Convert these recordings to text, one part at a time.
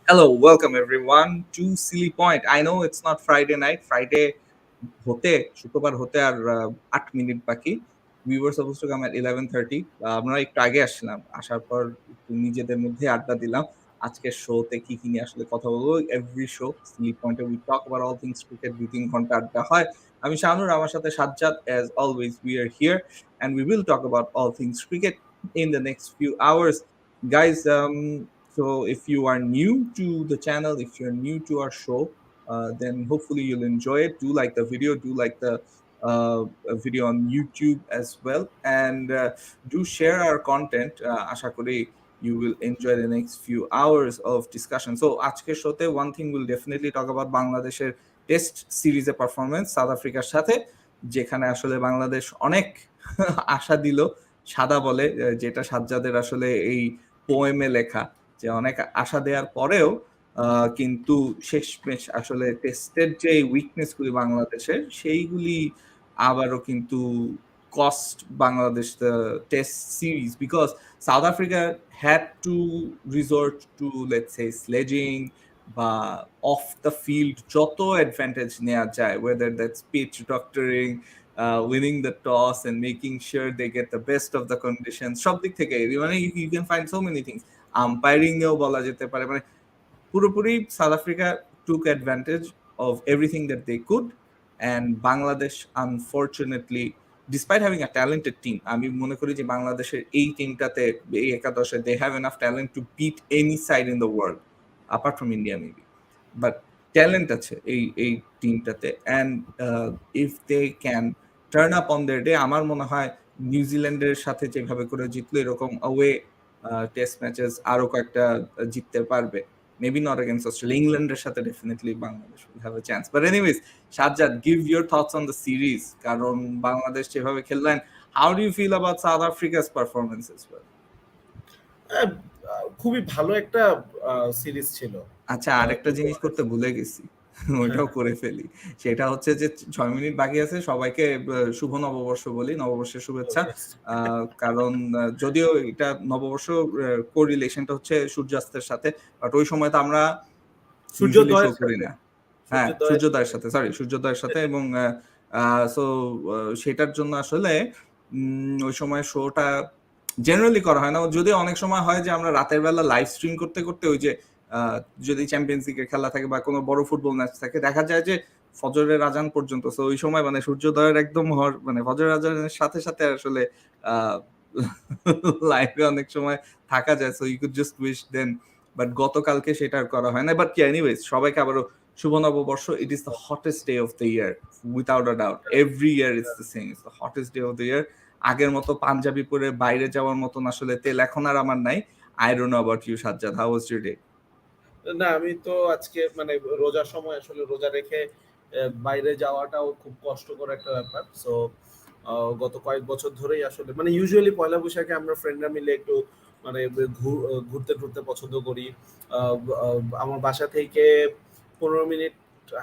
Hello, welcome everyone to Silly Point. I know it's not Friday night. Friday হতে শুক্রবার হতে আর ৮ minute বাকি। We were supposed to come at 11:30. আমরা একটু আগে আসছিলাম। আসার পর একটু নিজেদের মধ্যে আড্ডা দিলাম। আজকের শোতে কি নিয়ে আসলে কথা বলবো। Every show, Silly Point we talk about all things cricket ২-৩ ঘন্টা আড্ডা হয়। আমি শানুর, আমার সাথে Sajjad, as always we are here and we will talk about all things cricket in the next few hours. Guys, so if you are new to the channel, if you're new to our show, then hopefully you'll enjoy it. Do like the video, do like the video on YouTube as well, and do share our content. আশা করি you will enjoy the next few hours of discussion. So আজকের শোতে one thing we'll definitely talk about বাংলাদেশের test সিরিজের performance south আফ্রিকার সাথে, যেখানে আসলে বাংলাদেশ অনেক আশা দিল সাদা বলে, যেটা সাজ্জাদের আসলে এই পোয়েমে লেখা, যে অনেক আশা দেওয়ার পরেও কিন্তু শেষমেশ আসলে টেস্টের যে উইকনেসগুলি বাংলাদেশের সেইগুলি আবারও কিন্তু cost Bangladesh the test series because South Africa had to resort to, let's say, sledging বা off the field যত advantage নেওয়া যায়, whether that's pitch doctoring, winning the toss and making sure they get the best of the conditions, সব দিক থেকে মানে you can find so many things. Umpiring এও বলা যেতে পারে, মানে পুরোপুরি south Africa took advantage of everything that they could, and Bangladesh unfortunately, despite having a talented team, আমি মনে করি যে বাংলাদেশের এই টিমটাতে, এই একাদশে they have enough talent to beat any side in the world apart from India maybe, but talent আছে এই টিমটাতে, and if they can turn up on their day, আমার মনে হয় নিউজিল্যান্ডের সাথে যেভাবে করে জিতলো এরকম away টেস্ট ম্যাচেস আরো কয়েকটা জিততে পারবে। Maybe not against Australia. Englandের সাথে definitely Bangladesh will have a chance. But anyways, Shahjad, give your thoughts on the series. কারণ বাংলাদেশ যেভাবে খেললেন, how do you feel about South Africa's performance as well? খুবই ভালো একটা সিরিজ ছিল। আচ্ছা, আরেকটা জিনিস করতে ভুলে গেছি, ওইটাও করে ফেলি। সেটা হচ্ছে যে 6 মিনিট বাকি আছে, সবাইকে শুভ নববর্ষ বলি, নববর্ষের শুভেচ্ছা। কারণ যদিও এটা নববর্ষ কোরিলেশনটা হচ্ছে সূর্যাস্তের সাথে, বাট ওই সময় তো আমরা সূর্যোদয়ের করি না। হ্যাঁ, সূর্যোদয়ের সাথে, সরি, সূর্যোদয়ের সাথে, এবং সো সেটার জন্য আসলে ওই সময় শোটা জেনারেলি করা হয় না। যদিও অনেক সময় হয় যে আমরা রাতের বেলা লাইভ স্ট্রিম করতে করতে, ওই যে যদি চ্যাম্পিয়ন্স লিগের খেলা থাকে বা কোনো বড় ফুটবল ম্যাচ থাকে, দেখা যায় যে ফজরের আজান পর্যন্ত, তো ওই সময় মানে সূর্যোদয়ের একদম মানে ফজরের আজানের সাথে সাথে আসলে লাইভে অনেক সময় থাকা যায়, so you could just wish then, but গতকালকে সেটা আর করা হয় না। বাট কি, এনিওয়েজ, সবাইকে আবারও শুভ নববর্ষ। It is the hottest day of the year, without a doubt. Every year it's the same, it's the hottest day of the year. আগের মতো পাঞ্জাবি পরে বাইরে যাওয়ার মতন আসলে তেল এখন আর আমার নাই। I don't know about you Sajjad, how was your day? না, আমি তো আজকে মানে রোজার সময় আসলে রোজা রেখে বাইরে যাওয়াটাও খুব কষ্টকর একটা ব্যাপার। সো গত কয়েক বছর ধরেই আসলে মানে ইউজুয়ালি পয়লা বৈশাখে আমরা ফ্রেন্ডরা মিলে একটু মানে ঘুরতে টুরতে পছন্দ করি। আমার বাসা থেকে 15 মিনিট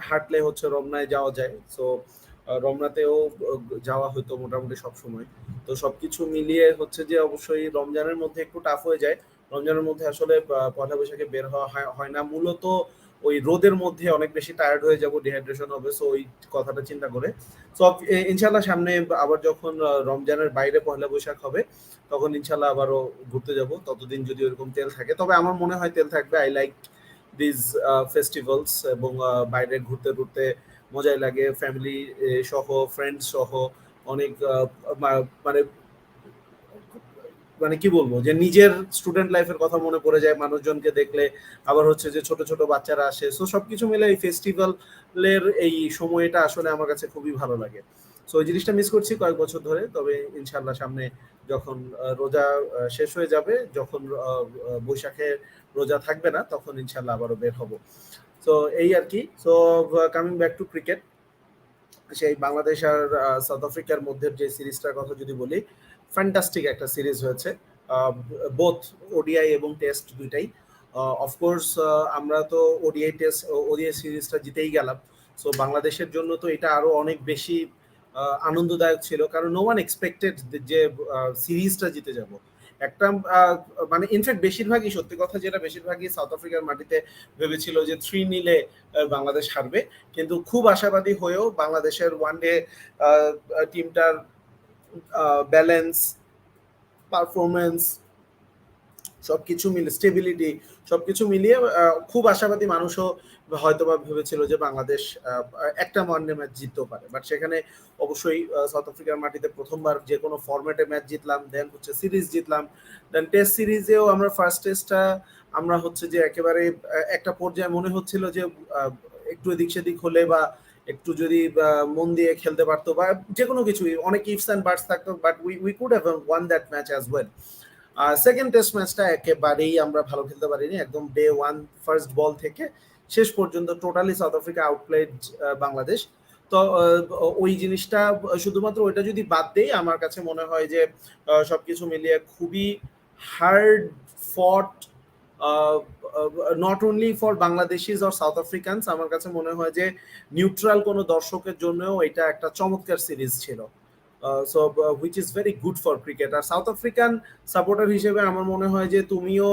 হাঁটলে হচ্ছে রমনায় যাওয়া যায়। সো রমনাতেও যাওয়া হতো মোটামুটি সবসময়। তো সবকিছু মিলিয়ে হচ্ছে যে অবশ্যই রমজানের মধ্যে একটু টাফ হয়ে যায়। রমজানের মধ্যে আসলে পয়লা বৈশাখে বের হওয়া হয় না, মূলত ওই রোদের মধ্যে অনেক বেশি টায়ার্ড হয়ে যাব, ডিহাইড্রেশন হবে। সো ওই কথাটা চিন্তা করে সো ইনশাল্লাহ সামনে আবার যখন রমজানের বাইরে পয়লা বৈশাখ হবে তখন ইনশাল্লাহ আবারও ঘুরতে যাব, ততদিন যদি ওরকম তেল থাকে। তবে আমার মনে হয় তেল থাকবে। আই লাইক দিস ফেস্টিভ্যালস, এবং বাইরে ঘুরতে ঘুরতে মজাই লাগে, ফ্যামিলি সহ, ফ্রেন্ডস সহ। অনেক মানে মানে কি বলবো, যে নিজের স্টুডেন্ট লাইফের কথা মনে পড়ে যায় মানুষজনকে দেখলে। আবার হচ্ছে যে ছোট ছোট বাচ্চারা আসে। সো সবকিছু মিলে এই ফেস্টিভ্যালের এই সময়টা আসলে আমার কাছে খুবই ভালো লাগে। সো ওই জিনিসটা মিস করছি কয়েক বছর ধরে। তবে ইনশাল্লাহ সামনে যখন রোজা শেষ হয়ে যাবে, যখন বৈশাখে রোজা থাকবে না, তখন ইনশাল্লাহ আবারও বের হব। সো এই আর কি। So coming back to cricket, সেই বাংলাদেশ আর সাউথ আফ্রিকার মধ্যে যে সিরিজটার কথা যদি বলি, ফ্যান্টাস্টিক একটা সিরিজ হয়েছে, বোথ ওডিআই এবং টেস্ট দুইটাই। অফকোর্স আমরা তো ওডিআই সিরিজটা জিতেই গেলাম। সো বাংলাদেশের জন্য তো এটা আরো অনেক বেশি আনন্দদায়ক ছিল, কারণ নো ওয়ান এক্সপেক্টেড যে সিরিজটা জিতে যাব। একটা মানে ইনফ্যাক্ট বেশিরভাগই সত্যি কথা যেটা বেশিরভাগই সাউথ আফ্রিকার মাটিতে ভেবেছিল যে 3-0 বাংলাদেশ হারবে, কিন্তু খুব আশাবাদী হয়েও বাংলাদেশের ওয়ানডে টিমটার ব্যালেন্স, পারফরমেন্স, সবকিছু মিলে স্টেবিলিটি, সবকিছু মিলিয়ে খুব আশাবাদী মানুষও হয়তোবা ভেবেছিল যে বাংলাদেশ একটা ওয়ানডে ম্যাচ জিততেও পারে, বাট সেখানে অবশ্যই সাউথ আফ্রিকার মাটিতে প্রথমবার যে কোনো ফরম্যাটে ম্যাচ জিতলাম, দেন হচ্ছে সিরিজ জিতলাম, দেন টেস্ট সিরিজেও আমরা ফার্স্ট টেস্টটা আমরা হচ্ছে যে একেবারে একটা পর্যায়ে মনে হচ্ছিল যে একটু এদিক সেদিক হলে বা একটু যদি মন দিয়ে খেলতে পারতো বা যে কোনো কিছুই, অনেক ইফস অ্যান্ড বাটস থাকতো, but we could have one that match as well. Second test ম্যাচটা একেবারেই আমরা ভালো খেলতে পারিনি, একদম ডে ওয়ান ফার্স্ট বল থেকে শেষ পর্যন্ত totally south Africa outplayed Bangladesh. তো ওই জিনিসটা শুধুমাত্র ওইটা যদি বাদ দেই, আমার কাছে মনে হয় যে সবকিছু মিলিয়ে খুবই হার্ড ফট, not only for Bangladeshis or south Africans, আমার কাছে মনে হয় যে নিউট্রাল কোনো দর্শকের জন্যও এটা একটা চমৎকার সিরিজ ছিল। So which is very good for cricket. আর সাউথ আফ্রিকান সাপোর্টার হিসেবে আমার মনে হয় যে তুমিও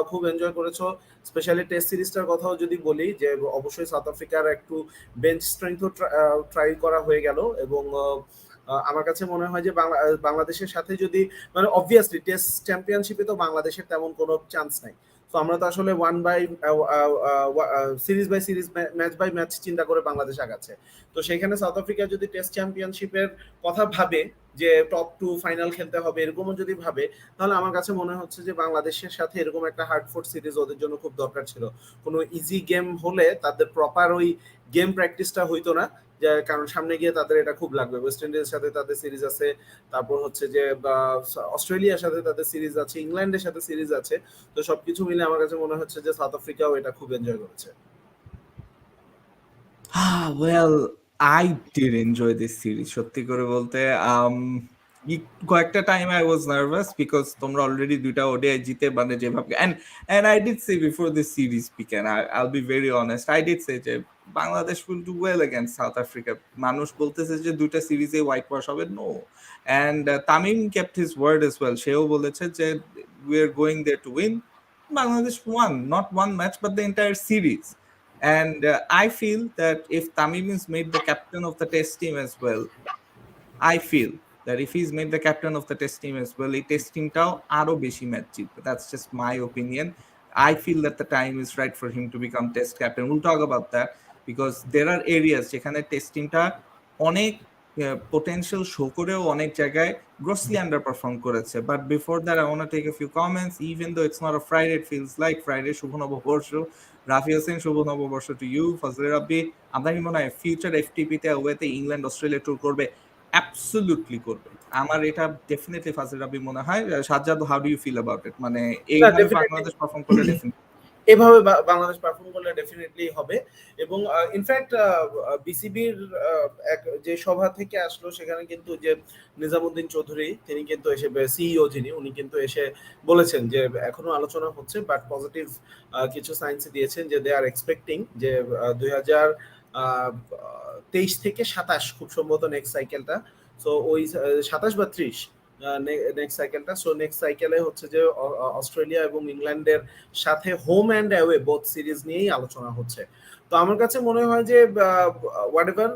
খুব এনজয় করেছো, স্পেশালি টেস্ট সিরিজটার কথাও যদি বলি যে অবশ্যই সাউথ আফ্রিকার একটু বেঞ্চ স্ট্রেংথও ট্রাই করা হয়ে গেল, এবং আমার কাছে মনে হয় যে বাংলাদেশের সাথে যদি মানে অবভিয়াসলি টেস্ট চ্যাম্পিয়নশিপে তো বাংলাদেশের তেমন কোনো চান্স নাই, তো আমরা তো আসলে one by series by series, match by match চিন্তা করে বাংলাদেশ আগাচ্ছে। তো সেখানে সাউথ আফ্রিকা যদি টেস্ট চ্যাম্পিয়নশিপের কথা ভাবে যে টপ টু ফাইনাল খেলতে হবে এরকমও যদি ভাবে, তাহলে আমার কাছে মনে হচ্ছে যে বাংলাদেশের সাথে এরকম একটা হার্ডফোর্ড সিরিজ ওদের জন্য খুব দরকার ছিল। কোনো ইজি গেম হলে তাদের প্রপার ওই গেম প্র্যাকটিসটা হইতো না, কারণ সামনে গিয়ে তাদের এটা খুব লাগবে। ওয়েস্ট ইন্ডিজের সাথে তাদের সিরিজ আছে, তারপর হচ্ছে যে অস্ট্রেলিয়ার সাথে তাদের সিরিজ আছে, ইংল্যান্ডের সাথে সিরিজ আছে। তো সবকিছু মিলে আমার কাছে মনে হচ্ছে যে সাউথ আফ্রিকাও এটা খুব এনজয় করেছে। Well, I did enjoy this series সত্যি করে বলতে। কয়েকটা time I was nervous because তোমরা অলরেডি দুইটা ওডিআই জিতে মানে যেভাবে and I did say before this series began, I'll be very honest, I did say যে Bangladesh will do well against South Africa. মানুষ বলতেছে যে দুইটা সিরিজে হোয়াইট ওয়াশ হবে, no. And Tamim kept his word as well, সেও বলেছে যে we are going there to win. Bangladesh won, not one match but the entire series. And I feel that if Tamim is made the captain of the test team as well, I feel that if he's made the captain of the test team as well, এই test team টাও আরো বেশি match জিতবে. That's just my opinion. I feel that the time is right for him to become test captain. We'll talk about that because there are areas যেখানে test teamটা অনেক potential show করেও অনেক জায়গায় grossly underperform করেছে. But before that, I want to take a few comments. Even though it's not a Friday, it feels like Friday. শুভ নববর্ষ, রাফি হোসেন, শুভ নববর্ষ to you. Fazle রাব্বি, আপনার কি মনে হয় ফিউচার এফটিপিতে ওয়েতে ইংল্যান্ড অস্ট্রেলিয়া ট্যুর করবে? অ্যাবসলিউটলি করবে, আমার এটা ডেফিনেটলি ফাজলে রাব্বি মনে হয়। Sajjad, how do you feel about it? মানে এইভাবে বাংলাদেশ পারফর্ম করলে ডেফিনেটলি এভাবে বাংলাদেশ পারফর্ম করলে ডেফিনেটলি হবে। এবং ইনফ্যাক্ট বিসিবির যে সভা থেকে আসলো সেখানে কিন্তু যে নিজামুদ্দিন চৌধুরী তিনি কিন্তু এসে, সিইও যিনি, উনি কিন্তু এসে বলেছেন যে এখনো আলোচনা হচ্ছে বাট পজিটিভ কিছু সাইন্স দিয়েছেন যে দে আর এক্সপেক্টিং যে 2023 থেকে 27 খুব সম্ভবত নেক্সট সাইকেলটা, সো ওই 27 বা 30 নেক্সট সাইকেলটা, সো নেক্সট সাইকেলে হচ্ছে যে অস্ট্রেলিয়া এবং ইংল্যান্ডের সাথে home and away both series নিয়েই আলোচনা হচ্ছে। তো আমার কাছে মনে হয় যে হোয়াট এভার,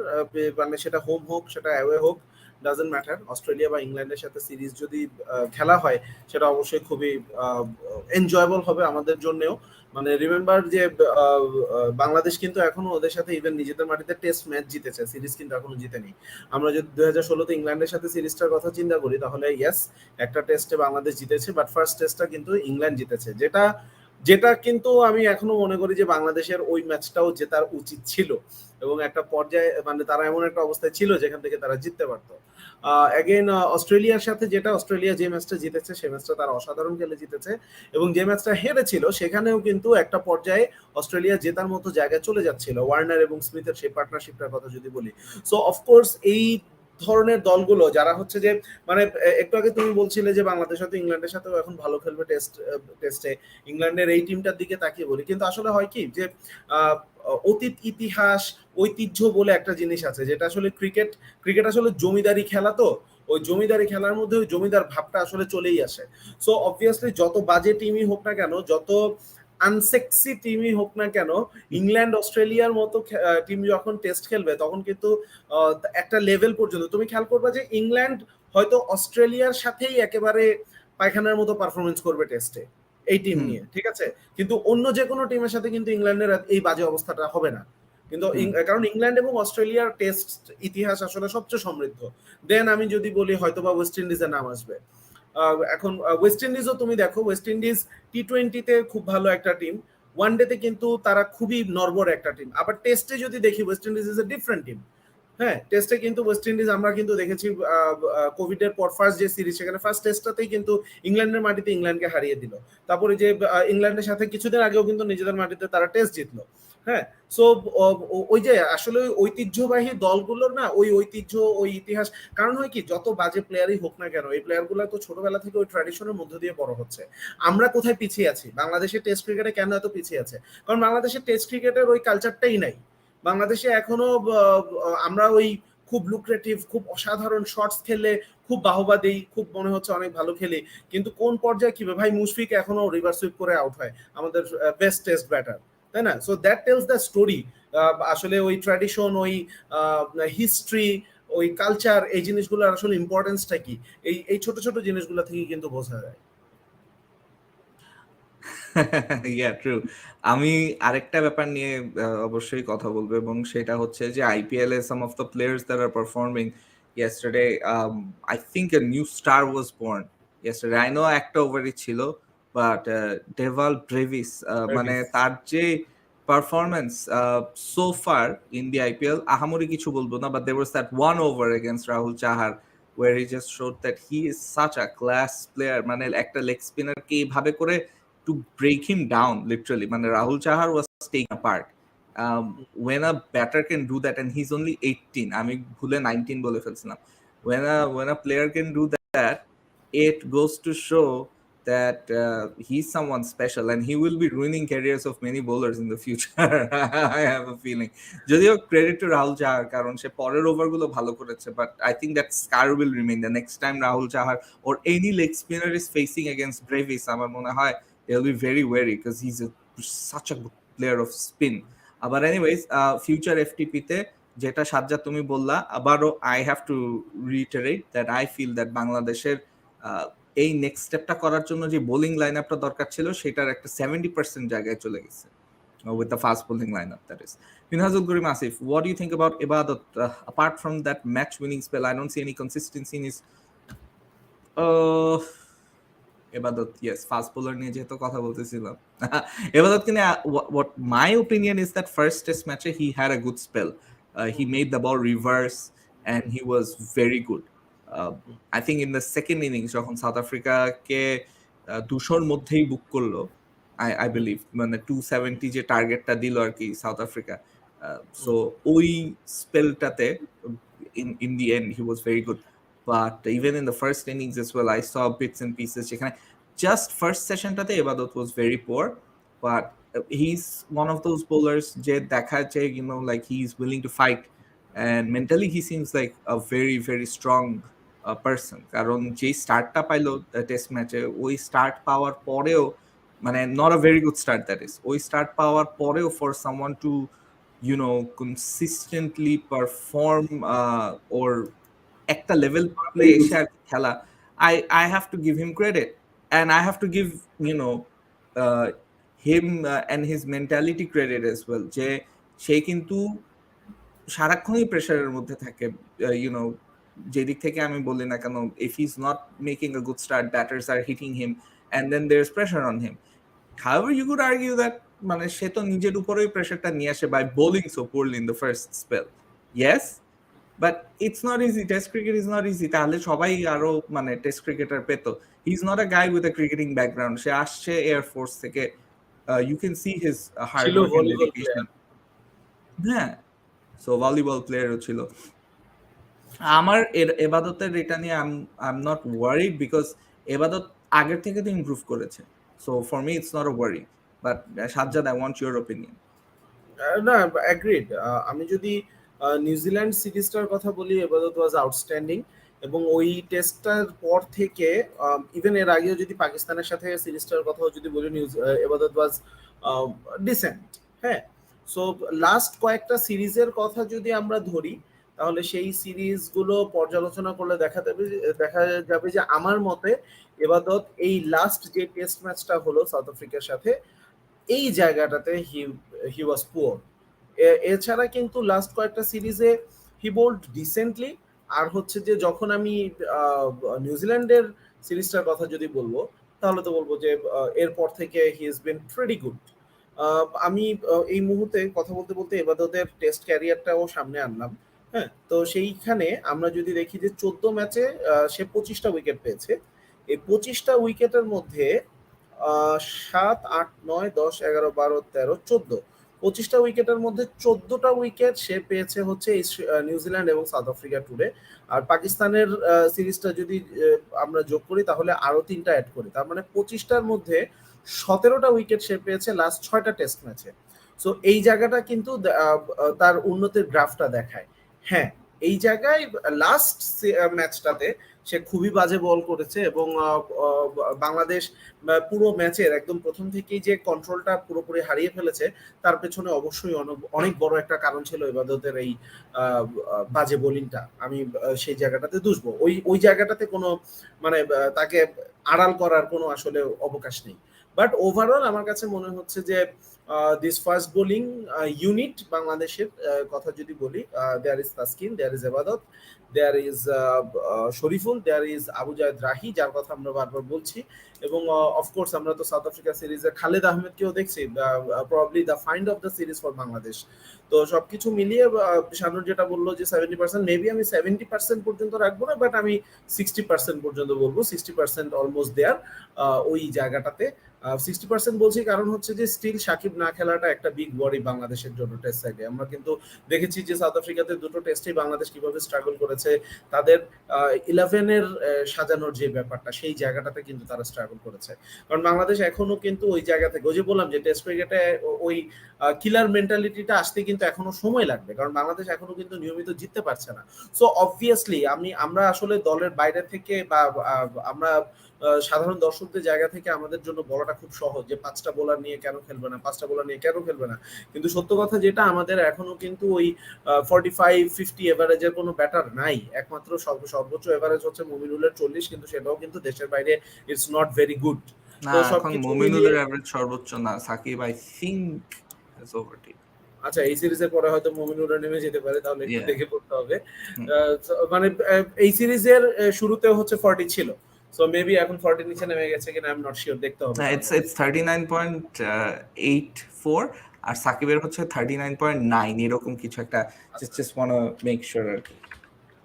মানে সেটা হোম হোক সেটা অ্যাওয়ে হোক, ডাজন্ট ম্যাটার, অস্ট্রেলিয়া বা ইংল্যান্ডের সাথে সিরিজ যদি খেলা হয় সেটা অবশ্যই খুবই এনজয়েবল হবে আমাদের জন্যও। মানে রিমেম্বার যে বাংলাদেশ কিন্তু এখনো ওদের সাথে ইভেন নিজেদের মাটিতে টেস্ট ম্যাচ জিতেছে, সিরিজ কিন্তু এখনো জিতেনি। আমরা যদি 2016-তে ইংল্যান্ডের সাথে সিরিজটার কথা চিন্তা করি তাহলে ইয়েস, একটা টেস্টে বাংলাদেশ জিতেছে, বাট ফার্স্ট টেস্টটা কিন্তু ইংল্যান্ড জিতেছে, যেটা কিন্তু আমি এখনো মনে করি যে বাংলাদেশের ওই ম্যাচটাও জেতার উচিত ছিল, এবং একটা পর্যায়ে মানে তারা এমন একটা অবস্থায় ছিল যেখান থেকে তারা জিততে পারতো। অ্যাগেন অস্ট্রেলিয়ার সাথে অস্ট্রেলিয়া যে ম্যাচটা জিতেছে সেই ম্যাচটা তারা অসাধারণ খেলে জিতেছে, এবং যে ম্যাচটা হেরেছিল সেখানেও কিন্তু একটা পর্যায়ে অস্ট্রেলিয়া জেতার মতো জায়গায় চলে যাচ্ছিল, ওয়ার্নার এবং স্মিথের সেই পার্টনারশিপটার কথা যদি বলি। সো অফকোর্স এই ধরনের দলগুলো যারা হচ্ছে যে মানে একটু আগে তুমি বলছিলে যে বাংলাদেশ হয়তো ইংল্যান্ডের সাথেও এখন ভালো খেলবে টেস্টে, ইংল্যান্ডের এই টিমটার দিকে তাকিয়ে বলি, কিন্তু আসলে হয় কি যে অতীত ইতিহাস ঐতিহ্য বলে একটা জিনিস আছে, যেটা আসলে ক্রিকেট আসলে জমিদারি খেলা, তো ওই জমিদারি খেলার মধ্যে ওই জমিদার ভাবটা আসলে চলেই আসে। সো অবভিয়াসলি যত বাজে টিমই হোক না কেন, যত আনসেক্সি টিমই হোক না কেন, ইংল্যান্ড অস্ট্রেলিয়ার মতো টিম যখন টেস্ট খেলবে তখন কিন্তু একটা লেভেল পর্যন্ত তুমি খেয়াল করবে যে ইংল্যান্ড হয়তো অস্ট্রেলিয়ার সাথেই একেবারে পায়খানার মতো পারফরমেন্স করবে টেস্টে এই টিম নিয়ে, ঠিক আছে? কিন্তু অন্য যে কোনো টিমের সাথে কিন্তু ইংল্যান্ডের এই বাজে অবস্থাটা হবে না। কিন্তু কারণ ইংল্যান্ড এবং অস্ট্রেলিয়ার টেস্ট ইতিহাস আসলে সবচেয়ে সমৃদ্ধ। দেন আমি যদি বলি হয়তো বা ওয়েস্ট ইন্ডিজের নাম আসবে। এখন ওয়েস্ট ইন্ডিজও তুমি দেখো, ওয়েস্ট ইন্ডিজ টি-20-তে খুব ভালো একটা টিম, ওয়ান ডেতে কিন্তু তারা খুবই নড়বড় একটা টিম। আবার টেস্টে যদি দেখি West Indies is a different team. হ্যাঁ, টেস্টে কিন্তু ওয়েস্ট ইন্ডিজ আমরা কিন্তু দেখেছি কোভিড এর পর ফার্স্ট যে সিরিজ, সেখানে ফার্স্ট টেস্টটাতেই কিন্তু ইংল্যান্ডের মাটিতে ইংল্যান্ডকে হারিয়ে দিল। তারপরে যে ইংল্যান্ডের সাথে কিছুদিন আগেও কিন্তু নিজেদের মাটিতে তারা টেস্ট জিতলো। হ্যাঁ, সো ওই যে আসলে ঐতিহ্যবাহী দলগুলোর না ওই ঐতিহ্য, ওই ইতিহাস, কারণ হয় কি যত বাজে প্লেয়ারই হোক না কেন এই প্লেয়ারগুলো তো ছোটবেলা থেকে ওই ট্র্যাডিশনের মধ্য দিয়ে বড় হচ্ছে। আমরা কোথায় পিছিয়ে আছি? বাংলাদেশের টেস্ট ক্রিকেটে কেন এত পিছিয়ে আছে? কারণ বাংলাদেশের টেস্ট ক্রিকেটের ওই কালচারটাই নাই। বাংলাদেশে এখনো আমরা ওই খুব লুক্রেটিভ, খুব অসাধারণ শটস খেলে খুব বাহবা দেই, খুব মনে হচ্ছে অনেক ভালো খেলি, কিন্তু কোন পর্যায়ে কি ভাই মুশফিক এখনো রিভার্স সুইপ করে আউট হয়, আমাদের বেস্ট টেস্ট ব্যাটার, তাই না? So that tells the story. আসলে ওই ট্র্যাডিশন, ওই হিস্ট্রি, ওই কালচার, এই জিনিসগুলোর আসলে ইম্পর্টেন্সটা কি, এই ছোট ছোট জিনিসগুলো থেকে কিন্তু বোঝা যায়। ইয়া ট্রু। আমি আরেকটা ব্যাপার নিয়ে অবশ্যই কথা বলবো, এবং সেটা হচ্ছে যে আইপিএল এ some of the players that are performing yesterday, I think a new star was born yesterday. I know একটা ওভারই ছিল, বাট ডেভাল ব্রেভিস, মানে তার যে performance so far in the IPL, আহামরি কিছু বলবো না, but there was that one over against Rahul Chahar where he just showed that he is such a class player. মানে একটা লেগ স্পিনারকে এইভাবে করে to break him down literally. মানে Rahul Chahar was taken apart. When a batter can do that, and he's only 18, আমি ভুলে 19 বলে ফেলছিলাম, when a player can do that, it goes to show that he's someone special, and he will be ruining careers of many bowlers in the future. I have a feeling. যদিও credit to Rahul Chahar, কারণ সে পরের ওভারগুলো ভালো করেছে, but I think that scar will remain. The next time Rahul Chahar or any leg spinner is facing against Brevis, আমার মনে হয় they'll be very wary because he's such a good player of spin. But anyways, future FTP তে যেটা সাজ্জাদ তুমি বললা, আবারও I have to reiterate that I feel that বাংলাদেশের এই নেক্সট স্টেপটা করার জন্য যে বোলিং লাইন আপটা দরকার ছিল সেটার একটা 70% জায়গায় চলে গেছে with the fast bowling lineup, that is. Minhazul Gurim Asif, what do you think about Ibadat? Apart from that match winning spell, I don't see any consistency in his এবাদত, yes, fast bowler নিয়ে যেহেতু কথা বলতেছিলাম, এবাদত কিনে what my opinion is that first test match he had a good spell. He made the ball reverse and he was very good. I think in the second innings যখন south আফ্রিকাকে 200-র মধ্যেই বুক করলো, I believe, মানে 270 যে টার্গেটটা দিল আর কি south Africa, so ওই স্পেলটাতে in the end he was very good. But even in the first innings as well, I saw bits and pieces. Just first session tate Ibadat was very poor, but he's one of those bowlers je dekha je, you know, like he's willing to fight, and mentally he seems like a very very strong person. Karon je start ta pailo test match e oi start power poreo, মানে not a very good start, that is, oi start power poreo for someone to, you know, consistently perform or একটা level play এসে আর খেলা, I have to give him credit, and I have to give, you know, him and his mentality credit as well, যে সে কিন্তু সারাক্ষণই প্রেশারের মধ্যে থাকে, you know, যেদিক থেকে আমি বলি না কেন, if he's not making a good start, batters are hitting him and then there's pressure on him. However, you could argue that মানে সে তো নিজের উপরেই প্রেশারটা নিয়ে আসে by bowling so poorly in the first spell. Yes, but it's not easy. Test cricket is not easy. তাহলে সবাই আরো মানে টেস্ট ক্রিকেটার পেত. He's not a guy with a cricketing background. সে আসছে এয়ার ফোর্স থেকে. You can see his hard work and dedication. হ্যাঁ, so volleyball প্লেয়ারও ছিল। আমার এবাদতের এটা নিয়ে I'm not worried because এবাদত আগের থেকে তো ইমপ্রুভ করেছে, so for me it's not a worry. But Sajjad, I want your opinion. না, অ্যাগ্রিড। আমি যদি নিউজিল্যান্ড সিরিজটার কথা বলি, এবাদত ওয়াজ আউটস্ট্যান্ডিং। এবং ওই টেস্টটার পর থেকে ইভেন এর আগেও যদি পাকিস্তানের সাথে সিরিজটার কথা যদি বলি, এবাদত ওয়াজ ডিসেন্ট। হ্যাঁ, সো লাস্ট কয়েকটা সিরিজের কথা যদি আমরা ধরি, তাহলে সেই সিরিজগুলো পর্যালোচনা করলে দেখা যাবে যে আমার মতে এবাদত এই লাস্ট যে টেস্ট ম্যাচটা হলো সাউথ আফ্রিকার সাথে, এই জায়গাটাতে হি ওয়াজ পুয়ার। এছাড়া কিন্তু লাস্ট কয়েকটা সিরিজে হি বোল্ড ডিসেন্টলি। আর হচ্ছে যে যখন আমি নিউজিল্যান্ডের সিরিজটার কথা যদি বলবো, তাহলে তো বলবো যে এরপর থেকে he is bin pretty good. আমি এই মুহূর্তে কথা বলতে বলতে এবাদতের টেস্ট ক্যারিয়ারটাও সামনে আনলাম। হ্যাঁ, তো সেইখানে আমরা যদি দেখি যে 14 ম্যাচে সে 25টা উইকেট পেয়েছে। এই 25টা উইকেটের মধ্যে 7, 8, 9, 10, 11, 12, 13, 14, 25টা উইকেটের মধ্যে 14টা উইকেট সে পেয়েছে হচ্ছে নিউজিল্যান্ড এবং সাউথ আফ্রিকা ট্যুরে। আর পাকিস্তানের সিরিজটা যদি আমরা যোগ করি, তাহলে আরো 3টা অ্যাড করি, তার মানে 25টার মধ্যে 17টা উইকেট সে পেয়েছে লাস্ট 6টা টেস্ট ম্যাচে। সো এই জায়গাটা কিন্তু তার উন্নতির গ্রাফটা দেখায়। হ্যাঁ, এই জায়গায় লাস্ট ম্যাচটাতে সে খুবই বাজে বল করেছে এবং বাংলাদেশ পুরো ম্যাচের একদম প্রথম থেকেই যে কন্ট্রোলটা পুরোপুরি হারিয়ে ফেলেছে, তার পেছনে অবশ্যই অনেক বড় একটা কারণ ছিল ইবাদতের এই বাজে বোলিংটা। আমি সেই জায়গাটাতে দুষবো, ওই জায়গাটাতে কোনো মানে তাকে আড়াল করার কোনো আসলে অবকাশ নেই। বাট ওভারঅল আমার কাছে মনে হচ্ছে যে দিস ফার্স্ট বোলিং ইউনিট বাংলাদেশের কথা যদি বলি, there is Taskin, there is Ebadot, there is Shoriful, there is Abu Jayed Rahi, যার কথা আমরা বারবার বলছি, এবং অফকোর্স আমরা তো সাউথ আফ্রিকা সিরিজে খালেদ আহমেদকেও দেখছি, probably the find of the series for Bangladesh. তো সবকিছু মিলিয়ে শানুর যেটা বললো যে 70%, মেবি আমি 70% পর্যন্ত রাখবো না, বাট আমি 60% পর্যন্ত বলবো। 60% অলমোস্ট দেয়ার ওই জায়গাটাতে। 60% বলছি কারণ হচ্ছে যে স্টিল সাকিব না খেলাটা একটা বিগ ওয়ারি বাংলাদেশের জন্য টেস্ট সাইডে। আমরা কিন্তু দেখেছি যে সাউথ আফ্রিকাতে দুটো টেস্টেই বাংলাদেশ কিভাবে স্ট্রাগল করেছে, তাদের 11-এর সাজানোর যে ব্যাপারটা, সেই জায়গাটাতে কিন্তু তারা স্ট্রাগল করেছে। কারণ বাংলাদেশ এখনো কিন্তু ওই জায়গা থেকে, ওই যে বললাম যে টেস্ট ক্রিকেটে ওই কিলার মেন্টালিটিটা আসতে কিন্তু এখনো সময় লাগবে, কারণ বাংলাদেশ এখনো কিন্তু নিয়মিত জিততে পারছে না। সো অবভিয়াসলি আমরা আসলে দলের বাইরে থেকে বা আমরা সাধারণ দর্শকদের জায়গা থেকে আমাদের জন্য বলাটা খুব সহজ যে 5টা বোলার নিয়ে কেন খেলবে না, 5টা বোলার নিয়ে কেন খেলবে না। কিন্তু সত্য কথা যেটা, আমাদের এখনো কিন্তু ওই 45-50 এভারেজের কোনো ব্যাটার নাই। একমাত্র সর্বোচ্চ এভারেজ হচ্ছে মুমিনুলের 40, কিন্তু সেটাও কিন্তু দেশের বাইরে ইটস নট ভেরি গুড। না, তো এখন সবকিছু মিলিয়ে মুমিনুলের এভারেজ সর্বোচ্চ না, Shakib I think has overtaken. আচ্ছা, এই সিরিজের পরে হয়তো মুমিনুলরা নেমে যেতে পারে, তাহলে একটু Yeah. দেখে পড়তে হবে। মানে এই সিরিজের শুরুতেও হচ্ছে 40 ছিল, সো মেবি এখন 40 নিচে নেমে গেছে কিনা আই এম নট শিওর, দেখতে হবে। It's 39.84 আর সাকিবের হচ্ছে 39.9, এরকম কিছু একটা। just wanna make sure আর কি।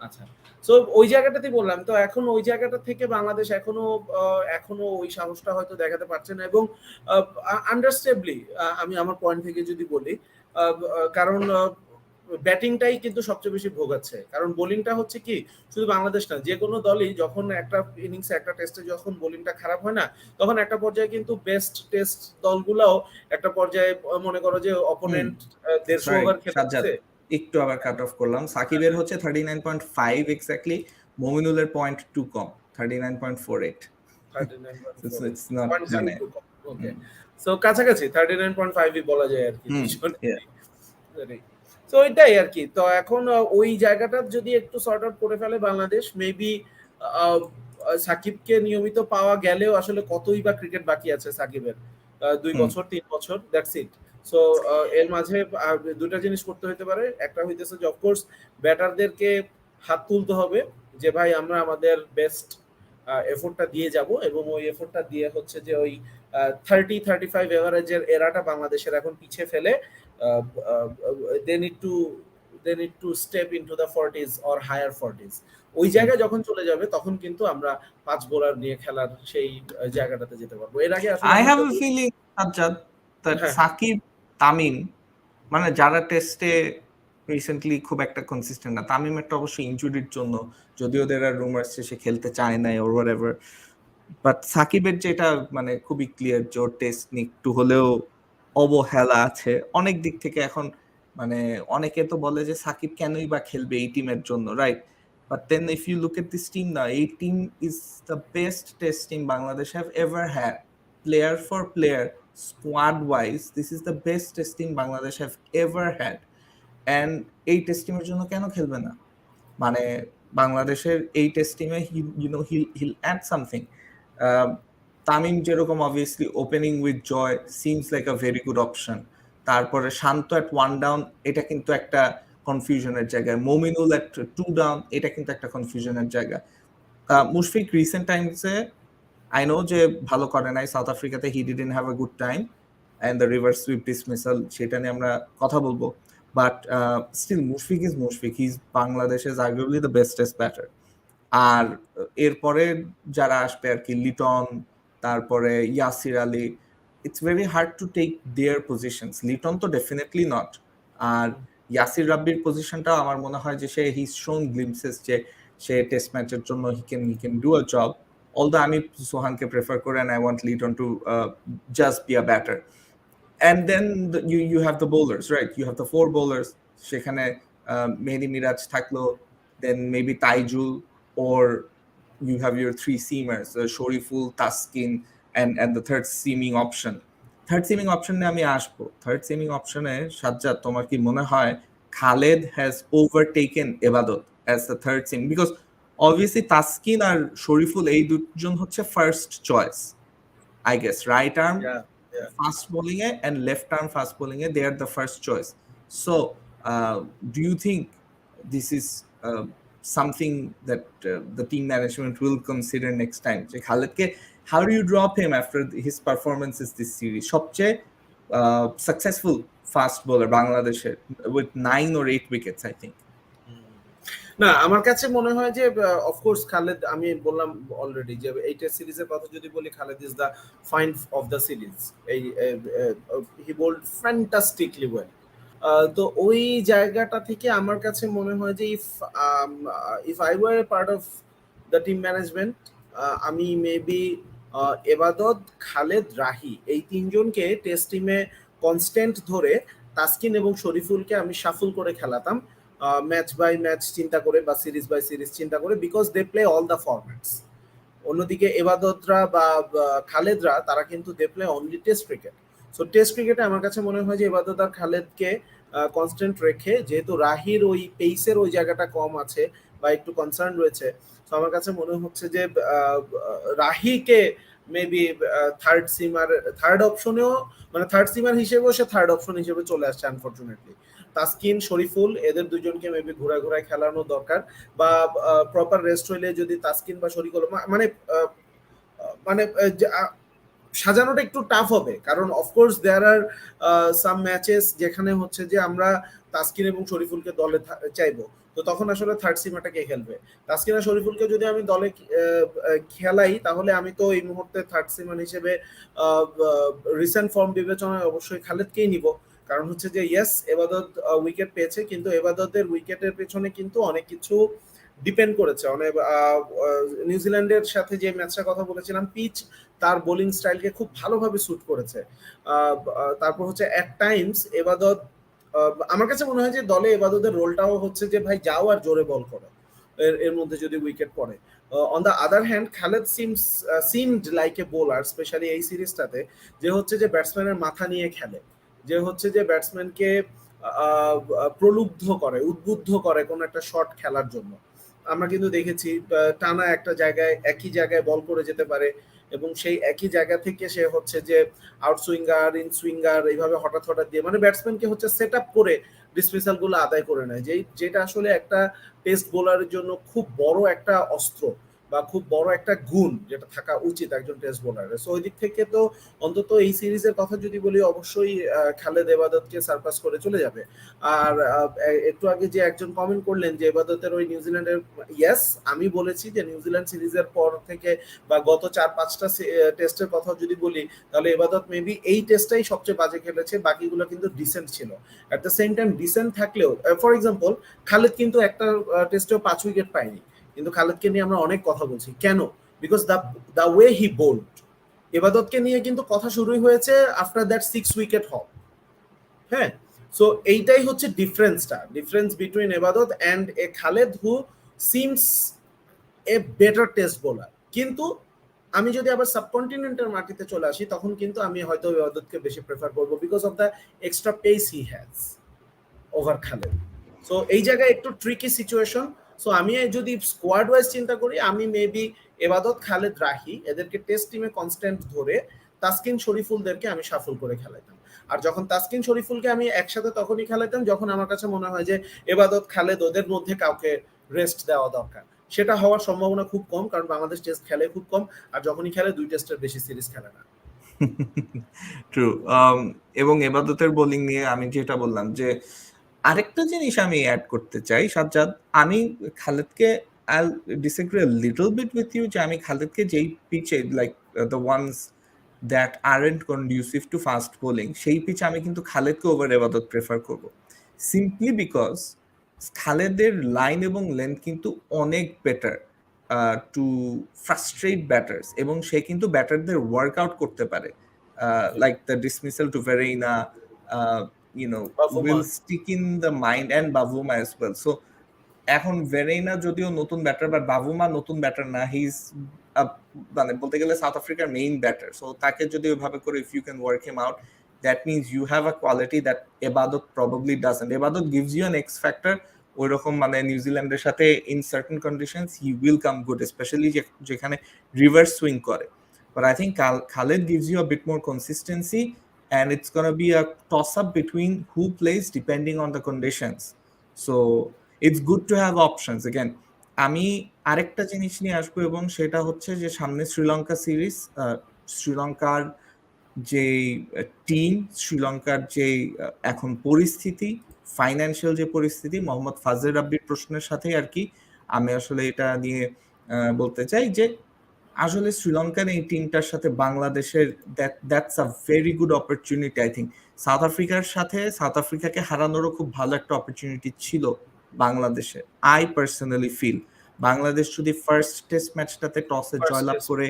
আচ্ছা, সো ওই জায়গাটাতে বললাম তো, এখন ওই জায়গাটা থেকে বাংলাদেশ এখনো ওই সাহসটা হয়তো দেখাতে পারছে না, এবং আন্ডারস্ট্যান্ডেবলি আমি আমার পয়েন্ট থেকে যদি বলি, কারণ ব্যাটিংটাই কিন্তু সবচেয়ে বেশি ভোগাচ্ছে। কারণ বোলিংটা হচ্ছে কি, শুধু বাংলাদেশ না, যে কোনো দলই যখন একটা ইনিংসে একটা টেস্টে যখন বোলিংটা খারাপ হয় না, তখন একটা পর্যায়ে কিন্তু বেস্ট টেস্ট দলগুলাও একটা পর্যায়ে মনে করো যে অপোনেন্ট 150 ওভার খেলছে। একটু আবার কাট অফ করলাম, সাকিবের হচ্ছে 39.5 এক্স্যাক্টলি, মুমিনুলের 0.2 কম, 39.48। It's not মানে ওকে, সো কাছাকাছি 39.5 বলা যায় আর কি। তো এটাই আর কি। তো এখন ওই জায়গাটা যদি একটু সর্ট আউট করে ফেলে বাংলাদেশ, মেবি সাকিবকে নিয়মিত পাওয়া গেলেও আসলে কতই বা ক্রিকেট বাকি আছে সাকিবের, 2 বছর 3 বছর, দ্যাটস ইট। সো এর মাঝে দুটা জিনিস করতে হতে পারে। একটা হইতেছে যে অফকোর্স ব্যাটারদেরকে হাত তুলতে হবে যে ভাই আমরা আমাদের বেস্ট এফোর্টটা দিয়ে যাব, এবং ওই এফোর্টটা দিয়ে হচ্ছে যে ওই 30-35 এভারেজের এরাটা বাংলাদেশের এখন পিছিয়ে ফেলে they need to step into the 40s or higher 40s। ওই জায়গায় যখন চলে যাবে, তখন কিন্তু আমরা 5 বোলার নিয়ে খেলার সেই জায়গাটাতে যেতে পারবো। এর আগে I have a feeling Sajjad that Shakib, Tamim, মানে যারা টেস্টে রিসেন্টলি খুব একটা কনসিস্টেন্ট না, তামিম একটা অবশ্যই ইনজুরির জন্য, যদিও there are rumors সে খেলতে চায় না or whatever, বাট সাকিবের যেটা মানে খুবই ক্লিয়ার যে ওর টেস্ট নিয়ে একটু হলেও অবহেলা আছে অনেক দিক থেকে। এখন মানে অনেকে তো বলে যে সাকিব কেনই বা খেলবে এই টিমের জন্য, right? But then if you look at this team now, a team is the best test team Bangladesh have ever had. Player for player, squad wise, this is the best test team Bangladesh have ever had. And এই test টিমের জন্য কেন খেলবে না? মানে বাংলাদেশের এই test টিমে হিল অ্যাড সামথিং। তামিম যেরকম obviously opening with Joy seems like a very good option. তারপরে শান্ত অ্যাট ওয়ান ডাউন, এটা কিন্তু একটা কনফিউশনের জায়গায়। মমিনুল অ্যাট টু ডাউন, এটা কিন্তু একটা কনফিউশনের জায়গা। মুশফিক রিসেন্ট টাইমসে আই নো যে ভালো করে নাই, সাউথ আফ্রিকাতে he didn't have a good time and the reverse sweep dismissal, সেটা নিয়ে আমরা কথা বলবো। But still Mushfiq is Mushfiq, he is বাংলাদেশের আর্গুয়েবলি দ্য বেস্টেস্ট ব্যাটার। আর এরপরে যারা আসবে আর কি, লিটন, তারপরে Yasir Ali, it's very hard to take their positions. Liton তো ডেফিনেটলি নট। আর ইয়াসির রাব্বির পজিশনটাও আমার মনে হয় যে সে হিজ শোন গ্লিমসেস যে সে টেস্ট ম্যাচের জন্য he can do a job. Although আমি সোহানকে প্রেফার করি and I want Liton to just be a batter. And then you have the bowlers, right? You have the four bowlers. সেখানে Mehdi Miraj থাকলো, then maybe Taijul, or you have your three seamers, Shoriful, Taskin, and the third seaming option. Third seaming option এ আমি আসবো। Third seaming option এ সাজ্জাদ, তোমার কি মনে হয় Khaled has overtaken Ebadat as the third seam? Because obviously Taskin R Shoriful এই দুজন হচ্ছে first choice, I guess, right arm fast bowling and left arm fast bowling, they are the first choice. So do you think this is something that the team management will consider next time? Khaledke, how do you drop him after his performances this series? সবচেয়ে successful fast bowler বাংলাদেশের with 9 or 8 wickets, I think. না, আমার কাছে মনে হয় যে of course Khaled, আমি বললাম অলরেডি যে এই টেস্ট সিরিজের কথা যদি বলি, Khaled is the find of the series. এই হি বোল্ড ফ্যান্টাস্টিকলি ওয়েল। তো ওই জায়গাটা থেকে আমার কাছে মনে হয় যে if I were A part of the team management, আমি মেবি এবাদত, খালেদ, রাহি এই তিনজনকে টেস্ট টিমে কনস্ট্যান্ট ধরে তাসকিন এবং শরীফুলকে আমি শাফল করে খেলাতাম, ম্যাচ বাই ম্যাচ চিন্তা করে বা সিরিজ বাই সিরিজ চিন্তা করে, because they play all the formats. অন্যদিকে এবাদতরা বা খালেদরা তারা কিন্তু they play only test cricket. So test ক্রিকেটে আমার কাছে মনে হয় যে এবাদত আর খালেদকে কনস্ট্যান্ট রেখে, যেহেতু রাহির ওই পেসের ওই জায়গাটা কম আছে বা একটু কনসার্ন রয়েছে, তো আমার কাছে মনে হচ্ছে যে রাহিকে মেবি থার্ড সিমার, থার্ড অপশনেও, মানে থার্ড সিমার হিসেবেও সে থার্ড অপশন হিসেবে চলে আসছে আনফরচুনেটলি। তাসকিন, শরীফুল এদের দুজনকে মেবি ঘোরায় ঘোরায় খেলানো দরকার, বা প্রপার রেস্ট হইলে যদি তাসকিন বা শরীফুল, মানে মানে সাজানোটা একটু টাফ হবে, কারণ অফকোর্স দেয়ার আর সাম ম্যাচেস যেখানে হচ্ছে যে আমরা তাসকিন এবং শরীফুলকে দলে চাইবো, তো তখন আসলে থার্ড সিমারটা কে খেলবে? তাসকিন আর শরীফুলকে যদি আমি দলে খেলাই, তাহলে আমি তো এই মুহূর্তে থার্ড সিমার হিসেবে রিসেন্ট ফর্ম বিবেচনায় অবশ্যই খালেদকেই নিব। কারণ হচ্ছে যে ইয়েস, এবাদত উইকেট পেয়েছে, কিন্তু এবাদতের উইকেটের পেছনে কিন্তু অনেক কিছু ডিপেন্ড করেছে। অনেক নিউজিল্যান্ডের সাথে যে ম্যাচটার কথা বলেছিলাম, পিচ তার বোলিং স্টাইলকে খুব ভালোভাবে স্যুট করেছে। তারপর হচ্ছে অ্যাট টাইমস এবাদত, আমার কাছে মনে হয় যে দলে এবাদতের রোলটাও হচ্ছে যে ভাই যাও আর জোরে বল করো, এর মধ্যে যদি উইকেট পড়ে। On the other hand, Khaled seemed like A bowler, specially এই সিরিজটাতে, যে হচ্ছে যে ব্যাটসম্যানের মাথা নিয়ে খেলে, যে হচ্ছে যে ব্যাটসম্যানকে প্রলুব্ধ করে, উদ্বুদ্ধ করে কোনো একটা শট খেলার জন্য। আমরা কিন্তু দেখেছি টানা একটা জায়গায় একই জায়গায় বল করে যেতে পারে, এবং সেই একই জায়গা থেকে সে হচ্ছে যে আউট সুইঙ্গার, ইন সুইঙ্গার এইভাবে হঠাৎ হঠাৎ দিয়ে, মানে ব্যাটসম্যানকে হচ্ছে সেট আপ করে ডিসমিসাল গুলো আদায় করে নেয়, যেটা আসলে একটা টেস্ট বোলারের জন্য খুব বড় একটা অস্ত্র বা খুব বড় একটা গুণ যেটা থাকা উচিত একজন টেস্ট বোলারের। সো ওই দিক থেকে তো অন্তত এই সিরিজের কথা যদি বলি, অবশ্যই খালেদ এবাদতকে সারপাস করে চলে যাবে। আর একটু আগে যে একজন কমেন্ট করলেন যে এবাদতের ওই নিউজিল্যান্ডের, ইয়েস, আমি বলেছি যে নিউজিল্যান্ড সিরিজের পর থেকে বা গত 4-5টা টেস্টের কথা যদি বলি, তাহলে এবাদত মেবি এই টেস্টটাই সবচেয়ে বাজে খেলেছে, বাকিগুলো কিন্তু ডিসেন্ট ছিল। At the same time decent থাকলেও, ফর এক্সাম্পল খালেদ কিন্তু একটা টেস্টেও 5 উইকেট পায়নি, কিন্তু খালেদকে নিয়ে আমরা অনেক কথা বলছি কেন? Because the way he bowled. এবাদতকে নিয়ে কিন্তু কথা শুরুই হয়েছে আফটার দ্যাট 6 উইকেট হল। হ্যাঁ, সো এইটাই হচ্ছে ডিফারেন্স বিটুইন এবাদত and a Khaled who seems a better test bowler. কিন্তু আমি যদি আবার সাবকন্টিনেন্টের মাটিতে চলে আসি তখন কিন্তু আমি হয়তো ইবাদতকে বেশি প্রেফার করবো because of the extra pace he has over Khaled. So এই জায়গায় একটু ট্রিকি সিচুয়েশন। সো আমি যদি স্কোয়াড ওয়াইজ চিন্তা করি আমি মেবি এবাদত, খালেদ, রাহি এদেরকে টেস্ট টিমে কনস্ট্যান্ট ধরে তাসকিন শরীফুলদেরকে আমি সাফল করে খেলাইতাম। আর যখন তাসকিন শরীফুলকে আমি একসাথে তখনই খেলাইতাম যখন আমার কাছে মনে হয় যে এবাদত, খালেদ ওদের মধ্যে কাউকে রেস্ট দেওয়া দরকার। সেটা হওয়ার সম্ভাবনা খুব কম কারণ বাংলাদেশ টেস্ট খেলে খুব কম, আর যখনই খেলে 2 টেস্টের বেশি সিরিজ খেলে না। ট্রু। এবং এবাদতের বোলিং নিয়ে আমি যেটা বললাম যে আরেকটা জিনিস আমি অ্যাড করতে চাই সাজ্জাদ, আমি খালেদকে I'll disagree a little bit with you যে আমি খালেদকে যেই পিচে like the ones that aren't conducive to fast bowling সেই পিচে আমি কিন্তু খালেদকে ওভার এবাদত প্রেফার করব, সিম্পলি বিকজ খালেদের লাইন এবং লেন্থ কিন্তু অনেক বেটার টু ফ্রাস্ট্রেট ব্যাটার্স, এবং সে কিন্তু ব্যাটারদের ওয়ার্কআউট করতে পারে, like the dismissal to Verreynne, will stick in the mind, and Bavuma as well. So এখন ভেরেইনা যদিও নতুন ব্যাটার, বাট বাবুমা নতুন ব্যাটার না, হি ইজ মানে বলতে গেলে সাউথ আফ্রিকার মেইন ব্যাটার। সো তাকে যদি ওইভাবে করে if you can work him out, that means you have a quality that Ebadot probably doesn't. Ebadot gives you an X factor, ওই রকম মানে নিউজিল্যান্ডের সাথে in certain conditions he will come good, specially যেখানে রিভার্স সুইং করে। But I think Khaled gives you a bit more consistency, and it's going to be a toss-up between who plays depending on the conditions. So it's good to have options. Again, আমি আরেকটা জিনিস নিয়ে আসবো এবং সেটা হচ্ছে যে সামনে শ্রীলঙ্কা সিরিজ, শ্রীলঙ্কার যে টিম, শ্রীলঙ্কার যে এখন পরিস্থিতি, ফাইন্যান্সিয়াল যে পরিস্থিতি, মোহাম্মদ ফাজল রাব্বির প্রশ্নের সাথে আর কি আমি আসলে এটা নিয়ে বলতে চাই যে আসলে শ্রীলঙ্কার এই টিমটার সাথে বাংলাদেশের that's a very good opportunity. I think south আফ্রিকার সাথে সাউথ আফ্রিকাকে হারানোরও খুব ভালো একটা অপরচুনিটি ছিল বাংলাদেশে। আই পার্সোনালি ফিল বাংলাদেশ যদি ফার্স্ট টেস্ট ম্যাচটাতে টসে জয়লাভ করে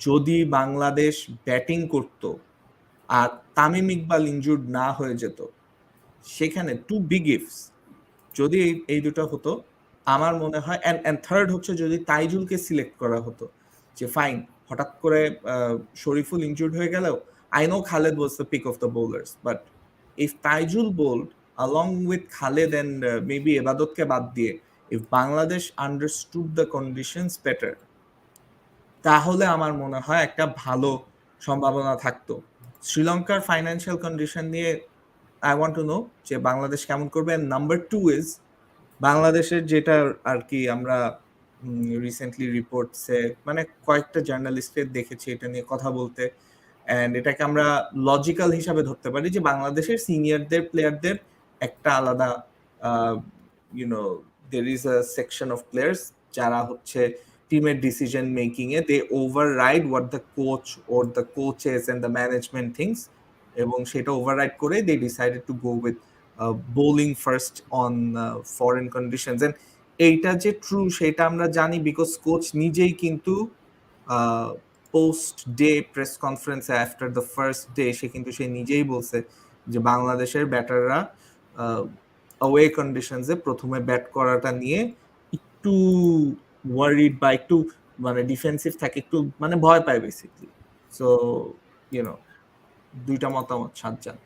যদি বাংলাদেশ ব্যাটিং করত আর তামিম ইকবাল ইনজুর্ড না হয়ে যেত, সেখানে টু বিগ ইফস যদি এই দুটো হতো, আমার মনে হয়, এন্ড থার্ড হচ্ছে যদি তাইজুলকে সিলেক্ট করা হতো, যে ফাইন হঠাৎ করে শরীফুল ইনজুর্ড হয়ে গেলেও I know Khaled was the pick of the bowlers, but if Taijul bowled along with Khaled and maybe এবাদতকে বাদ দিয়ে, if Bangladesh understood the conditions better, তাহলে আমার মনে হয় একটা ভালো সম্ভাবনা থাকতো। শ্রীলঙ্কার ফাইন্যান্সিয়াল কন্ডিশন নিয়ে আই ওয়ান্ট টু নো যে বাংলাদেশ কেমন করবে। এন্ড নাম্বার 2 ইজ বাংলাদেশের যেটা আর কি আমরা রিসেন্টলি রিপোর্টসে মানে কয়েকটা জার্নালিস্টের দেখেছি এটা নিয়ে কথা বলতে, এন্ড এটাকে আমরা লজিক্যাল হিসাবে ধরতে পারি যে বাংলাদেশের সিনিয়রদের প্লেয়ারদের একটা আলাদা you know there is a section of players যারা হচ্ছে টিমের ডিসিশন মেকিং এ they override what the coach or the coaches and the management things, এবং সেটা ওভাররাইড করে they decided to go with bowling first on foreign conditions. And এইটা যে true সেটা আমরা জানি বিকজ কোচ নিজেই কিন্তু পোস্ট ডে প্রেস কনফারেন্সে আফটার দ্য ফার্স্ট ডে সে নিজেই বলছে যে বাংলাদেশের ব্যাটাররা অ্যাওয়ে কন্ডিশনসে প্রথমে ব্যাট করাটা নিয়ে একটু ওয়ারিড বা একটু মানে ডিফেন্সিভ থাকে, একটু মানে ভয় পায় বেসিক্যালি। সো ইউনো দুইটা মতামত সাজ্জাদ।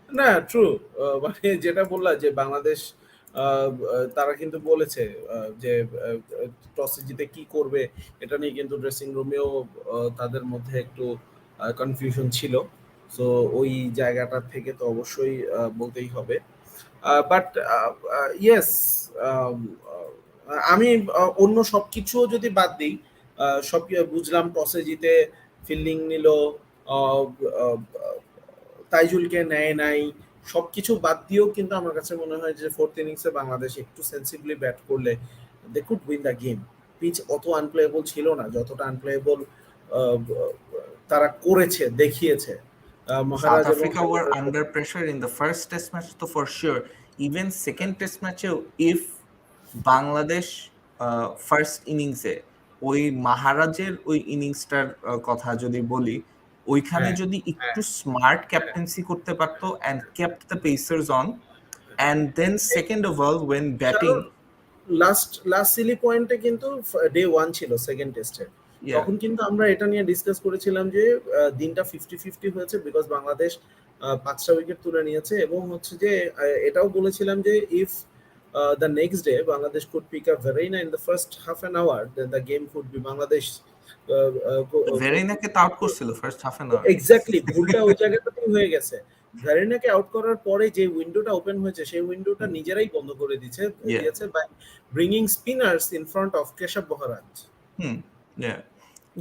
না ট্রু, মানে যেটা বললা যে বাংলাদেশ তারা কিন্তু বলেছে যে টসে জিতে কি করবে এটা নিয়ে কিন্তু ড্রেসিং রুমেও তাদের মধ্যে একটু কনফিউশন ছিল। সো ওই জায়গাটা থেকে তো অবশ্যই বলতেই হবে। বাট ইয়েস, আমি অন্য সবকিছুও যদি বাদ দিই, সব বুঝলাম টসে জিতে ফিল্ডিং নিল, তাইজুলকে নেয় নাই, সবকিছু বাদ দিয়েও কিন্তু আমার কাছে মনে হয় যে ফোর্থ ইনিংসে বাংলাদেশ একটু সেন্সিবলি ব্যাট করলে they could win the game. Pitch অত আনপ্লেয়েবল ছিল না যতটা আনপ্লেয়েবল তারা করেছে, দেখিয়েছে। South Africa were under pressure in the first test match তো for sure, even second test matchেও if Bangladesh first ইনিংসে ওই মাহারাজের ওই ইনিংসটার কথা যদি বলি, ওইখানে যদি একটু স্মার্ট ক্যাপ্টেন্সি করতে পারতো and kept the pacers on, and then second of all when batting last silly পয়েন্টে কিন্তু ডে 1 ছিল সেকেন্ড টেস্টে। ইয়া তখন কিন্তু আমরা এটা নিয়ে ডিসকাস করেছিলাম যে দিনটা 50-50 হয়েছে বিকজ বাংলাদেশ 5টা উইকেট তুলে নিয়েছে এবং হচ্ছে যে এটাও বলেছিলাম যে if the next day Bangladesh could pick up Verena in the first half an hour, then the game could be Bangladesh. ভেরিনাকে তো আউট করছিল first half an hour. Exactly ভুলটা ওই জায়গাটাতেই হয়ে গেছে। ভেরিনাকে আউট করার পরে যে উইন্ডোটা ওপেন হয়েছে সেই উইন্ডোটা নিজেরাই বন্ধ করে দিয়েছে by bringing spinners in front of Keshav Maharaj.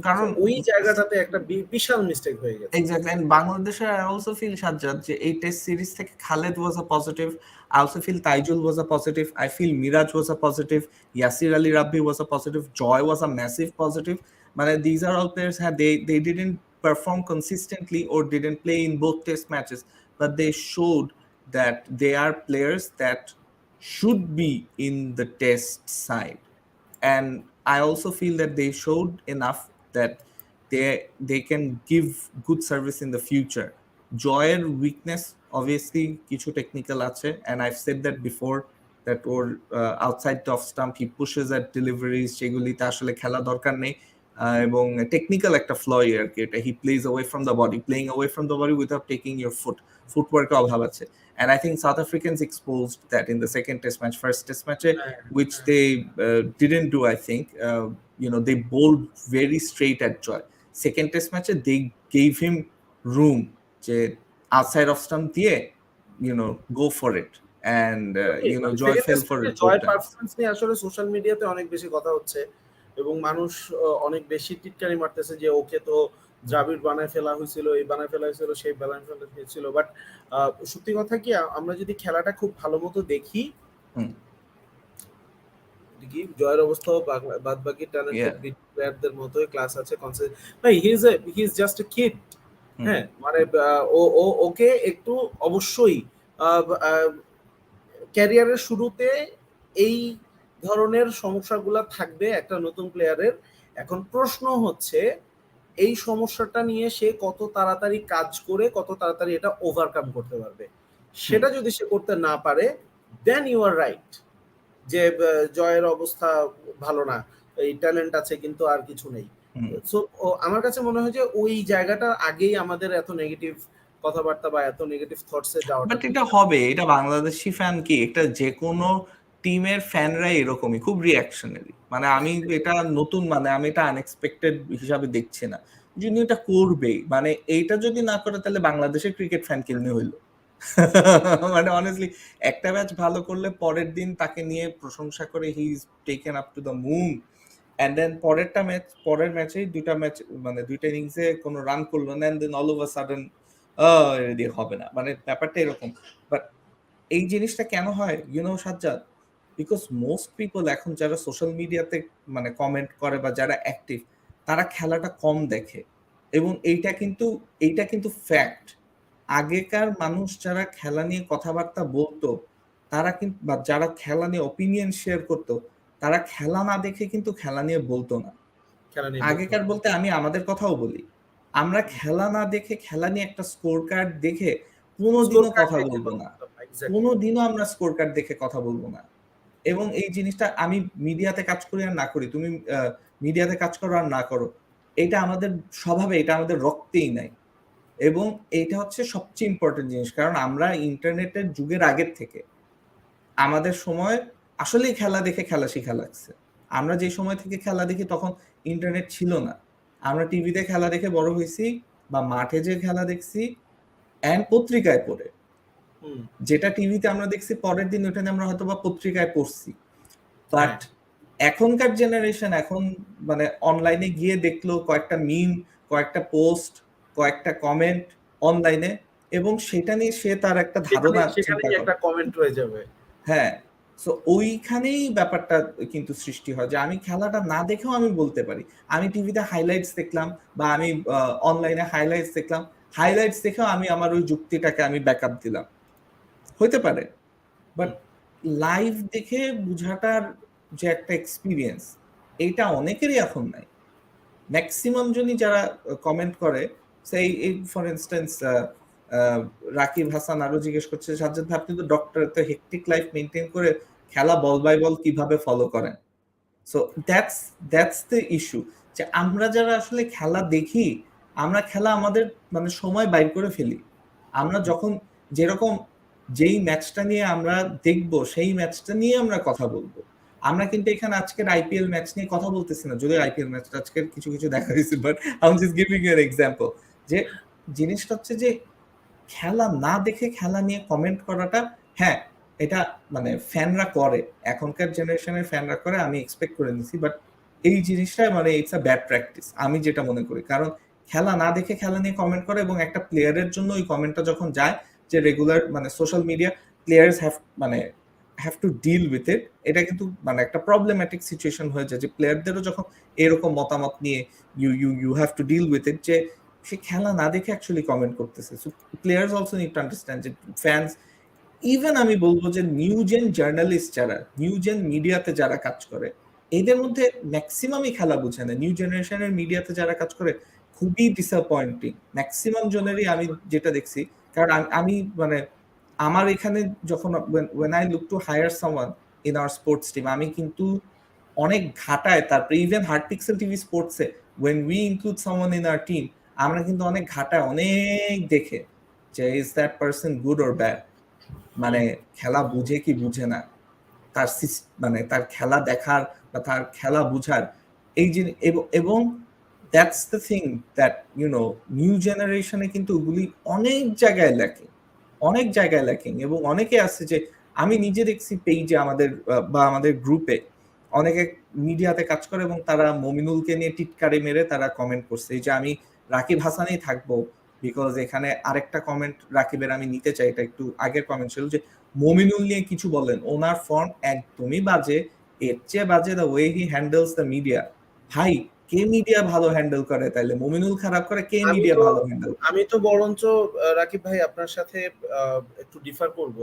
কারণ ওই জায়গাটাতে একটা বিশাল মিস্টেক হয়ে গেছে। এক্স্যাক্টলি, এন্ড বাংলাদেশের আই অলসো ফিল সাজ্জাদ যে এই টেস্ট সিরিজ থেকে Khaled was a positive, I also feel Taijul was a positive, I feel Miraz was a positive, Yasir Ali Rabbi was a positive, Joy was a massive positive. মানে দিজ আর অল প্লেয়ার্স, হ্যাঁ, they didn't perform consistently or didn't play in both test matches, but they showed that they are players that should be in the test side. And I also feel that they showed enough that they can give good service in the future. Joyer weakness obviously কিছু technical আছে, and I've said that before that or outside the off stump he pushes at deliveries, সেগুলিতে আসলে খেলা দরকার নেই, এবং technical একটা flaw আর কি এটা, he plays away from the body, playing away from the body without taking your footwork অভাব আছে। And I think South Africans exposed that in the second test match. First test match, which they didn't do, I think. They bowled very straight at Joy. Second test match, they gave him room. Outside of stump দিয়ে, go for it. And, Joy fell for it. জয়ের performance নিয়ে আসলে social মিডিয়াতে অনেক বেশি কথা হচ্ছে এবং মানুষ অনেক বেশি টিটকারি মারতেছে যে ওকে তো দ্রাবিড় বানায় ফেলা হয়েছিল, এই বানায় ফেলা হয়েছিল, সেই বানায় ফেলা হয়েছিল। বাট সত্যি কথা কি, আমরা যদি খেলাটা খুব ভালো মতো দেখি, জয়ের অবস্থাও বাদ বাকি ট্যালেন্টেড প্লেয়ারদের মতোই ক্লাস আছে। ভাই he is just a kid. হ্যাঁ, মানে ওকে একটু অবশ্যই ক্যারিয়ারের শুরুতে এই ধরনের সমস্যাগুলো থাকবে একটা নতুন প্লেয়ারের। এখন প্রশ্ন হচ্ছে এই সমস্যাটা নিয়ে সে কত তাড়াতাড়ি কাজ করে কত তাড়াতাড়ি এটা ওভারকাম করতে পারবে। সেটা যদি সে করতে না পারে, দেন ইউ আর রাইট যে জয়ের অবস্থা ভালো না, এই ট্যালেন্ট আছে কিন্তু আর কিছু নেই। সো আমার কাছে মনে হয় যে ওই জায়গাটার আগেই আমাদের এত নেগেটিভ কথাবার্তা বা এত নেগেটিভ থটসে যাওয়া। বাট এটা হবে, এটা বাংলাদেশি ফ্যান কি, এটা যে কোনো টিমের ফ্যানরাই এরকমই, খুব রিঅ্যাকশনারি। মানে আমি এটা নতুন, মানে আমি এটা আনএক্সপেক্টেড হিসাবে দেখছি না, যিনি এটা করবেই। মানে এইটা যদি না করে তাহলে বাংলাদেশের ক্রিকেট ফ্যান কিনে হইলো। মানে অনেস্টলি একটা ম্যাচ ভালো করলে পরের দিন তাকে নিয়ে প্রশংসা করে he is taken up to the moon, and then পরের ম্যাচেই দুইটা ইনিংসে কোনো রান করলো না, and then all over sudden দিয়ে হবে না। মানে ব্যাপারটা এরকম। বাট এই জিনিসটা কেন হয় সাজ্জাদ, বিকজ মোস্ট পিপল এখন যারা সোশ্যাল মিডিয়াতে মানে কমেন্ট করে বা যারা অ্যাক্টিভ, তারা খেলাটা কম দেখে। এবং এইটা কিন্তু ফ্যাক্ট। আগেকার মানুষ যারা খেলা নিয়ে কথাবার্তা বলতো, তারা কিন্তু, বা যারা খেলা নিয়ে অপিনিয়ন শেয়ার করতো, তারা খেলা না দেখে কিন্তু খেলা নিয়ে বলতো না। আগেকার বলতে আমি আমাদের কথাও বলি, আমরা খেলা না দেখে, খেলা নিয়ে একটা স্কোর কার্ড দেখে কোনোদিনও কথা বলবো না, কোনোদিনও আমরা স্কোর কার্ড দেখে কথা বলবো না। এবং এই জিনিসটা আমি মিডিয়াতে কাজ করি আর না করি, তুমি মিডিয়াতে কাজ করো আর না করো, এটা আমাদের স্বভাবে, এটা আমাদের রক্তেই নাই। এবং এইটা হচ্ছে সবচেয়ে ইম্পর্টেন্ট জিনিস, কারণ আমরা ইন্টারনেটের যুগের আগের থেকে আমাদের সময় আসলেই খেলা দেখে খেলা শেখা লাগছে। আমরা যে সময় থেকে খেলা দেখি তখন ইন্টারনেট ছিল না, আমরা টিভিতে খেলা দেখে বড় হয়েছি, বা মাঠে যে খেলা দেখছি, এন্ড পত্রিকায় পড়ে, যেটা টিভিতে আমরা দেখছি পরের দিন ওটা আমরা হয়তো বা পত্রিকায় পড়ছি। বাট এখনকার জেনারেশন এখন মানে অনলাইনে গিয়ে দেখলো কয়েকটা মিম, কয়েকটা পোস্ট, কয়েকটা কমেন্ট অনলাইনে, এবং সেটা নিয়ে সে তার একটা ধারণা, একটা কমেন্ট হয়ে যাবে। হ্যাঁ, সো ওইখানেই ব্যাপারটা কিন্তু সৃষ্টি হয় যে আমি খেলাটা না দেখেও আমি বলতে পারি, আমি টিভিতে হাইলাইটস দেখলাম বা আমি অনলাইনে হাইলাইটস দেখলাম, হাইলাইটস দেখেও আমি আমার ওই যুক্তিটাকে আমি ব্যাকআপ দিলাম, হইতে পারে। বাট লাইভ দেখে বুঝাটার যে একটা এক্সপিরিয়েন্স, এইটা অনেকেরই এখন নাই। ম্যাক্সিমাম জনই যারা কমেন্ট করে, সেই ফর ইনস্টেন্স রাকিব হাসান আরো জিজ্ঞেস করছে, সাজ্জাদ ভাই আপনি তো ডক্টর, তো হেক্টিক লাইফ মেনটেন করে খেলা বল বাই বল কিভাবে ফলো করেন। সো দ্যাটস দ্য ইস্যু, যে আমরা যারা আসলে খেলা দেখি, আমরা খেলা আমাদের মানে সময় বাইর করে ফেলি। আমরা যখন যেরকম যেই ম্যাচটা নিয়ে আমরা দেখবো সেই ম্যাচটা নিয়ে আমরা কথা বলবো। আমরা কিন্তু এখানে আজকের আইপিএল ম্যাচ নিয়ে কথা বলতেছি না, যদিও আইপিএল ম্যাচটা আজকের কিছু কিছু দেখা হয়েছে, but I am just giving you an example. যে জিনিসটা হচ্ছে যে খেলা না দেখে খেলা নিয়ে কমেন্ট করাটা, হ্যাঁ এটা মানে ফ্যানরা করে, এখনকার জেনারেশনের ফ্যানরা করে, আমি এক্সপেক্ট করে নিছি, বাট এই জিনিসটা মানে ইটস আ ব্যাড প্র্যাকটিস আমি যেটা মনে করি। কারণ খেলা না দেখে খেলা নিয়ে কমেন্ট করে, এবং একটা প্লেয়ারের জন্য ওই কমেন্টটা যখন যায়, যে রেগুলার মানে social media players have to deal with it, এটা কিন্তু মানে একটা প্রবলেম্যাটিক সিচুয়েশন হয়ে যায়, যে প্লেয়ারদেরও যখন এরকম মতামত নিয়ে you have to deal with it, যে সে খেলা না দেখে অ্যাকচুয়ালি কমেন্ট করতেছে। So players also need to understand যে ফ্যান্স, ইভেন আমি বলবো যে নিউ জেন জার্নালিস্ট যারা, নিউ জেন মিডিয়াতে যারা কাজ করে, এদের মধ্যে ম্যাক্সিমামই খেলা বুঝে না। নিউ জেনারেশনের মিডিয়াতে যারা কাজ করে খুবই ডিসঅ্যাপয়েন্টিং ম্যাক্সিমাম জনেরই, আমি যেটা দেখছি। কারণ আমি মানে আমার এখানে যখন when I look to hire someone in our sports team, আমি কিন্তু অনেক ঘাটায়, তারপরে ইভেন হার্ড পিক্সেল টিভি স্পোর্টসে when we include someone in our team, আমরা কিন্তু অনেক ঘাটায়, অনেক দেখে যে is that person good or bad, মানে খেলা বুঝে কি বুঝে না, তার মানে তার খেলা দেখার বা তার খেলা বুঝার এই যে, এবং that's the thing that new জেনারেশনে কিন্তু ওগুলি অনেক জায়গায় ল্যাকিং, অনেক জায়গায় ল্যাকিং। এবং অনেকে আছে যে আমি নিজে দেখছি পেইজে আমাদের বা আমাদের গ্রুপে অনেকে মিডিয়াতে কাজ করে, এবং তারা মমিনুলকে নিয়ে টিটকারি মেরে তারা কমেন্ট করছে, এই যে আমি রাকিব হাসানেই থাকবো, বিকজ এখানে আরেকটা কমেন্ট রাকিবের আমি নিতে চাই, এটা একটু আগের কমেন্ট ছিল, যে মমিনুল নিয়ে কিছু বলেন, ওনার ফর্ম একদমই বাজে, এর চেয়ে বাজে the way he handles the media. ভাই কে মিডিয়া ভালো হ্যান্ডেল করে? তাইলে মমিনুল খারাপ করে, কে মিডিয়া ভালো হ্যান্ডেল করে? আমি তো বরঞ্চ রাকিব ভাই আপনার সাথে একটু ডিফার করব।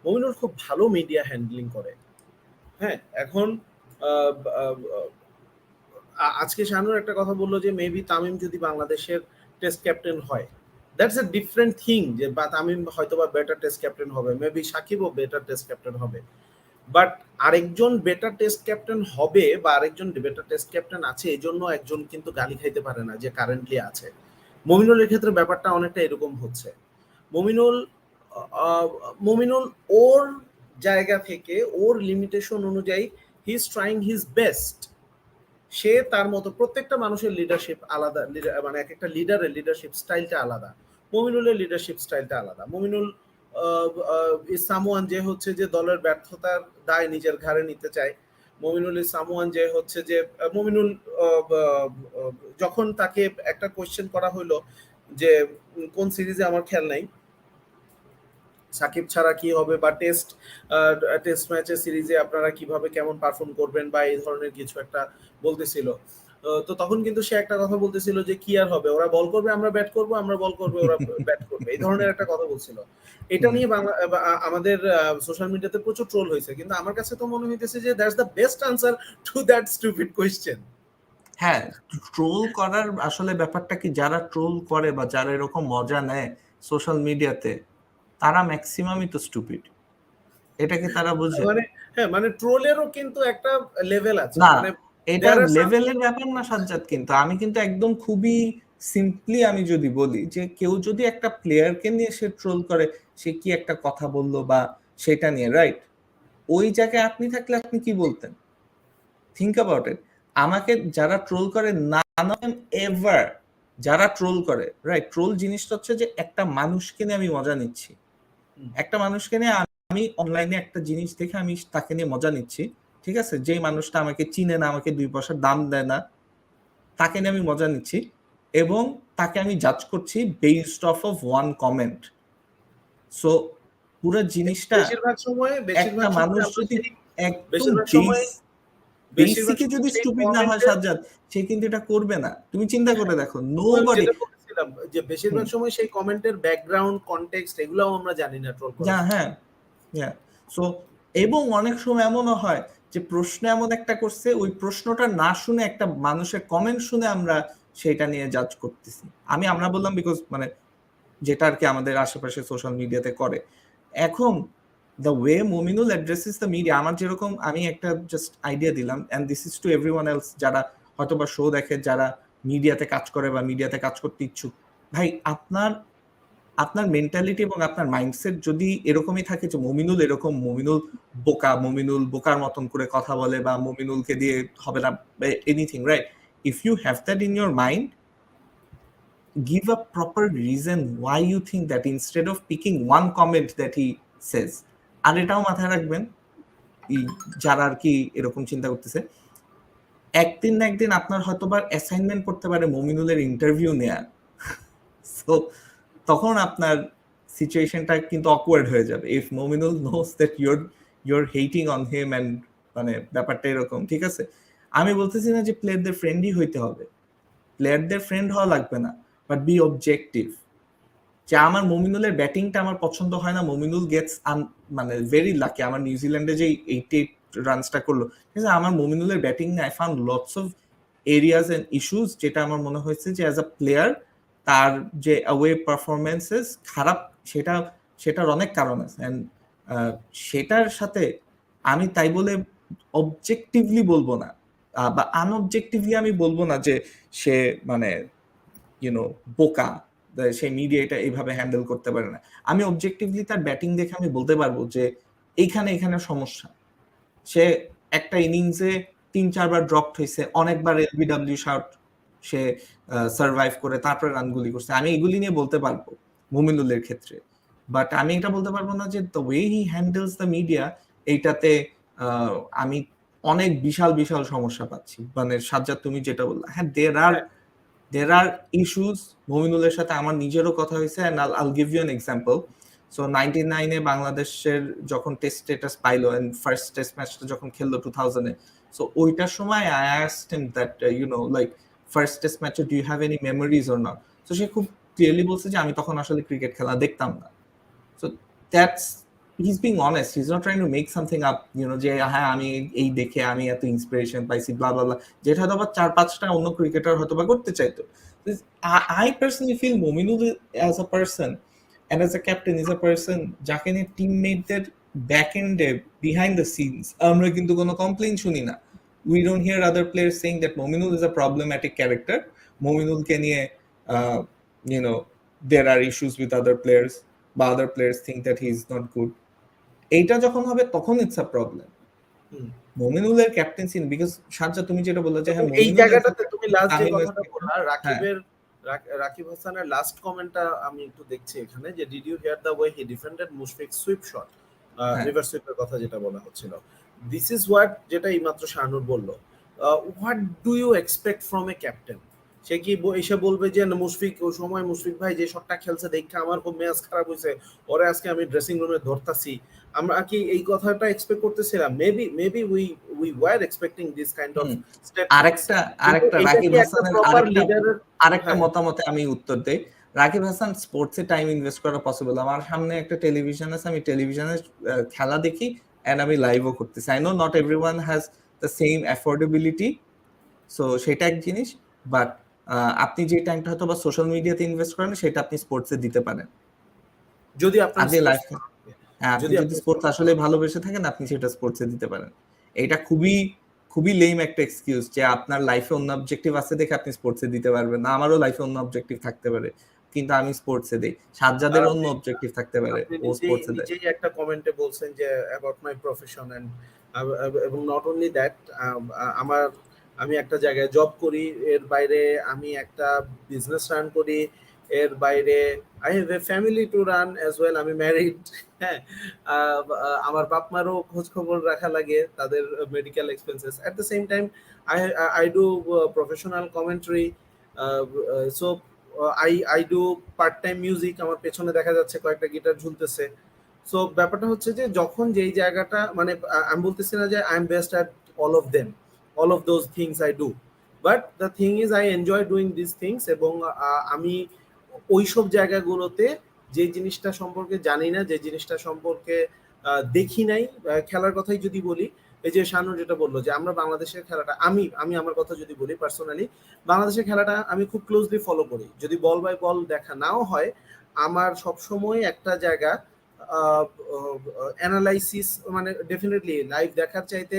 মমিনুল খুব ভালো মিডিয়া হ্যান্ডলিং করে। হ্যাঁ, এখন আজকে শানুর একটা কথা বললো যে মেবি তামিম যদি বাংলাদেশের টেস্ট ক্যাপ্টেন হয়, দ্যাটস এ ডিফারেন্ট থিং, যে বা তামিম হয়তো বা বেটার টেস্ট ক্যাপ্টেন হবে, মেবি সাকিবও বেটার টেস্ট ক্যাপ্টেন হবে, বাট আরেকজন বেটার টেস্ট ক্যাপ্টেন হবে বা আরেকজন বেটার টেস্ট ক্যাপ্টেন আছে, এই জন্য একজন কিন্তু গালি খাইতে পারে না যে কারেন্টলি আছে। মমিনুলের ক্ষেত্রে ব্যাপারটা অনেকটা এরকম হচ্ছে। মমিনুল ওর জায়গা থেকে ওর লিমিটেশন অনুযায়ী he is trying his best. সে তার মতো, প্রত্যেকটা মানুষের লিডারশিপ আলাদা, মানে এক একটা লিডারের লিডারশিপ স্টাইলটা আলাদা। মমিনুলের লিডারশিপ স্টাইলটা আলাদা। মমিনুল ইজ সামওয়ান যে হচ্ছে যে দলের ব্যর্থতার দায় নিজের ঘাড়ে নিতে চায়। মমিনুল ইজ সামওয়ান যে হচ্ছে যে মমিনুল যখন তাকে একটা কোয়েশ্চেন করা হলো যে কোন সিরিজে আমার খেয়াল নাই, সাকিব ছাড়া কি হবে, বা টেস্ট ম্যাচের সিরিজে আপনারা কিভাবে কেমন পারফর্ম করবেন, বা এই ধরনের কিছু একটা বলতেছিল। তো তখন কিন্তু সে একটা কথা বলতেছিল যে কি আর হবে, ওরা বল করবে আমরা ব্যাট করব, আমরা বল করবে ওরা ব্যাট করবে, এই ধরনের একটা কথা বলছিল। এটা নিয়ে আমাদের সোশ্যাল মিডিয়াতে প্রচুর ট্রোল হয়েছে, কিন্তু আমার কাছে তো মনে হইতেছে যে that's the best answer to that stupid question. হ্যাঁ, ট্রোল করার আসলে ব্যাপারটা কি, যারা ট্রোল করে বা যারা এরকম মজা নেয় সোশ্যাল মিডিয়াতে, তারা ম্যাক্সিমামই তো স্টুপিড। এটা কি তারা বুঝে? মানে হ্যাঁ, মানে ট্রোলেরও কিন্তু একটা লেভেল আছে। না, মানে এটা লেভেলের ব্যাপার না সাজ্জাদ, কিন্তু আমি কিন্তু একদম খুবই সিম্পলি আমি যদি বলি যে কেউ যদি একটা প্লেয়ারকে নিয়ে সে ট্রোল করে, সে কি একটা কথা বললো বা সেটা নিয়ে, রাইট, ওই জায়গায় আপনি থাকলে আপনি কি বলতেন? Think about it. আমাকে যারা ট্রোল করে, না এভার যারা ট্রোল করে, রাইট, ট্রোল জিনিসটা হচ্ছে যে একটা মানুষকে নিয়ে আমি মজা নিচ্ছি, একটা মানুষকে নিয়ে আমি অনলাইনে একটা জিনিস দেখে আমি তাকে নিয়ে মজা নিচ্ছি, ঠিক আছে, যে মানুষটা আমাকে চিনে না, আমাকে 2 পয়সার দাম দেয় না, তাকে নিয়ে আমি মজা নিচ্ছি, এবং তাকে আমি জাজ করছি based of one comment. So পুরো জিনিসটা বেশিরভাগ সময় একটা মানুষ যদি একদম বেশিরভাগ সময় বেসিকে যদি স্টুপিড না হয় সাজ্জাদ, সে কিন্তু এটা করবে না। তুমি চিন্তা করে দেখো, নোবডি, যে বেশিরভাগ সময় সেই কমেন্টের ব্যাকগ্রাউন্ড কনটেক্সট এগুলাও আমরা জানি না ট্রোল করা। হ্যাঁ, সো এবং অনেক সময় এমনও হয় যে প্রশ্ন এমন একটা করছে, ওই প্রশ্নটা না শুনে একটা মানুষের কমেন্ট শুনে আমরা সেটা নিয়ে জাজ করতেছি। আমরা বললাম বিকজ মানে যেটা আর কি আমাদের আশেপাশে সোশ্যাল মিডিয়াতে করে। এখন the way Mominul addresses the media, আমার যেরকম আমি একটা জাস্ট আইডিয়া দিলাম, and this is to everyone else যারা হয়তো বা শো দেখে, যারা মিডিয়াতে কাজ করে বা মিডিয়াতে কাজ করতে ইচ্ছুক, ভাই আপনার মেন্টালিটি এবং আপনার মাইন্ডসেট যদি এরকমই থাকে যে মমিনুল এরকম, মমিনুল বোকা, মমিনুল বোকার মতন করে কথা বলে, বা মমিনুলকে দিয়ে হবে না anything, right? If you have that in your mind, give a proper reason why you think that, instead of picking one comment that he says. আর এটাও মাথায় রাখবেন যারা আর কি এরকম চিন্তা করতেছে, একদিন না একদিন আপনার হয়তো বা অ্যাসাইনমেন্ট করতে পারে মমিনুলের ইন্টারভিউ নেয়া, সো তখন আপনার সিচুয়েশনটা কিন্তু অকওয়ার্ড হয়ে যাবে। If Mominul knows that you're hating on him, and মানে ব্যাপারটা এরকম, ঠিক আছে? আমি বলতেছি না যে প্লেয়ারদের ফ্রেন্ডই হইতে হবে, প্লেয়ারদের ফ্রেন্ড হওয়া লাগবে না, বাট বি অবজেক্টিভ। যে আমার মমিনুলের ব্যাটিংটা আমার পছন্দ হয় না, মমিনুল গেটস মানে ভেরি লাকি, আমার নিউজিল্যান্ডে যে 88 রানসটা করলো, ঠিক আছে, আমার মমিনুলের ব্যাটিং না, I found lots of areas and issues, যেটা আমার মনে হয়েছে যে অ্যাজ আ প্লেয়ার তার যে অ্যাওয়ে পারফরমেন্সেস খারাপ, সেটার অনেক কারণ আছে। অ্যান্ড সেটার সাথে আমি তাই বলে অবজেক্টিভলি বলবো না, বা আনঅবজেক্টিভলি আমি বলবো না যে সে মানে ইউনো বোকা, সে মিডিয়া এটা এইভাবে হ্যান্ডেল করতে পারে না। আমি অবজেক্টিভলি তার ব্যাটিং দেখে আমি বলতে পারবো যে এখানে সমস্যা। সে একটা ইনিংসে 3-4 বার ড্রপ হয়েছে, অনেকবার এলবিডব্লিউ শট সে সার্ভাইভ করে তারপরে রানগুলি করছে, আমি এগুলি নিয়ে বলতে পারবো মুমিনুলের ক্ষেত্রে। বাট আমি এটা বলতে পারবো না যে the way he handles the media, এইটাতে আমি অনেক বিশাল সমস্যা পাচ্ছি। মানে সাজ্জাদ তুমি যেটা বললা, হ্যাঁ, there are issues মমিনুলের সাথে আমার নিজেরও কথা হয়েছে, and I'll give you an example. So 99-এ বাংলাদেশের যখন টেস্ট স্ট্যাটাস পাইলো, and ফার্স্ট টেস্ট ম্যাচটা যখন খেললো 2000-এ, so ওইটার সময় I asked him that like first test match, do you have any memories or not? So সে খুব ক্লিয়ারলি বলছে যে আমি তখন আসলে ক্রিকেট খেলা দেখতাম না। So that's, he's being honest, he's not trying to make something up, যে হ্যাঁ আমি এই দেখে আমি এত ইন্সপিরেশন পাইছি ব্লা ব্লা ব্লা, যেটা হয়তো বা 4-5টা অন্য ক্রিকেটার হয়তো বা করতে চাইতো। I personally feel Mominul as a person and as a captain is a person যাকে নিয়ে টিমমেটদের ব্যাক এন্ডে বিহাইন্ড দ্য সিনস আমরা কিন্তু কোনো কমপ্লেইন শুনি না। We don't hear other players saying that Mominul is a problematic character, Mominulকে নিয়ে there are issues with other players, বা other players think that he is not good। এইটা যখন হবে তখন ইটস আ প্রবলেম মমিনুলের ক্যাপ্টেন্সি, বিকজ সাজ্জাদ তুমি যেটা বললে যে হ্যাঁ এই জায়গাটাতে তুমি লাস্ট যে কথাটা বললা, রাকিব হাসানের লাস্ট কমেন্টটা আমি একটু দেখছি এখানে, যে did you hear the way he defended Mushfiq sweep shot, reverse সুইপের কথা যেটা বলা হচ্ছিল, দিস ইজ হোয়াট, যেটা এইমাত্র শাহানুর বললো, what do you expect from a captain? সে কি এসে বলবে যে মুশফিক ওই সময় মুশফিক ভাই যে শটটা খেলছে দেখে আমার খুব মেজাজ খারাপ হয়েছে, ওরে আজকে আমি ড্রেসিং রুমে ধরতাছি? আমরা কি এই কথাটা এক্সপেক্ট করতেছিলাম? Maybe we were expecting this kind of step. আরেকটা রাকিব হাসানের আরেকটা মতামতে আমি উত্তর দেই। রাকিব হাসান স্পোর্টসে টাইম ইনভেস্ট করা পসিবল। আমার সামনে একটা টেলিভিশন আছে, আমি টেলিভিশনে খেলা দেখি এন্ড আমি লাইভও করতেছি। I know not everyone has the same affordability, so সেটা এক জিনিস, বাট আপনি যে টাইমটা হয়তো বা সোশ্যাল মিডিয়াতে ইনভেস্ট করেন সেটা আপনি স্পোর্টসে দিতে পারেন যদি আপনার লাইফ, আপনি যদি স্পোর্টস আসলে ভালোবেসে থাকেন আপনি সেটা স্পোর্টসে দিতে পারেন। এটা খুবই লেম একটা এক্সকিউজ যে আপনার লাইফে অন্য অবজেক্টিভ আছে দেখে আপনি স্পোর্টসে দিতে পারবেন না। আমারও লাইফে অন্য অবজেক্টিভ থাকতে পারে কিন্তু আমি স্পোর্টসে দেই, সাজ্জাদের অন্য অবজেক্টিভ থাকতে পারে, ও স্পোর্টসে দেয়। নিজেই একটা কমেন্টে বলছেন যে অ্যাবাউট মাই প্রফেশন, এন্ড এবং নট অনলি দ্যাট, আমি একটা জায়গায় জব করি, এর বাইরে আমি একটা বিজনেস রান করি, এর বাইরে I have a family to run as well, আমি ম্যারিড, হ্যাঁ, আমার বাপ মারও খোঁজ খবর রাখা লাগে, তাদের medical expenses. At the same time I do professional commentary, so I do part time music, আমার পেছনে দেখা যাচ্ছে কয়েকটা গিটার ঝুলতেছে। সো ব্যাপারটা হচ্ছে যে যখন যেই জায়গাটা, মানে আমি বলতেছি না যে I M best at all of those things I do, but the thing is I enjoy doing these things, এবং আমি ওইসব জায়গাগুলোতে যে জিনিসটা সম্পর্কে জানি না, যে জিনিসটা সম্পর্কে দেখি নাই, খেলার কথাই যদি বলি, এই যে শানু যেটা বললো যে আমরা বাংলাদেশের খেলাটা, আমি আমার কথা যদি বলি পার্সোনালি, বাংলাদেশের খেলাটা আমি খুব ক্লোজলি ফলো করি। যদি বল বাই বল দেখা নাও হয়, আমার সবসময় একটা জায়গা অ্যানালাইসিস, মানে ডেফিনেটলি লাইভ দেখার চাইতে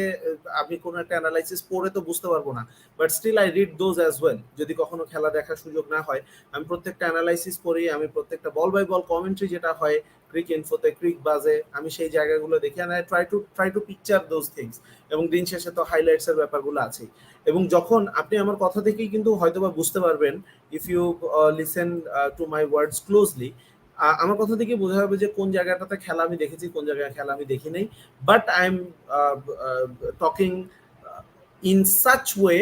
আমি কোনো একটা অ্যানালাইসিস পড়ে তো বুঝতে পারবো না, but still I read those as well. যদি কখনো খেলা দেখার সুযোগ না হয়, আমি প্রত্যেকটা অ্যানালাইসিস পড়ি, আমি প্রত্যেকটা বল বাই বল কমেন্ট্রি যেটা হয় ক্রিক ইনফোতে, ক্রিক বাজে, আমি সেই জায়গাগুলো দেখি, and I try to picture those things. এবং দিন শেষে তো হাইলাইটস এর ব্যাপারগুলো আছেই। এবং যখন আপনি আমার কথা থেকেই কিন্তু হয়তোবা বুঝতে পারবেন, if you listen to my words closely, আমার কথা থেকে বোঝা যাবে যে কোন জায়গাটাতে খেলা আমি দেখেছি, কোন জায়গায় খেলা আমি দেখি নাই। But I am talking in such way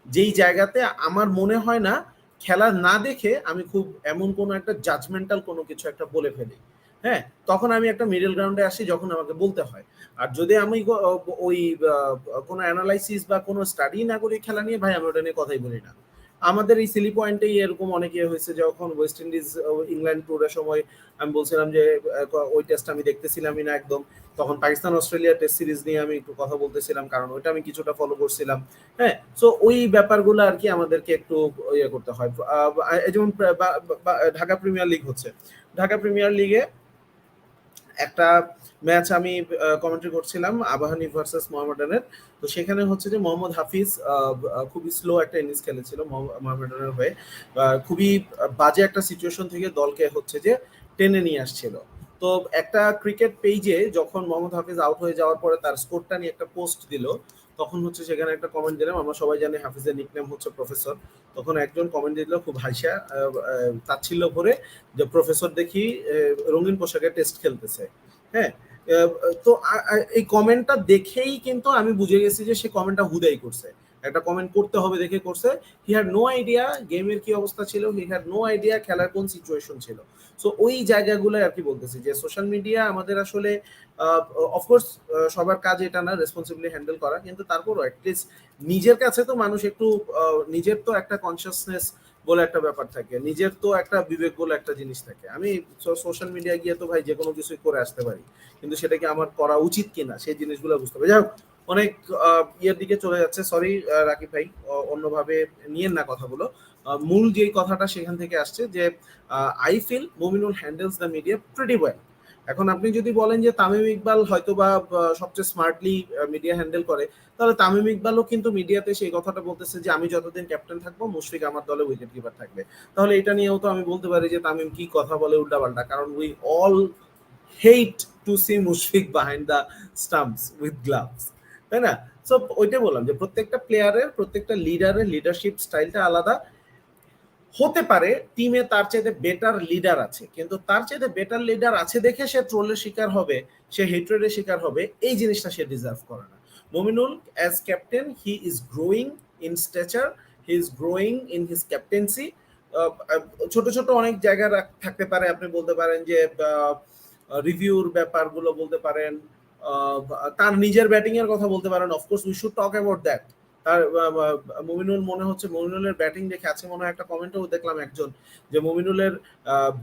যেই জায়গাতে আমার মনে হয় না খেলা না দেখে আমি খুব এমন কোনো একটা জাজমেন্টাল কোনো কিছু একটা বলে ফেলি। হ্যাঁ, তখন আমি একটা মিডল গ্রাউন্ডে আসি যখন আমাকে বলতে হয়। আর যদি আমি ওই কোনো অ্যানালাইসিস বা কোনো স্টাডি না করি খেলা নিয়ে, ভাই আমি ওটা নিয়ে কথাই বলি না। আমাদের এই সিলি পয়েন্টেই এরকম অনেকে হয়েছে, যখন ওয়েস্ট ইন্ডিজ ইংল্যান্ড ট্যুরের সময় আমি বলছিলাম যে ওই টেস্ট আমি দেখতেছিলামই না একদম, তখন পাকিস্তান অস্ট্রেলিয়া টেস্ট সিরিজ নিয়ে আমি একটু কথা বলতেছিলাম, কারণ ওইটা আমি কিছুটা ফলো করছিলাম। হ্যাঁ, সো ওই ব্যাপারগুলো আর কি আমাদেরকে একটু ইয়ে করতে হয়। যেমন ঢাকা প্রিমিয়ার লিগ হচ্ছে, ঢাকা প্রিমিয়ার লিগে একটা ম্যাচ আমি কমেন্ট্রি করছিলাম, আবাহনী ভার্সেস মোহামেডানের। তো সেখানে হচ্ছে যে মোহাম্মদ হাফিজ খুবই স্লো একটা ইনিংস খেলেছিল মোহামেডানের হয়ে, খুবই বাজে একটা সিচুয়েশন থেকে দলকে হচ্ছে যে টেনে নিয়ে আসছিল। তো একটা ক্রিকেট পেজে যখন মোহাম্মদ হাফিজ আউট হয়ে যাওয়ার পরে তার স্কোরটা নিয়ে একটা পোস্ট দিল, তখন হচ্ছে সেখানে একটা কমেন্ট দিলাম, আমরা সবাই জানি হাফিজের নিকনেম হচ্ছে প্রফেসর। তখন একজন কমেন্ট দিল খুব হাসিয়া তাচ্ছিল্য করে, যে প্রফেসর দেখি রঙিন পোশাকে টেস্ট খেলতেছে। হ্যাঁ, তো এই কমেন্টটা দেখেই কিন্তু আমি বুঝে গেছি যে সে কমেন্টটা হুদাই করছে, একটা কমেন্ট করতে হবে দেখে করছে। হি হ্যাড নো আইডিয়া গেমের কি অবস্থা ছিল, হি হ্যাড নো আইডিয়া খেলার কোন সিচুয়েশন ছিল। সো ওই জায়গাগুলো আর কি বলতেছি যে সোশ্যাল মিডিয়া আমাদের আসলে অফকোর্স সবার কাজ এটা না রেসপন্সিবলি হ্যান্ডেল করা, কিন্তু তারপরও অ্যাটলিস্ট নিজের কাছে তো মানুষ একটু নিজের তো একটা কনসিয়াসনেস বলে একটা ব্যাপার থাকে, নিজের তো একটা বিবেক বলে একটা জিনিস থাকে। আমি সোশ্যাল মিডিয়া গিয়ে তো ভাই যে কোনো কিছুই করে আসতে পারি, কিন্তু সেটা কি আমার করা উচিত কিনা সেই জিনিসগুলো বুঝতে হবে। যাই হোক, অনেক ইয়ের দিকে চলে যাচ্ছে, সরি রাকিব ভাই, অন্যভাবে নিয়েন না কথাগুলো। মূল যেই কথাটা সেখান থেকে আসছে যে I feel Mominul handles the media pretty well. এখন আপনি যদি বলেন যে তামিম ইকবাল হয়তো বা সবচেয়ে স্মার্টলি মিডিয়া হ্যান্ডেল করে, তাহলে তামিম ইকবালও কিন্তু মিডিয়াতে সেই কথাটা বলতেছে যে আমি যতদিন ক্যাপ্টেন থাকবো মুশফিক আমার দলে উইকেট কিপার থাকবে। তাহলে এটা নিয়েও তো আমি বলতে পারি যে তামিম কি কথা বলে উল্টাপাল্টা, কারণ we all hate to see Mushfiq behind the stumps with gloves, তাই না? সো ওইটাই বললাম যে প্রত্যেকটা প্লেয়ারের, প্রত্যেকটা লিডারের লিডারশিপ স্টাইলটা আলাদা হতে পারে। টিমে তার চাইতে বেটার লিডার আছে, কিন্তু তার চাইতে বেটার লিডার আছে দেখে সে ট্রোলের শিকার হবে, সে হেট্রেডের শিকার হবে, এই জিনিসটা সে ডিজার্ভ করে না। Mominul as captain he is growing in stature, he is growing in his captaincy. ছোট ছোট অনেক জায়গা থাকতে পারে, আপনি বলতে পারেন যে রিভিউর ব্যাপারগুলো বলতে পারেন, তার নিজের ব্যাটিং এর কথা বলতে পারেন। Of course we should talk about that. তার মুমিনুল মনে হচ্ছে মুমিনুলের ব্যাটিং দেখে আছে মনে হয় একটা কমেন্টও দেখলাম একজন, যে মুমিনুলের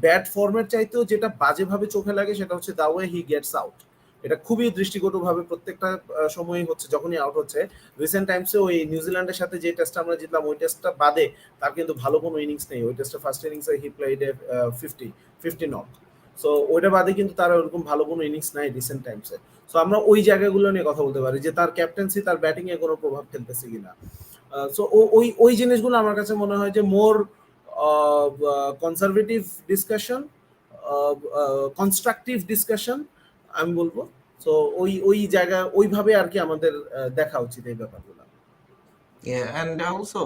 ব্যাট ফর্মের চাইতেও যেটা বাজেভাবে চোখে লাগে সেটা হচ্ছে the way he gets out. এটা খুবই দৃষ্টিকটুভাবে প্রত্যেকটা সময়ই হচ্ছে যখনই আউট হচ্ছে। রিসেন্ট টাইমসে ওই নিউজিল্যান্ডের সাথে যে টেস্টটা আমরা জিতলাম ওই টেস্টটা বাদে তার কিন্তু ভালো কোনো ইনিংস নেই। ওই টেস্টে ফার্স্ট ইনিংসে হি প্লেড 50 নট। সো ওইটা বাদে কিন্তু তার ওরকম ভালো কোনো ইনিংস নাই রিসেন্ট টাইমসে। সো আমরা ওই জায়গাগুলো নিয়ে কথা বলতে পারি যে তার ক্যাপ্টেন্সি তার ব্যাটিং এ কোনো প্রভাব ফেলতেছে কিনা। সো ওই ওই জিনিসগুলো আমার কাছে মনে হয় যে মোর কনজারভেটিভ ডিসকাশন, কনস্ট্রাকটিভ ডিসকাশন আমি বলবো। সো ওই ওই জায়গা ওইভাবে আর কি আমাদের দেখা উচিত এই ব্যাপারগুলো। অ্যান্ড অলসো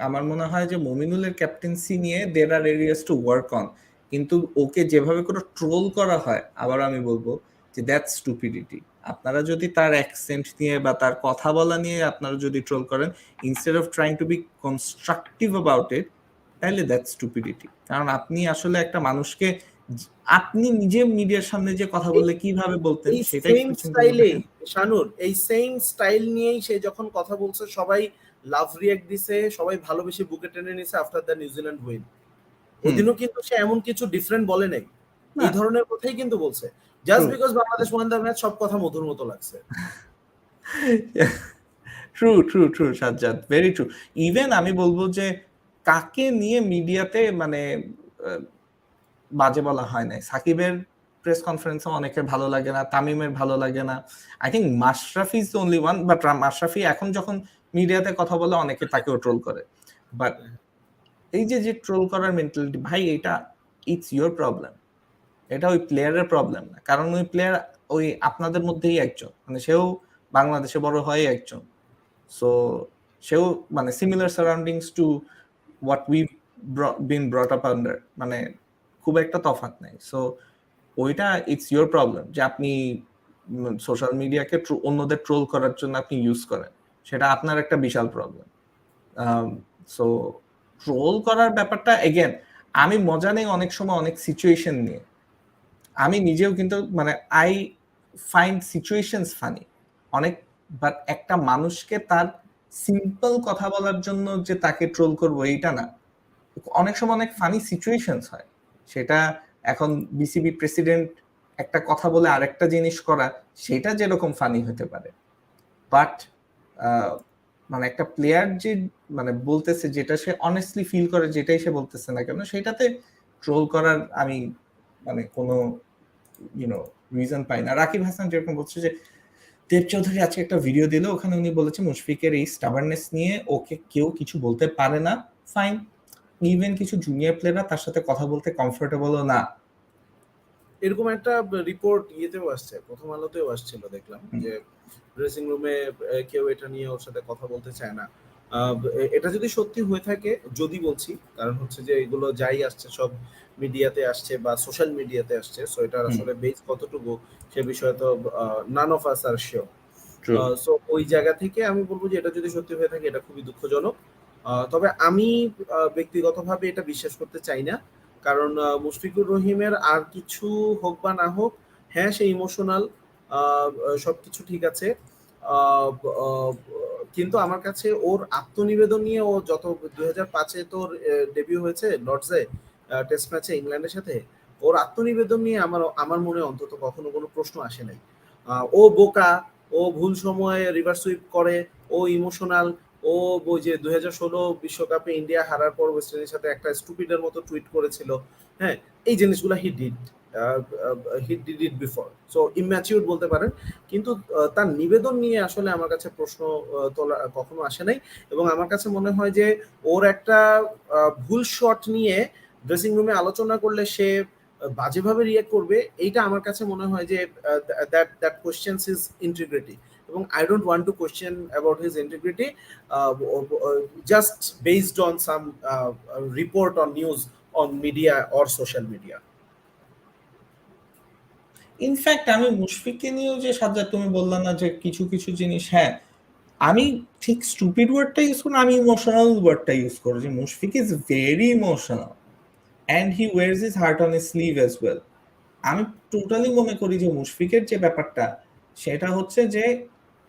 আমার মনে হয় যে মুমিনুলের ক্যাপ্টেন্সি নিয়ে দের আর এরিয়াস টু ওয়ার্ক অন, কিন্তু ওকে যেভাবে করে ট্রোল করা হয়, আবার আমি বলবো যে দ্যাটস স্টুপিডিটি। আপনারা যদি তার অ্যাকসেন্ট নিয়ে বা তার কথা বলা নিয়ে আপনারা যদি ট্রোল করেন instead of trying to be constructive about it, তাহলে দ্যাটস স্টুপিডিটি। কারণ আপনি আসলে একটা মানুষকে, আপনি নিজে মিডিয়ার সামনে যে কথা বললে কিভাবে বলতেন এই সেটাই সেম স্টাইলে শানুর, এই সেম স্টাইল নিয়েই সে যখন কথা বলছে সবাই লাভ রিঅ্যাক্ট দিছে, সবাই ভালোবেসে বুকে টেনে নিছে আফটার দ্য নিউজিল্যান্ড উইন। ওদিনও কিন্তু সে এমন কিছু ডিফারেন্ট বলে নাই, এই ধরনের কথাই কিন্তু বলছে। Just because Bangladesh one the match সব কথা মধুর মতো লাগছে। True true true Sajjad, very true. Even আমি বলবো যে কাকে নিয়ে মিডিয়াতে মানে বাজে বলা হয় নাই, সাকিবের প্রেস কনফারেন্সে অনেকের ভালো লাগে না, তামিমের ভালো লাগে না। I think Mashrafe is the only one, but Mashrafe এখন যখন মিডিয়াতে কথা বলে অনেকে তাকেও ট্রোল করে। বাট এই যে ট্রোল করার মেন্টালিটি, ভাই এটা ইটস ইয়োর প্রবলেম, এটা ওই প্লেয়ারের প্রবলেম না। কারণ ওই প্লেয়ার ওই আপনাদের মধ্যেই একজন, মানে সেও বাংলাদেশে বড় হয় একজন, সো সেও মানে similar surroundings to what we been brought up under, মানে খুব একটা তফাৎ নাই। সো ওইটা ইটস ইয়োর প্রবলেম যে আপনি সোশ্যাল মিডিয়াকে অন্যদের ট্রোল করার জন্য আপনি ইউজ করেন, সেটা আপনার একটা বিশাল প্রবলেম। সো ট্রোল করার ব্যাপারটা এগেন, আমি মজা নেই অনেক সময় অনেক সিচুয়েশন নিয়ে, আমি নিজেও কিন্তু মানে আই ফাইন্ড সিচুয়েশনস ফানি অনেক, বাট একটা মানুষকে তার সিম্পল কথা বলার জন্য যে তাকে ট্রোল করবো এইটা না। অনেক সময় অনেক ফানি সিচুয়েশনস হয়, সেটা এখন বিসিবি প্রেসিডেন্ট একটা কথা বলে আরেকটা জিনিস করা, সেটা যেরকম ফানি হতে পারে, বাট মানে একটা প্লেয়ার যে মানে বলতেছে যেটা সে অনেস্টলি ফিল করে, যেটাই সে বলতেছে না কেন, সেটাতে ট্রোল করার আমি মানে কোনো রিজন পাই না। রাকিব হাসান যেরকম বলছে যে দেব চৌধুরী আজকে একটা ভিডিও দিল, ওখানে উনি বলেছে মুশফিকের এই স্টাবারনেস নিয়ে ওকে কেউ কিছু বলতে পারে না, ফাইন। ইভেন কিছু জুনিয়র প্লেয়াররা তার সাথে কথা বলতে কমফোর্টেবলও না। এরকম একটা রিপোর্ট ইয়েতেও আসছে, প্রথম আলোতেও আসছিল, দেখলাম যে ড্রেসিং রুমে কেউ এটা নিয়ে ওর সাথে কথা বলতে চায় না। এটা যদি সত্যি হয়ে থাকে, যদি বলছি, কারণ হচ্ছে যে এগুলো যাই আসছে সব মিডিয়াতে আসছে বা সোশ্যাল মিডিয়াতে আসছে, সো এটা আসলে বেস কতটুকু সে বিষয়ে তো none of us are sure. So ওই জায়গা থেকে আমি বলবো যে এটা যদি সত্যি হয়ে থাকে এটা খুবই দুঃখজনক। তবে আমি ব্যক্তিগতভাবে এটা বিশ্বাস করতে চাই না, কারণ মুশফিকুর রহিমের আর কিছু হোক বা না হোক, হ্যাঁ সে ইমোশনাল, সবকিছু ঠিক আছে, কিন্তু আমার কাছে ওর আত্মনিবেদন নিয়ে, ও যত 2005-এ তোর ডেবিউ হয়েছে লর্ডসে টেস্ট ম্যাচে ইংল্যান্ডের সাথে, ওর আত্মনিবেদন নিয়ে আমার মনে অন্তত কখনো কোনো প্রশ্ন আসে নাই। ও বোকা, ও ভুল সময়ে রিভার্স সুইপ করে, ও ইমোশনাল, ও ওই যে 2016 বিশ্বকাপে ইন্ডিয়া হারার পর ওয়েস্ট ইন্ডিজের সাথে একটা স্টুপিডের মতো টুইট করেছিল, হ্যাঁ, এই জিনিসগুলো he did it before, so immature বলতে পারেন। কিন্তু তার নিবেদন নিয়ে আসলে আমার কাছে প্রশ্ন তোলা কখনো আসে নাই, এবং আমার কাছে মনে হয় যে ওর একটা ভুল শট নিয়ে ড্রেসিং রুমে আলোচনা করলে সে বাজেভাবে রিয়েক্ট করবে, এইটা আমার কাছে মনে হয় যে দ্যাট কোয়েশ্চেনস হিজ ইন্টিগ্রিটি, এবং I don't want to question about his integrity just based on some report on news on media or social media. In fact আমি মুশফিককে নিয়েও যে সাজ্জাদ তুমি বললা না যে কিছু কিছু জিনিস, হ্যাঁ আমি ঠিক স্টুপিড ওয়ার্ডটা ইউজ করি, আমি ইমোশনাল ওয়ার্ডটা ইউজ করি, যে Mushfiq is very emotional and he wears his heart on his sleeve as well. আমি টোটালি মনে করি যে মুশফিকের যে ব্যাপারটা সেটা হচ্ছে যে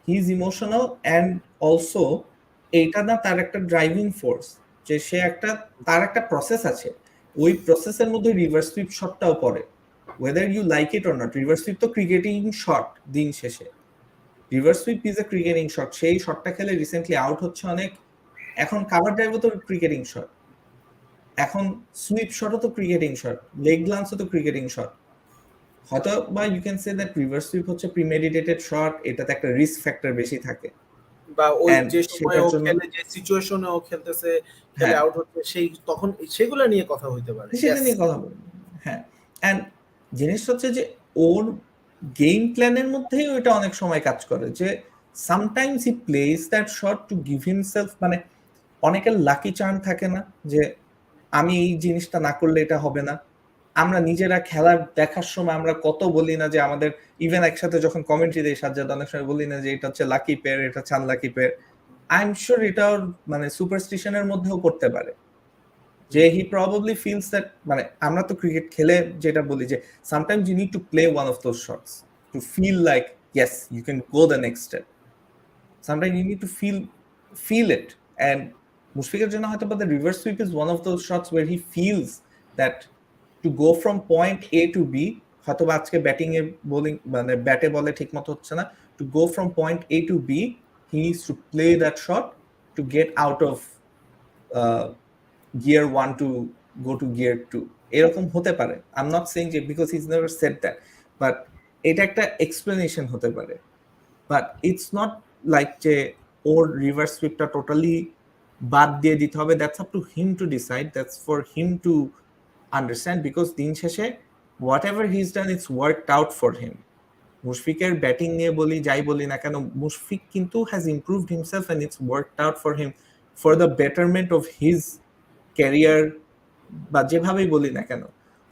he is emotional and also এইটা না তার একটা ড্রাইভিং ফোর্স, যে সে একটা তার একটা প্রসেস আছে, ওই প্রসেসের মধ্যে রিভার্স সুইপ শটটাও পড়ে, whether you like it or not। Reverse sweep তো ক্রিকেটিং শট, দিন শেষে reverse sweep is a cricketing shot. সেই শটটা খেলে রিসেন্টলি আউট হচ্ছে অনেক, এখন কাভার ড্রাইভও তো ক্রিকেটিং শট, এখন সুইপ শটও তো ক্রিকেটিং শট, লেগ গ্লান্সও তো ক্রিকেটিং শট। হয়তো বা you can say that reverse sweep হচ্ছে প্রিমেডিটেটেড শট, এটাতে একটা রিস্ক ফ্যাক্টর বেশি থাকে, বা ওই and যে সময় সেটার ও জন্য খেলে, যে সিচুয়েশনে ও খেলতেছে, খেলে হ্যাঁ আউট হচ্ছে, সেই তখন সেগুলো নিয়ে কথা হইতে পারে। সেটা Yes. নিয়ে কথা বলবো। হ্যাঁ, অ্যান্ড জিনিসটা হচ্ছে যে ওর গেম প্ল্যানের মধ্যেই ওইটা অনেক সময় কাজ করে, যে sometimes he plays that shot to give himself, মানে অনেকের লাকি চার্ম থাকে না যে আমি এই জিনিসটা না করলে এটা হবে না। আমরা নিজেরা খেলা দেখার সময় আমরা কত বলি না যে আমাদের, ইভেন একসাথে যখন কমেন্ট্রি দেই সাজ্জাদ, অনেক সময় বলি না যে এটা হচ্ছে লাকি পেয়ার, এটা হচ্ছে unlucky pair. I am sure এটা ওর মানে সুপারস্টিশনের মধ্যেও করতে পারে, যে হি প্রবাবলি ফিলস দ্যাট, মানে আমরা তো ক্রিকেট খেলে যেটা বলি যে sometimes you need to play one of those shots to feel like yes you can go the next step. Sometimes you need to feel it, and মুশফিকের জন্য হয়তো বা the reverse sweep is one of those shots where he feels that to go from point A to B, হয়তো বা আজকে batting এ bowling মানে ব্যাটে বলে ঠিক মতো হচ্ছে না, to go from point A to B he needs to play that shot to get out of gear 1 to go to gear 2, এরকম হতে পারে। আই এম নট সেইং যে because he is never said that, but এটা একটা explanation হতে পারে। But it's not like যে ওর reverse সুইপটা totally বাদ দিয়ে দিতে হবে। That's up to him to decide, that's for him to understand, because দিন শেষে whatever he is done it's worked out for him. মুশফিকের ব্যাটিং নিয়ে বলি যাই বলি না কেন, মুশফিক কিন্তু has improved himself and it's worked out for him for the betterment of his career, বা যেভাবেই বলি না কেন।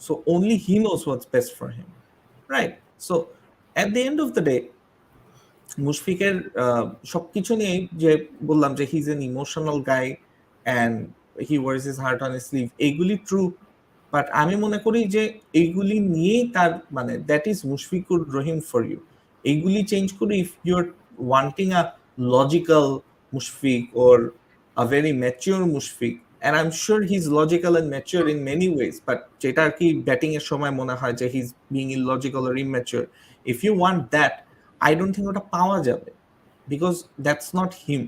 So only he knows what's best for him, right? So at the end of the day মুশফিকের সবকিছু নিয়ে যে বললাম যে he is an emotional guy and he wears his heart on his sleeve, এইগুলি ট্রু। বাট আমি মনে করি যে এইগুলি নিয়েই তার মানে that is Mushfiqur Rahim for you. এইগুলি চেঞ্জ করে if you are wanting a logical Mushfiq or a very mature Mushfiq, and I'm sure he's logical and mature in many ways, but যেটা আর কি ব্যাটিং এর সময় মনে হয় যে he's being illogical or immature, if you want that, I don't think ওটা পাওয়া যাবে, because that's not him.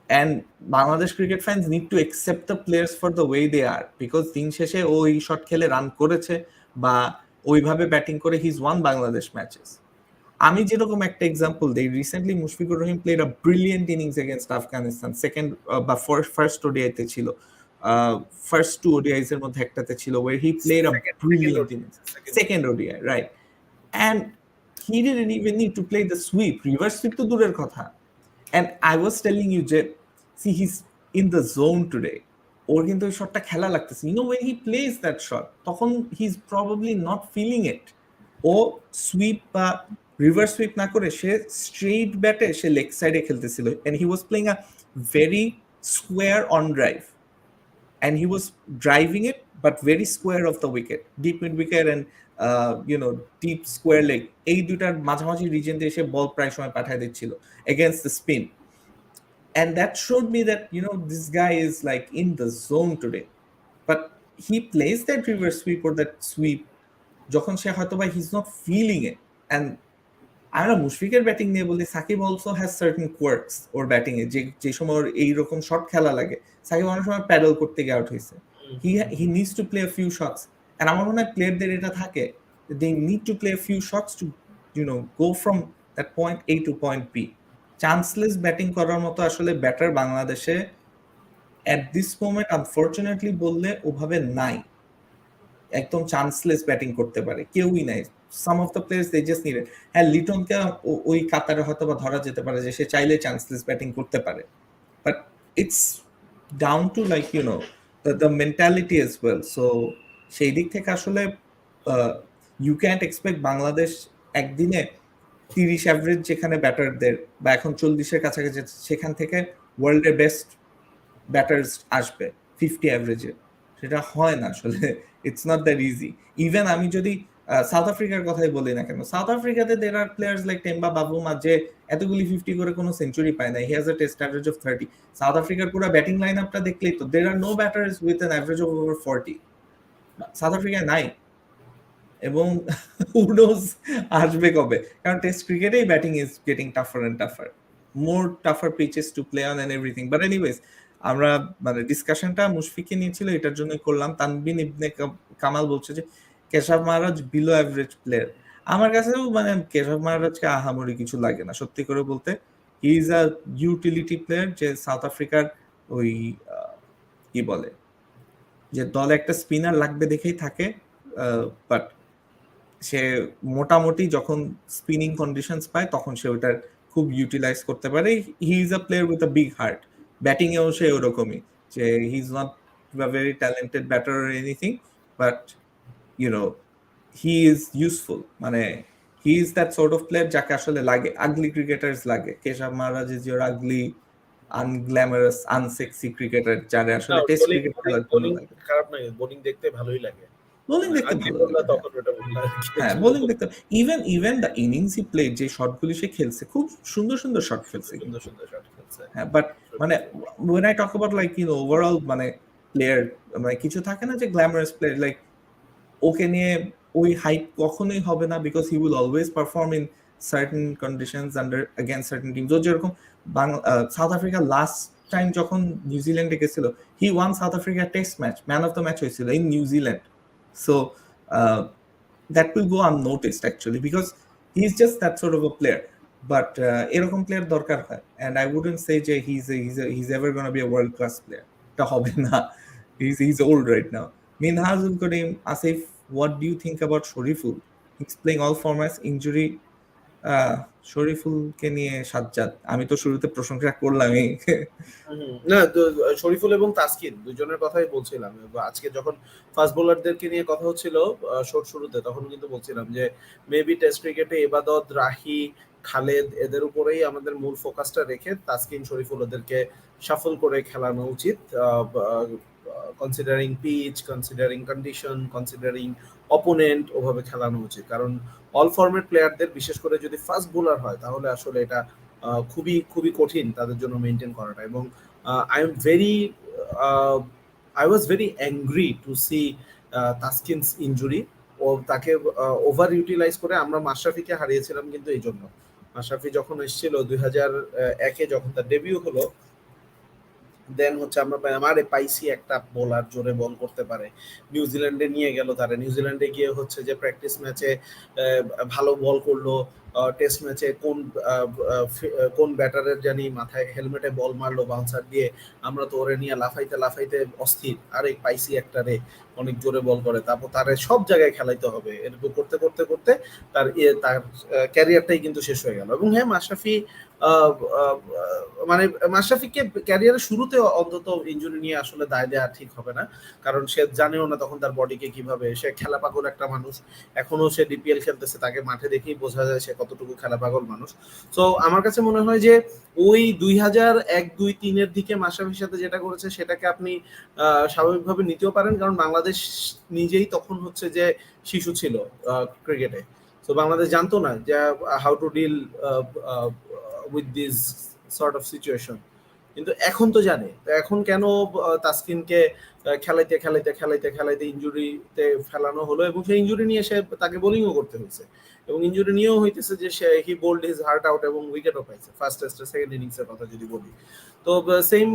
And Bangladesh cricket fans need to accept the players for the way they are, because দিন শেষে ও এই shot খেলে run করেছে বা ওইভাবে ব্যাটিং করে he's won Bangladesh matches. আমি যেরকম একটা এক্সাম্পল দেই, recently Mushfiqur Rahim played a brilliant innings against Afghanistan, second বা ফার্স্ট ওডিআইতে ছিল, ফার্স্ট টু ওডিআইস এর মধ্যে একটাতে ছিল, where he played a brilliant innings, second ODI, right? And he didn't even need to play the sweep, reverse sweep তো দূরের কথা। And I was telling you যে see he's in the zone today, ওর কিন্তু ওই শটটা খেলা লাগতেছে, you know when he plays that shot তখন he is probably not feeling it. ও সুইপ বা রিভার্স সুইপ না করে সে স্ট্রেট ব্যাটে সে লেগ সাইডে খেলতেছিল, and he was playing a very square on drive, and he was driving it but very square of the wicket, deep mid wicket and deep square leg, এই দুটার মাঝামাঝি রিজেন দিয়ে সে বল প্রায় সময় পাঠিয়ে দিচ্ছিল against the spin. And that showed me that this guy is like in the zone today, but he plays that reverse sweep or that sweep যখন সে হয়তো বা he's not feeling it. And আমরা মুশফিকের batting নিয়ে বলি, Shakib also has certain quirks ওর batting এ, যে সময় ওর এইরকম শট খেলা লাগে, সাকিব অনেক সময় প্যাডেল করতে গিয়ে আউট হয়েছে, he needs to play a few shots, and আমার মনে হয় প্লেয়ারদের এটা থাকে, they need to play a few shots to go from that point A to point B. Chanceless batting করার মতো আসলে ব্যাটার বাংলাদেশে এট দিস মোমেন্ট আনফরচুনেটলি বললে ওভাবে নাই, একদম চান্সলেস ব্যাটিং করতে পারে কেউই নাই। Some of the players they just need it. হ্যাঁ, লিটনকে ওই কাতারে হয়তো বা ধরা যেতে পারে যে সে চাইলে চান্সলেস ব্যাটিং করতে পারে, but it's down to like the mentality as well. So সেই দিক থেকে আসলে ইউ ক্যান্ট এক্সপেক্ট বাংলাদেশ একদিনে 30 অ্যাভারেজ যেখানে ব্যাটারদের বা এখন 40-এর কাছাকাছি, সেখান থেকে ওয়ার্ল্ডের বেস্ট ব্যাটার্স আসবে 50 অ্যাভারেজে, সেটা হয় না আসলে। It's not that easy. Even আমি যদি সাউথ আফ্রিকার কথাই বলি না কেন, সাউথ আফ্রিকাতে there are players like Temba Bavuma যে এতগুলি 50 করে কোনো সেঞ্চুরি পায় না, he has a test average of 30। South আফ্রিকার পুরো ব্যাটিং লাইন আপটা দেখলেই তো there are no batters with an average of over 40 south আফ্রিকায় নাই, এবং who knows আসবে কবে, কারণ টেস্ট ক্রিকেটেই batting is getting tougher and tougher, more tougher pitches to play on and everything. But anyways, আমরা মানে ডিসকাশনটা মুশফিককে নিয়েছিল এটার জন্যই করলাম। তানবিন ইবনে কামাল বলছে যে কেশব মহারাজ বিলো অ্যাভারেজ প্লেয়ার। আমার কাছেও মানে কেশব মহারাজকে আহামরি কিছু লাগে না সত্যি করে বলতে। হি ইজ আ ইউটিলিটি প্লেয়ার, যে সাউথ আফ্রিকার ওই কি বলে যে দলে একটা স্পিনার লাগবে দেখেই থাকে, বাট সে মোটামুটি যখন স্পিনিং কন্ডিশনস পায় তখন সে ওটার খুব ইউটিলাইজ করতে পারে। He is a player with a big heart, batting এও সে ওরকমই, যে he is not a very talented batter or anything, but he is useful, মানে he is that sort of player যাকে আসলে লাগে, আগলি ক্রিকেটার্স লাগে। Keshav Maharaj is your ugly unglamorous unsexy cricketer, যারা আসলে টেস্ট ক্রিকেট খেলার জন্য লাগে। খারাপ নয়, বোলিং দেখতে ভালোই লাগে, বোলিং দেখতে ভালো লাগে, তখন ওটা বললাম। হ্যাঁ বোলিং দেখতে, even the innings he played, যে শটগুলি সে খেলছে খুব সুন্দর সুন্দর শট খেলছে, সুন্দর সুন্দর শট খেলছে। হ্যাঁ, বাট মানে when I talk about like overall মানে প্লেয়ার, মানে কিছু থাকে না যে গ্ল্যামারাস প্লেয়ার, লাইক ওকে নিয়ে ওই হাইপ কখনোই হবে না, because he will always perform in certain conditions under against certain teams. ও যেরকম সাউথ আফ্রিকা লাস্ট টাইম যখন নিউজিল্যান্ডে গেছিল, হি one south Africa test match, man of the match হয়েছিল in New Zealand, So uh, that will go unnoticed actually because he's just that sort of a player. But এরকম player দরকার হয়, and I wouldn't say যে he's ever going to be a world class player. এটা হবে না. He's old right now. Minhajul Karim, Asif, what do you think about Shoriful? He's playing all formats, injury. শরীফুলকে নিয়ে সাজ্জাদ, আমি তো শুরুতে প্রশংসা করলামই। না শরীফুল এবং তাসকিন দুজনের কথাই বলছিলাম আজকে যখন ফাস্ট বোলারদেরকে নিয়ে কথা হচ্ছিল শুরুতে, তখন কিন্তু বলছিলাম যে মেবি টেস্ট ক্রিকেটে এবাদত, রাহি, খালেদ এদের উপরেই আমাদের মূল ফোকাসটা রেখে তাসকিন, শরীফুল ওদেরকে শাফল করে খেলানো উচিত, considering pitch, considering condition, considering opponent, ওভাবে খেলানো উচিত। কারণ অল ফরম্যাট প্লেয়ারদের বিশেষ করে যদি ফাস্ট বোলার হয় তাহলে আসলে এটা খুবই খুবই কঠিন তাদের জন্য মেনটেন করাটা। এবং I was very angry to see Taskin's injury. ও তাকে ওভার ইউটিলাইজ করে আমরা মাশরাফিকে হারিয়েছিলাম কিন্তু এই জন্য। মাশরাফি যখন এসেছিল 2001-এ, যখন তার ডেবিউ হলো, দেন হচ্ছে আমরা পাইছি একটা বোলার জোরে বল করতে পারে। নিউজিল্যান্ডে নিয়ে গেল তারা, নিউজিল্যান্ডে গিয়ে হচ্ছে যে প্র্যাকটিস ম্যাচে ভালো বল করলো, টেস্ট ম্যাচে কোন ব্যাটারের জানি মাথায় হেলমেটে বল মারলো বাউন্সার দিয়ে, আমরা তো ওরে নিয়ে লাফাইতে লাফাইতে অস্থির, আরে পাইছি একটা রে অনেক জোরে বল করে, তারপর তারে সব জায়গায় খেলাইতে হবে, এরকম করতে করতে করতে তার ক্যারিয়ারটাই কিন্তু শেষ হয়ে গেল। এবং হ্যাঁ, মাশরাফি মানে মাশরাফিকে ক্যারিয়ারের শুরুতে অন্তত ইনজুরি নিয়ে আসলে দায় দেওয়া ঠিক হবে না, কারণ সে জানেও না তখন তার বডিকে কিভাবে, সে খেলা পাগল একটা মানুষ, এখনো সে ডিপিএল খেলতেছে, তাকে মাঠে দেখেই বোঝা যায় সে কতটুকু খেলা পাগল মানুষ। তো আমার কাছে মনে হয় যে ওই 2001-2-3-এর দিকে মাশরাফির সাথে যেটা করেছে সেটাকে আপনি স্বাভাবিকভাবে নিতেও পারেন, কারণ বাংলাদেশ নিজেই তখন হচ্ছে যে শিশু ছিল ক্রিকেটে। তো বাংলাদেশ জানতো না যে how to deal with this sort of situation, কিন্তু এখন তো জানে। তো এখন কেন তাসকিনকে খেলাইতে খেলাইতে খেলাইতে খেলাইতে ইনজুরিতে ফেলানো হলো, এবং সেই ইনজুরি নিয়ে সে তাকে বোলিংও করতে হয়েছে, এবং ইনজুরি নিয়েও হইতেছে যে সে হি বোল্ড হিজ হার্ট আউট এবং উইকেটও পাইছে ফার্স্ট টেস্টের সেকেন্ড ইনিংস এর কথা যদি বলি। তো সেম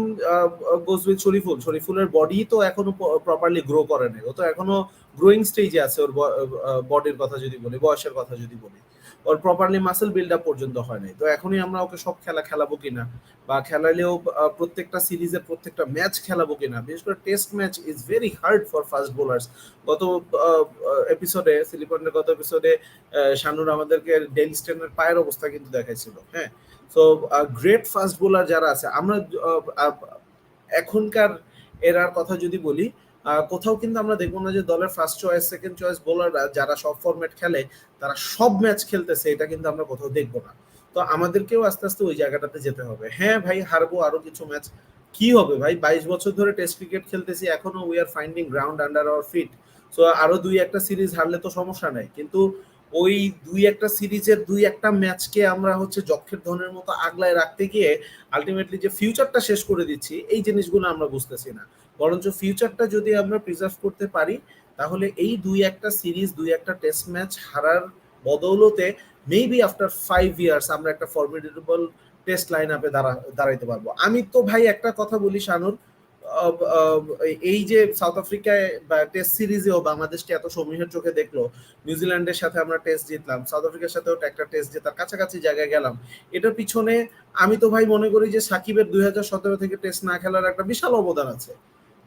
গোজ উইথ শরীফুলের বডি তো এখনো প্রপারলি গ্রো করে নাই, ও তো এখনো গ্রোয়িং স্টেজে আছে। ওর বডির কথা যদি বলি, বয়সের কথা যদি বলি, ওর প্রপারলি মাসেল বিল্ড আপ পর্যন্ত হয় নাই। তো এখনই আমরা ওকে সব খেলা খেলাবো কিনা, বা খেলালেও প্রত্যেকটা সিরিজে প্রত্যেকটা ম্যাচ খেলাবো কিনা, বিশেষ করে test match is very hard for fast bowlers. গত এপিসোডে, সিলিপয়েন্টের গত এপিসোডে শানুর আমাদেরকে ডেল স্টেনের পায়ের অবস্থা কিন্তু দেখাইছিল। হ্যাঁ, সো গ্রেট ফাস্ট বোলার যারা আছে, আমরা এখনকার এরার কথা যদি বলি, কোথাও কিন্তু আমরা দেখবো না যে দলের ফার্স্ট চয়েস সেকেন্ড চয়েস বোলাররা যারা সব ফরম্যাট খেলে তারা সব ম্যাচ খেলতেছে, এটা কিন্তু আমরা কোথাও দেখবো না। তো আমাদেরকেও আস্তে আস্তে ওই জায়গাটাতে যেতে হবে। হ্যাঁ ভাই, হারবো আরো কিছু ম্যাচ, কি হবে ভাই, 22 বছর ধরে টেস্ট ক্রিকেট খেলতেছি, এখনো we are finding ground under our feet. So আরো 2-1টা সিরিজ হারলে তো সমস্যা নাই, কিন্তু ওই 2-1টা সিরিজের 2-1টা ম্যাচকে আমরা হচ্ছে যক্ষের ধনের মতো আগলায় রাখতে গিয়ে আলটিমেটলি যে ফিউচারটা শেষ করে দিচ্ছি, এই জিনিসগুলো আমরা বুঝতেছি না। বরঞ্চ ফিউচারটা যদি আমরা প্রিজার্ভ করতে পারি, তাহলে এই 2-1টা সিরিজ, 2-1টা টেস্ট ম্যাচ হারার বদৌলতে মেবি আফটার 5 ইয়ার্স আমরা একটা ফরমিডেবল টেস্ট লাইন আপে দাঁড়াইতে পারবো। আমি তো ভাই একটা কথা বলি শানুর, এই যে সাউথ আফ্রিকায় টেস্ট সিরিজেও বাংলাদেশকে এত সমীহের চোখে দেখলো, নিউজিল্যান্ডের সাথে আমরা টেস্ট জিতলাম, সাউথ আফ্রিকার সাথেও একটা টেস্ট জেতার কাছাকাছি জায়গায় গেলাম, এটার পিছনে আমি তো ভাই মনে করি যে সাকিবের 2017 থেকে টেস্ট না খেলার একটা বিশাল অবদান আছে।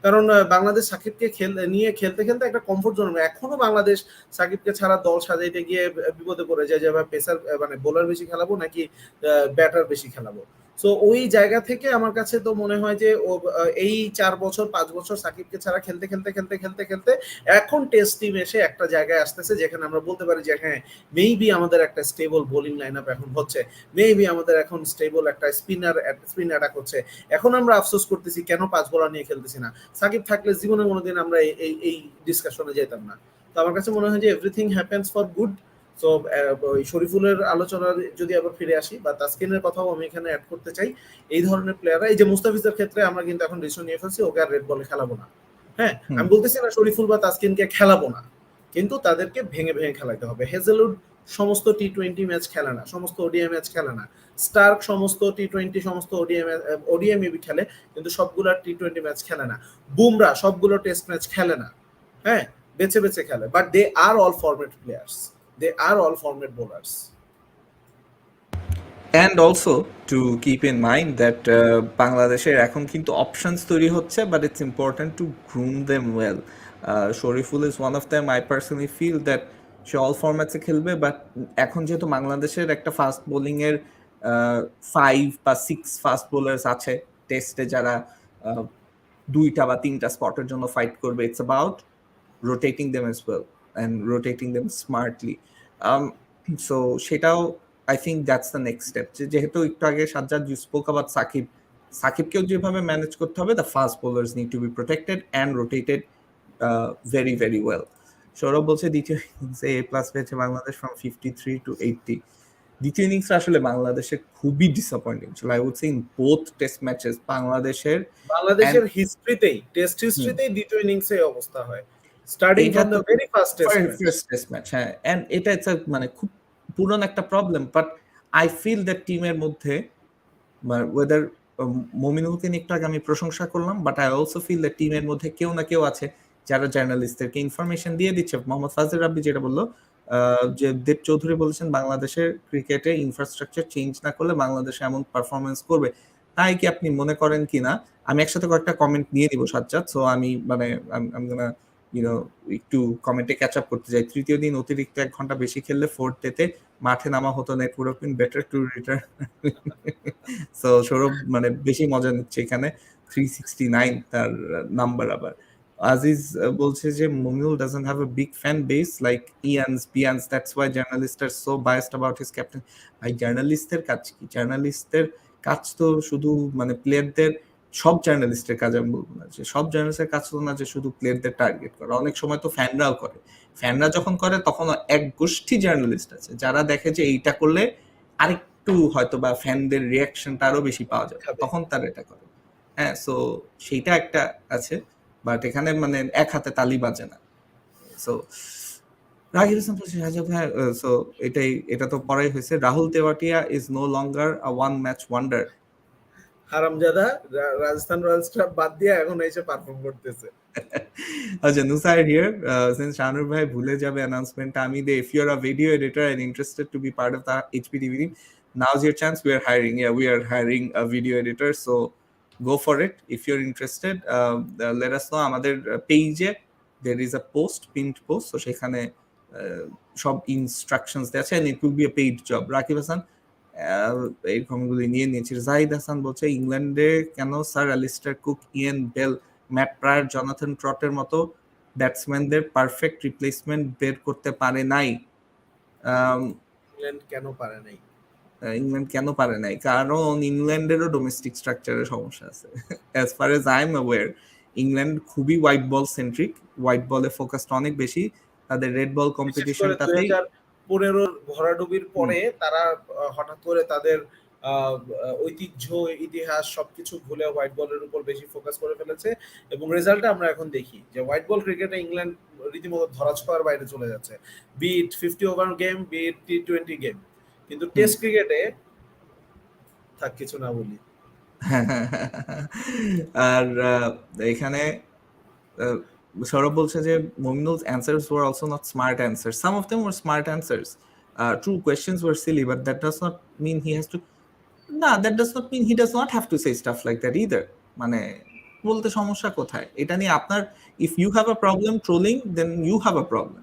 কারণ বাংলাদেশ সাকিবকে নিয়ে খেলতে খেলতে একটা কমফোর্ট জোন, এখনো বাংলাদেশ সাকিবকে ছাড়া দল সাজাইতে গিয়ে বিপদে পড়ে যায় যে পেসার মানে বোলার বেশি খেলাবো নাকি ব্যাটার বেশি খেলাবো। সো ওই জায়গা থেকে আমার কাছে তো মনে হয় যে এই 4-5 বছর সাকিবকে ছাড়া খেলতে খেলতে খেলতে খেলতে খেলতে এখন টেস্ট টিম এসে একটা জায়গায় আসতেছে যেখানে আমরা বলতে পারি যে হ্যাঁ, মেবি আমাদের একটা স্টেবল বোলিং লাইন আপ এখন হচ্ছে, মেবি আমাদের এখন স্টেবল একটা স্পিন অ্যাটাক হচ্ছে। এখন আমরা আফসোস করতেছি কেন 5 বোলার নিয়ে খেলতেছি না, সাকিব থাকলে জীবনে কোনোদিন আমরা এই ডিসকাশনে যেতাম না। তো আমার কাছে মনে হয় যে এভরিথিং হ্যাপেন্স ফর গুড। তো শরীফুলের আলোচনা যদি আবার ফিরে আসি, বা তাসকিনের কথাও আমি এখানে অ্যাড করতে চাই, এই ধরনের প্লেয়াররা, এই যে মুস্তাফিজের ক্ষেত্রে আমরা কিন্তু এখন ডিসিশন নিয়ে ফেলছি ওকে আর রেড বলে খেলাবো না। হ্যাঁ, আমি বলতেছি না শরীফুল বা তাসকিনকে খেলাবো না, কিন্তু তাদেরকে ভেঙে ভেঙে খেলাতে হবে। হেজেলউড সমস্ত টি-20 ম্যাচ খেলে না, সমস্ত ওডিআই ম্যাচ খেলে না, স্টার্ক সমস্ত টি-20 সমস্ত ওডিআই মেবি খেলে, কিন্তু সবগুলো টি-20 ম্যাচ খেলে না, বুমরা সবগুলো টেস্ট ম্যাচ খেলে না। হ্যাঁ, বেছে বেছে খেলে, but they are all format players, they are all format bowlers. And also to keep in mind that বাংলাদেশের এখন কিন্তু অপশনস তৈরি হচ্ছে, but it's important to groom them well. Shoriful is one of them. I personally feel that সে all ফরম্যাটসে খেলবে, but এখন যেহেতু বাংলাদেশের একটা ফাস্ট বোলিং এর 5 বা 6 ফাস্ট বোলার্স আছে টেস্টে, যারা দুইটা বা তিনটা স্পটের জন্য ফাইট করবে, it's about rotating them as well and rotating them smartly. So সেটাও I think that's the next step. যেহেতু একটু আগে সাজ্জাদ you spoke about সাকিবকেও যেভাবে ম্যানেজ করতে হবে, the fast bowlers need to be protected and rotated very very well. Sourav বলছে দ্বিতীয় ইনিংসে A+ পেয়েছে বাংলাদেশ from 53 to 80. দ্বিতীয় ইনিংস আসলে বাংলাদেশের খুবই ডিসঅ্যাপয়েন্টিং ছিল। I would say in both test matches বাংলাদেশের হিস্ট্রিতেই, টেস্ট হিস্ট্রিতেই দ্বিতীয় ইনিংসে অবস্থা হয়, starting from the very first test match. হ্যাঁ, এন্ড এটা মানে খুব পুরনো একটা problem, but I feel that টিমের মধ্যে ওয়েদার মমিনুলকে একটু আগে আমি প্রশংসা করলাম, but I also feel that টিমের মধ্যে কেউ না কেউ আছে যারা জার্নালিস্টদেরকে ইনফরমেশন দিয়ে দিচ্ছে। মোহাম্মদ ফাজিল রাব্বি যেটা বললো, যে দেব চৌধুরী বলেছেন বাংলাদেশের ক্রিকেটে ইনফ্রাস্ট্রাকচার চেঞ্জ না করলে বাংলাদেশে এমন পারফরমেন্স করবে, তাই কি আপনি মনে করেন কিনা? আমি একসাথে কয়েকটা কমেন্ট নিয়ে নিব সাজ্জাদ, সো আমি মানে একটু কমেন্টে ক্যাচ আপ করতে যাই। তৃতীয় দিন অতিরিক্ত 1 ঘন্টা বেশি খেললে ফোর্থ ডেতে মাঠে নামা হতো না, it would have been better to return. So Sourav মানে বেশি মজা নিচ্ছে এখানে। 369 তার নাম্বার। আবার আজিজ বলছে যে Mominul doesn't have a big fan base like Ian's, Bian's, that's why journalists are so biased about his captain. ভাই জার্নালিস্টের কাজ কি? জার্নালিস্টের কাজ তো শুধু মানে প্লেয়ারদের, সব জার্নালিস্টের কাজ আমি বলবো না যে সব জার্নালিস্টের কাজ তো না যে শুধু প্লেয়ারদের টার্গেট করা, অনেক সময় তো ফ্যানরাও করে। ফ্যানরা যখন করে তখন এক গোষ্ঠী জার্নালিস্ট আছে যারা দেখে যে এইটা করলে আরেকটু হয়তো বা ফ্যানদের রিয়াকশনটা আরো বেশি পাওয়া যাবে, তখন তারা এটা করে। হ্যাঁ, সো সেইটা একটা আছে, বাট এখানে মানে এক হাতে তালি বাজে না। সো রাহিল হাসান বলছে ভাই, সো এটা তো পড়াই হয়েছে। Rahul Tewatia is no longer a one match wonder. হারামজাদা রাজস্থান রয়্যালসটা বাদ দিয়ে এখন এসে পারফর্ম করতেছে। আচ্ছা, নুসার হিয়ার, সিন্স শানুর ভাই ভুলে যাবে অ্যানাউন্সমেন্টটা আমি দে, if you are a video editor and interested to be part of the HPTV team, now's your chance. We are hiring. Yeah, we are hiring a video editor, so go for it if you're interested. Let us know. আমাদের পেজে there is a post, pinned post, so সেখানে সব instructions দেওয়া আছে, and it will be a paid job. Rakib Hasan এই কমেন্টগুলি নিয়ে নিয়েছি। জাহিদ হাসান বলছে ইংল্যান্ডে কেন sir Alastair Cook, Ian Bell, Matt Prior, Jonathan ট্রটের মতো ব্যাটসম্যানদের পারফেক্ট রিপ্লেসমেন্ট বের করতে পারে নাই? ইংল্যান্ড কেন পারে নাই? ইংল্যান্ড কেন পারে নাই? কারণ ইংল্যান্ডেরও ডোমেস্টিক স্ট্রাকচারের সমস্যা আছে। As far age I am aware, England খুবই হোয়াইট বল সেন্ট্রিক, হোয়াইট বলে ফোকাসড অনেক বেশি। তাদের রেড বল কম্পিটিশনটাতেই 2015 ভরাডুবির পরে তারা হঠাৎ করে তাদের ঐতিহ্য, ইতিহাস সবকিছু ভুলে হোয়াইট বলের উপর বেশি ফোকাস করে ফেলেছে, এবং রেজাল্টটা আমরা এখন দেখি যে হোয়াইট বল ক্রিকেটে ইংল্যান্ড রীতিমতো ধরাছোঁয়ার বাইরে চলে যাচ্ছে, beat 50 over game, beat T20 game, কিন্তু টেস্ট ক্রিকেটে থাক কিছু না বলি। আর এখানে সৌরভ বলছে যে Mominul's answers were also not smart answers. Some of them were smart answers. True, questions were silly, but that does not mean he has to. That does not mean he does not have to say stuff like that either. মানে বলতে সমস্যা কোথায়? এটা নিয়ে আপনার, if you have a problem trolling, then you have a problem.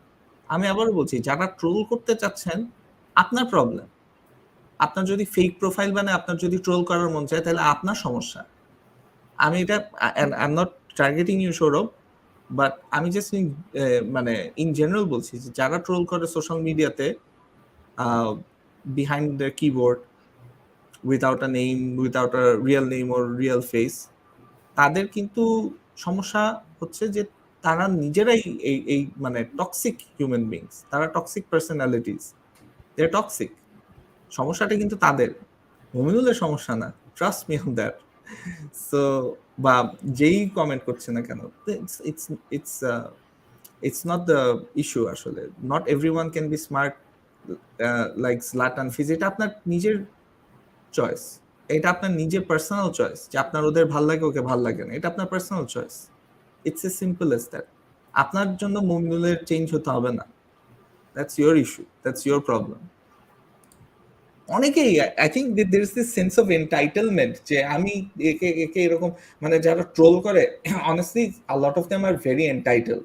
আমি আবারও বলছি, যারা ট্রোল করতে চাচ্ছেন আপনার প্রবলেম। আপনার যদি ফেক প্রোফাইল বানায়, আপনার যদি ট্রোল করার মন চায়, তাহলে আপনার সমস্যা। আমি এটা I am not targeting you Sourav, but আমি জাস্ট মানে ইন জেনারেল বলছি যে যারা ট্রোল করে সোশ্যাল মিডিয়াতে behind the keyboard without a name, without a real name or real face, তাদের কিন্তু সমস্যা হচ্ছে যে তারা নিজেরাই এই মানে টক্সিক হিউম্যান বিংস, তারা toxic personalities, they are toxic. সমস্যাটা কিন্তু তাদের, মমিনুলের সমস্যা না, trust me on that. So বা যেই কমেন্ট করছে না কেন, it's not the issue আসলে। not everyone can be smart like Zlatan Fizz, এটা আপনার নিজের চয়েস, এটা আপনার নিজের পার্সোনাল চয়েস যে আপনার ওদের ভাল লাগে, ওকে ভাল লাগে না, এটা আপনার personal choice. It's a simple as that. আপনার জন্য মুমিনুলের চেঞ্জ হতে হবে না, that's your issue, that's your problem. অনেকেই I think there is this sense of entitlement যে আমি একে একে এরকম, মানে যারা ট্রোল করে honestly a lot of them are very entitled.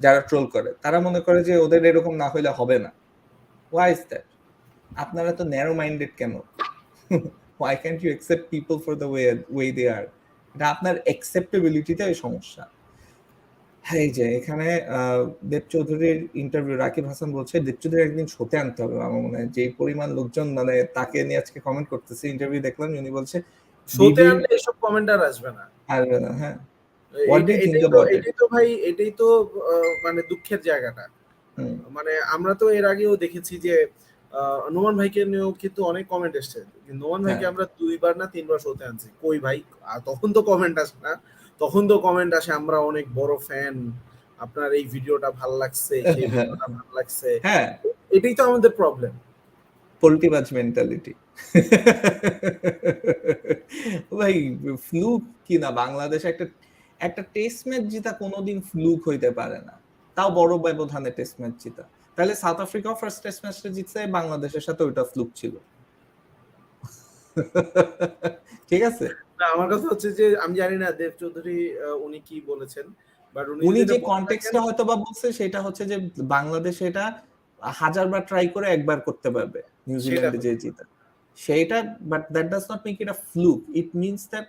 যারা ট্রোল করে তারা মনে করে যে ওদের এরকম না হইলে হবে না। Why is that? আপনারা তো ন্যারো মাইন্ডেড কেন? Why can't you accept people for the way they are? এটা আপনার অ্যাকসেপ্টেবিলিটিতে সমস্যা। হ্যাঁ, এই যে এখানে দেব চৌধুরীর ইন্টারভিউ রাকিব হাসান বলছে দেব চৌধুরী একদিন শোতে আনতে হবে আমার মনে হয়, যে পরিমাণ লোকজন মানে তাকে নিয়ে আজকে কমেন্ট করতেছে। ইন্টারভিউ দেখলাম উনি বলছে শোতে বিবির আনলে এসব কমেন্ট আর আসবে না। আসবে না। হ্যাঁ, হোয়াট ডু ইউ থিংক এটাই তো অ্যাবাউট ইট? এটাই তো ভাই, এটাই তো মানে দুঃখের জায়গাটা। হুম, মানে আমরা তো এর আগেও দেখেছি যে নোমান ভাইকে নিয়েও কিন্তু অনেক কমেন্ট এসছে। নোমান ভাইকে হ্যাঁ। আমরা ২ বার না ৩ বার শোতে আনছি। কই ভাই, তখন তো কমেন্ট আসে না। তখন তো কমেন্ট আসে আমরা অনেক বড় ফ্যান। আপনার এই ভিডিওটা ভাল লাগছে, সেই ভিডিওটা ভাল লাগছে। হ্যাঁ, এটাই তো আমাদের প্রবলেম। পোল্টিবাজ মেন্টালিটি। ভাই ফ্লুক কি না, বাংলাদেশে একটা একটা টেস্ট ম্যাচ জিতা কোনোদিন ফ্লুক হইতে পারে না, তাও বড় ব্যবধানে টেস্ট ম্যাচ জিতা। তাহলে সাউথ আফ্রিকা ফার্স্ট টেস্ট ম্যাচটা জিতছে বাংলাদেশের সাথে, ওইটা ফ্লুক ছিল। ঠিক আছে, না, আমার কথা হচ্ছে যে আমি জানি না দেব চৌধুরী উনি কি বলেছেন, বাট উনি উনি যদি যে এটা বলে থাকেন। কনটেক্সটটা হয়তো বা বলছে সেটা হচ্ছে যে বাংলাদেশ এটা 1000 বার ট্রাই করে একবার করতে পারবে সেটা নিউজিল্যান্ডে যে হচ্ছে। জিতা সেইটা, but that does not make it a fluke. It means that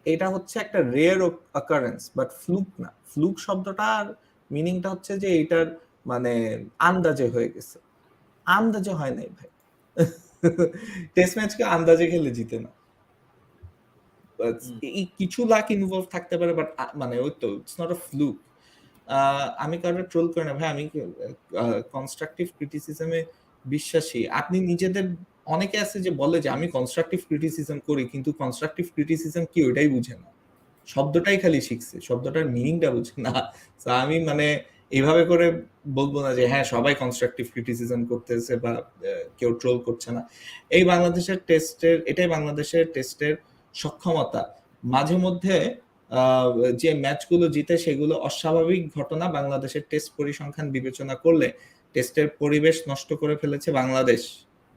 এটা হচ্ছে একটা রেয়ার অকারেন্স, বাট ফ্লুক না। ফ্লুক শব্দটার মিনিংটা হচ্ছে যে এটার মানে আন্দাজে হয়ে গেছে। আন্দাজে হয় নাই ভাই। টেস্ট ম্যাচকে আন্দাজে খেলে জিতে না। হুম। এই কিছু লাক ইনভলভ থাকতে পারে, বাট মানে ওই তো ইটস নট আ ফ্লুক। আমি কারোর ট্রোল করি না ভাই, আমি কনস্ট্রাকটিভ ক্রিটিসিজমে বিশ্বাসী। আপনি নিজেদের অনেকে আছে যে বলে যে আমি কনস্ট্রাকটিভ ক্রিটিসিজম করি, কিন্তু কনস্ট্রাকটিভ ক্রিটিসিজম কি ওইটাই বুঝে না, শব্দটাই খালি শিখছে, শব্দটার মিনিংটা বুঝে না। তো আমি মানে এইভাবে করে বলবো না যে হ্যাঁ সবাই কনস্ট্রাকটিভ ক্রিটিসিজম করতেছে বা কেউ ট্রোল করছে না। এই বাংলাদেশের টেস্টের, এটাই বাংলাদেশের টেস্টের সক্ষমতা। মাঝে মধ্যে যে ম্যাচগুলো জিতে সেগুলো অস্বাভাবিক ঘটনা বাংলাদেশের টেস্ট পরিসংখ্যান বিবেচনা করলে টেস্টের পরিবেশ নষ্ট করে ফেলেছে বাংলাদেশ।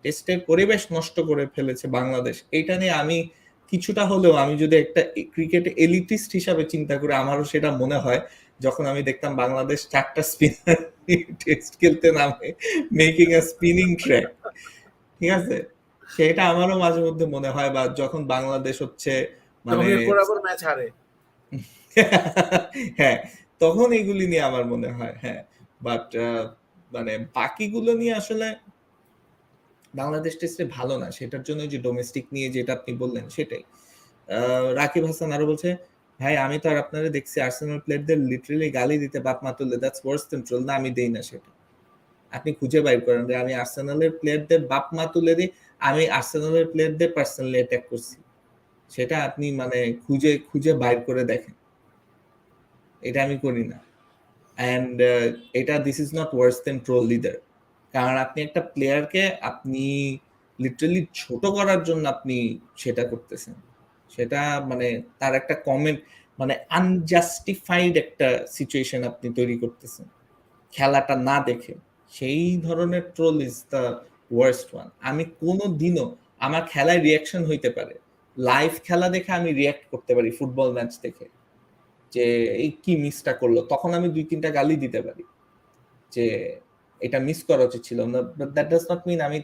টেস্টের পরিবেশ নষ্ট করে ফেলেছে বাংলাদেশ, এইটা নিয়ে আমি কিছুটা হলেও, আমি যদি একটা ক্রিকেট এলিটিস্ট হিসাবে চিন্তা করি, আমারও সেটা মনে হয় যখন আমি দেখতাম বাংলাদেশ 4টা স্পিনার টেস্ট খেলতে নামে, মেকিং আ স্পিনিং ট্র্যাক। ঠিক আছে, সেটা আমারও মাঝে মধ্যে মনে হয়, বা যখন বাংলাদেশ হচ্ছে যখন মানে এরপর আবার ম্যাচ হারে। হ্যাঁ, তখন এগুলি নিয়ে আমার মনে হয়। হ্যাঁ, বাট মানে বাকিগুলো নিয়ে আসলে বাংলাদেশ টেস্টে ভালো না, সেটার জন্য যে ডোমেস্টিক নিয়ে যেটা আপনি বললেন সেটাই। রাকিব হাসান আরো বলছে ভাই আমি তো আর আপনারা দেখছি আর্সেনাল প্লেয়ারদের লিটারালি গালি দিতে বাপ মা তুললে, দ্যাটস ওয়ার্স দ্যান ট্রোল। না, আমি দেই না সেটা। আপনি খুঁজে বাইর করেন যে আমি আর্সেনালের প্লেয়ারদের বাপ মা তুলে দিই, আমি আর্সেনালের প্লেয়ারদের পার্সোনালি অ্যাটাক করছি, সেটা আপনি মানে খুঁজে খুঁজে বাইর করে দেখেন। এটা আমি করি না। অ্যান্ড এটা this is not worse than troll leader. কারণ আপনি একটা প্লেয়ারকে আপনি লিটারালি ছোট করার জন্য আপনি সেটা করতেছেন, সেটা মানে তার একটা কমেন্ট, মানে আনজাস্টিফাইড একটা সিচুয়েশন আপনি তৈরি করতেছেন খেলাটা না দেখে। সেই ধরনের troll is the worst one. আমি কোনো দিনও, আমার খেলায় রিয়াকশন হইতে পারে, লাইভ খেলা দেখে আমি রিয়াক্ট করতে পারি, ফুটবল ম্যাচ দেখে যে এই কি মিসটা করলো, তখন আমি 2-3টা গালি দিতে পারি যে এটা মিস করা উচিত ছিল না, but that does not mean আমি